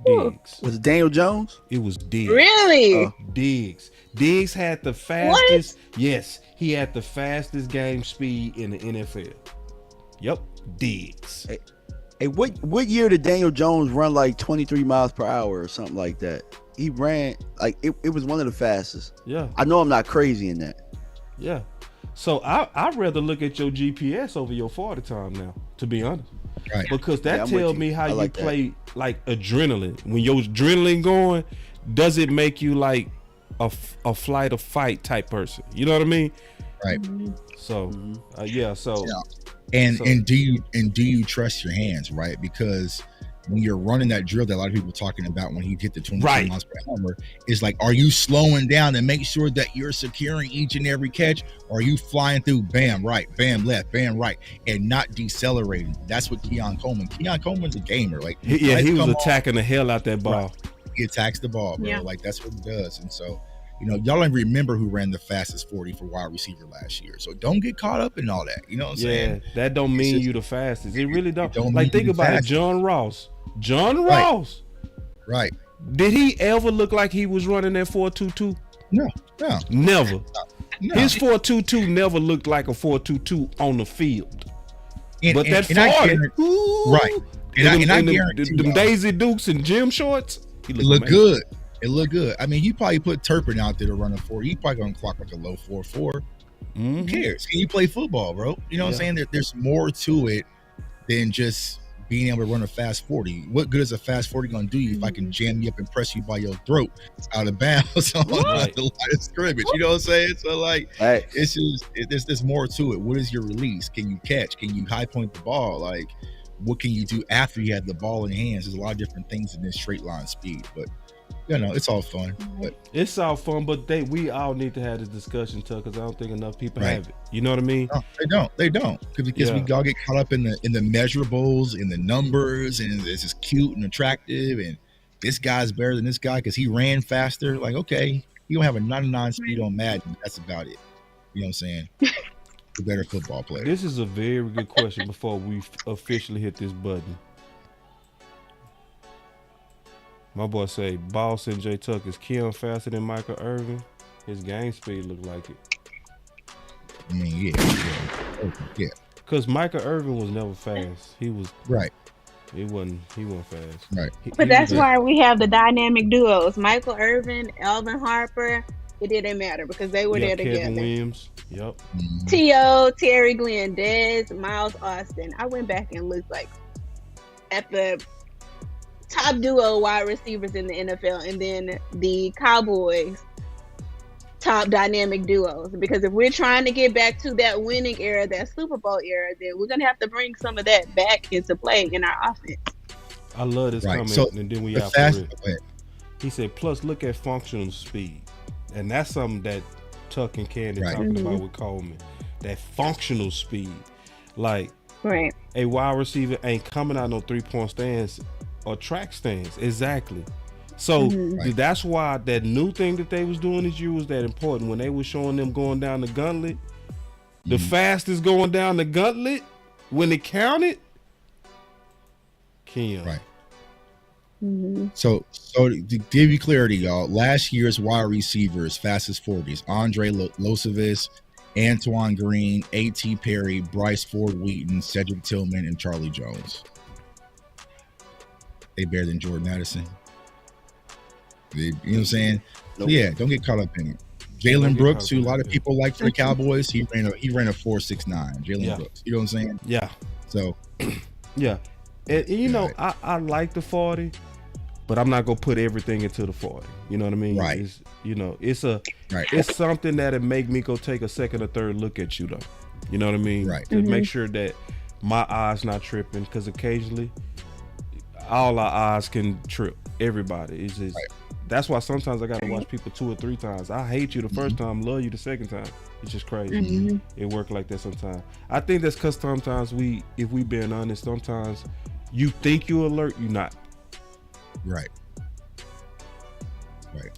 Diggs. Was it Daniel Jones? It was Diggs. Really? Diggs. Diggs had the fastest. What? Yes, he had the fastest game speed in the NFL. Yep, Diggs. Hey, what year did Daniel Jones run like 23 miles per hour or something like that? He ran like it was one of the fastest. Yeah. I know I'm not crazy in that. Yeah. So I'd rather look at your GPS over your 40 time now, to be honest. Right. Because that tells me how like you play like adrenaline. When your adrenaline going, does it make you like a flight or fight type person? You know what I mean? Right. So And do you trust your hands, right? Because when you're running that drill that a lot of people are talking about when he hit the 22 miles per hour, is like, are you slowing down and make sure that you're securing each and every catch? Or are you flying through bam right, bam left, bam right, and not decelerating? That's what Keon Coleman's a gamer. Like he was attacking the hell out that ball. Right. He attacks the ball, bro. Yeah. Like that's what he does. And so, y'all don't remember who ran the fastest 40 for wide receiver last year. So don't get caught up in all that. You know what I'm saying? That don't mean you the fastest. It really don't. Like think about it, John Ross. Right. Did he ever look like he was running that 4.22? No. Never. No. His 4.22 never looked like a 4.22 on the field. But that 40, right. And I guarantee them Daisy Dukes and gym shorts, it looked good. It looked good. I mean, you probably put Turpin out there to run a 4. You probably gonna clock like a low 4.4. Who cares? Can you play football, bro? You know what I'm saying? There's more to it than just being able to run a fast 40. What good is a fast 40 gonna do you if I can jam you up and press you by your throat out of bounds on the line of scrimmage? You know what I'm saying? So like, it's just there's more to it. What is your release? Can you catch? Can you high point the ball? Like, what can you do after you have the ball in your hands? There's a lot of different things in this straight line speed, but it's all fun. It's all fun, but we all need to have this discussion, Tuck, because I don't think enough people have it. You know what I mean? No, they don't. Because we all get caught up in the measurables, in the numbers, and it's just cute and attractive, and this guy's better than this guy because he ran faster. Like, okay, you don't have a 99 speed on Madden. That's about it. You know what I'm saying? A better football player. This is a very good question before we officially hit this button. My boy say, Boss and J Tuck, is Keon faster than Micah Irvin? His game speed look like it. I mean, yeah. Because Micah Irvin was never fast. He was He wasn't fast. Right. But that's why we have the dynamic duos. Michael Irvin, Alvin Harper. It didn't matter because they were there together. Kevin Williams. Yep. T.O., Terry Glenn, Dez, Miles Austin. I went back and looked at the top duo wide receivers in the NFL, and then the Cowboys top dynamic duos. Because if we're trying to get back to that winning era, that Super Bowl era, then we're gonna have to bring some of that back into play in our offense. I love this comment, so and then we out for it. He said, plus look at functional speed, and that's something that Tuck and Candy talking about with Coleman. That functional speed, like a wide receiver ain't coming out no 3-point stands or track stands. Exactly. So that's why that new thing that they was doing this year was that important. When they were showing them going down the gauntlet, the fastest going down the gauntlet when it counted, Keon. So to give you clarity, y'all, last year's wide receivers fastest 40s: Andre Losevis, Antoine Green, A.T. Perry, Bryce Ford Wheaton, Cedric Tillman, and Charlie Jones. They better than Jordan Addison. You know what I'm saying? Nope. So yeah, don't get caught up in it. Jalen Brooks, who a lot of people like for the Cowboys, he ran a 4.69. Jalen Brooks. You know what I'm saying? Yeah. So yeah. And you know, I like the 40, but I'm not gonna put everything into the 40. You know what I mean? Right. It's, it's something that'll make me go take a second or third look at you though. You know what I mean? Right. To make sure that my eyes not tripping, because occasionally all our eyes can trip. Everybody. It's just that's why sometimes I gotta watch people 2 or 3 times. I hate you the first time, love you the second time. It's just crazy. It work like that sometimes. I think that's because sometimes if we being honest, sometimes you think you alert, you not. Right.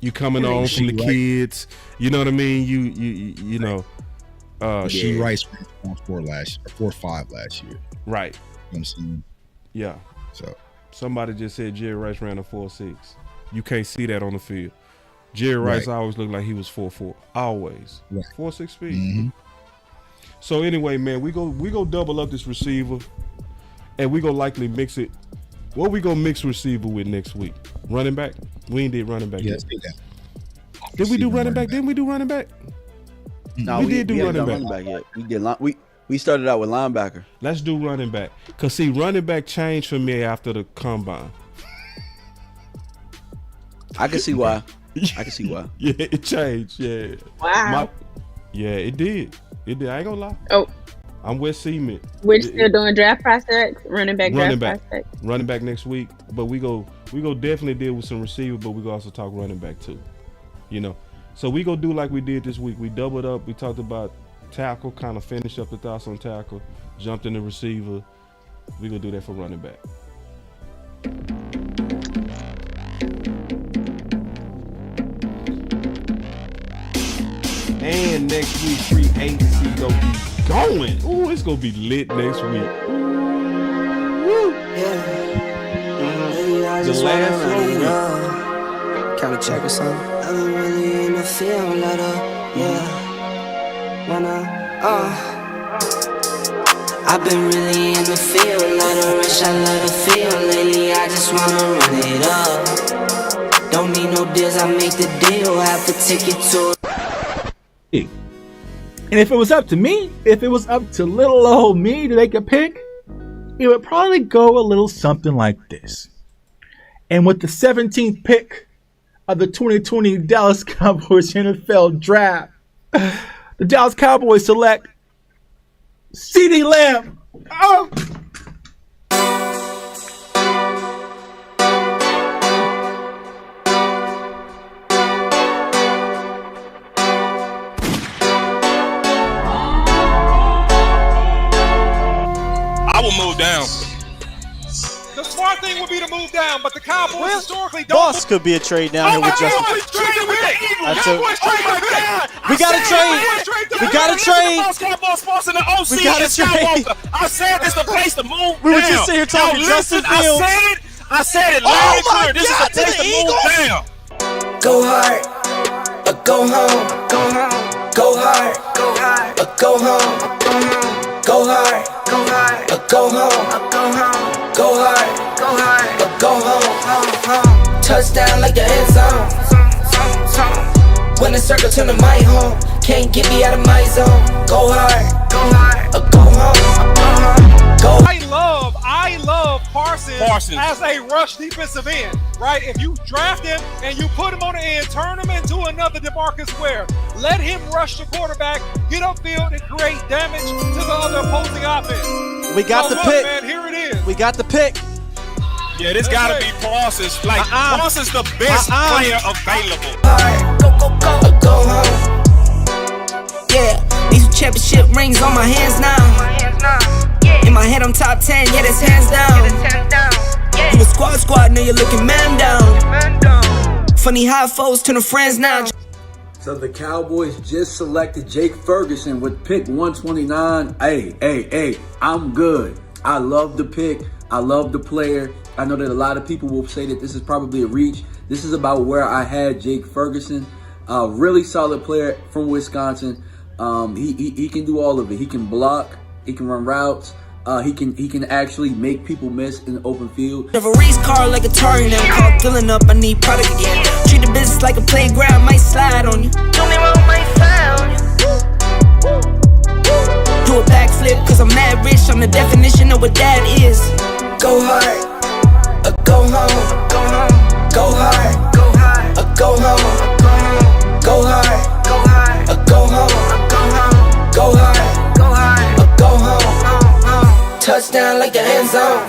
You coming on from the kids. You know what I mean? You know. She Rice ran 4.5 last year. Right. You know what I'm saying? Yeah. So somebody just said Jerry Rice ran a 4.6. You can't see that on the field. Jerry Rice always looked like he was 4.4. Always. 4.6 speed. So anyway, man, we go double up this receiver, and we go likely mix it. What we gonna mix receiver with next week? Running back? We ain't did running back yet. Did we do running back? Didn't we do running back? No, we did do running back yet. We did. We started out with linebacker. Let's do running back. Cause see, running back changed for me after the combine. I can see why. Yeah, it changed. Yeah. Wow. Yeah, it did. It did. I ain't gonna lie. Oh, I'm with Cement. We're still doing draft prospects, running back prospects. Running back next week, but we go definitely deal with some receiver, but we go also talk running back too. You know, so we go do like we did this week. We doubled up. We talked about tackle, kind of finished up the thoughts on tackle, jumped in the receiver. We gonna do that for running back. And next week, free agency gonna be going. Ooh, it's gonna be lit next week. Ooh. The last week. Can we check or something? I've been really in the field, let up, yeah. I've been really in the field, let her rush, I let her feel. Lately, I just wanna run it up. Don't need no deals, I make the deal. Have to take it to. And if it was up to me, if it was up to little old me to make a pick, it would probably go a little something like this. And with the 17th pick of the 2020 Dallas Cowboys NFL Draft, the Dallas Cowboys select CeeDee Lamb. Oh! I will move down. The smart thing would be to move down, but the Cowboys historically don't. Boss could be a trade down here with Justin. We got to trade. We got to trade. BossCowboySports and the OC We gotta is trade. Skywalker. I said this is the place to move We were down. just sitting here talking Now, Justin listen, Fields. I said it Oh loud and my clear. This God, is the place to the to move down. Go hard, or go home. Go home. Go hard, or go home. Go hard, or go home. Go hard, or go home. Touchdown like the end zone. When the circle turn to my home, can't get me out of my zone. Go hard, or go home. Go. I love Parsons as a rush defensive end, right? If you draft him and you put him on the end, turn him into another DeMarcus Ware. Let him rush the quarterback, get upfield, and create damage to the other opposing offense. We got the look, pick. man, here it is. We got the pick. Yeah, this gotta be Parsons. Like, Parsons the best player available. Go home. Yeah, these championship rings on my hands now. In my head, I'm top 10, yeah, that's hands down. You a squad, now you're looking man down. Funny how foes turn to friends now. So the Cowboys just selected Jake Ferguson with pick 129. Hey, I'm good. I love the pick. I love the player. I know that a lot of people will say that this is probably a reach. This is about where I had Jake Ferguson. Really solid player from Wisconsin. He can do all of it. He can block. He can run routes. He can actually make people miss in the open field. Have a race car like a target, I'm called filling up, I need product again. Treat the business like a playground, might slide on you. Don't even want my slide on you. Do a backflip, cause I'm mad rich, I'm the definition of what that is. Go hard, or go home. Go hard, or go home. Go hard, or go home. Go hard, or go home. Touchdown like the end zone.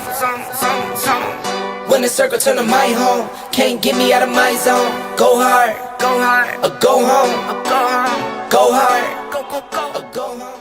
When the circle turn to my home, can't get me out of my zone. Go hard, or go home. Go hard, or go home.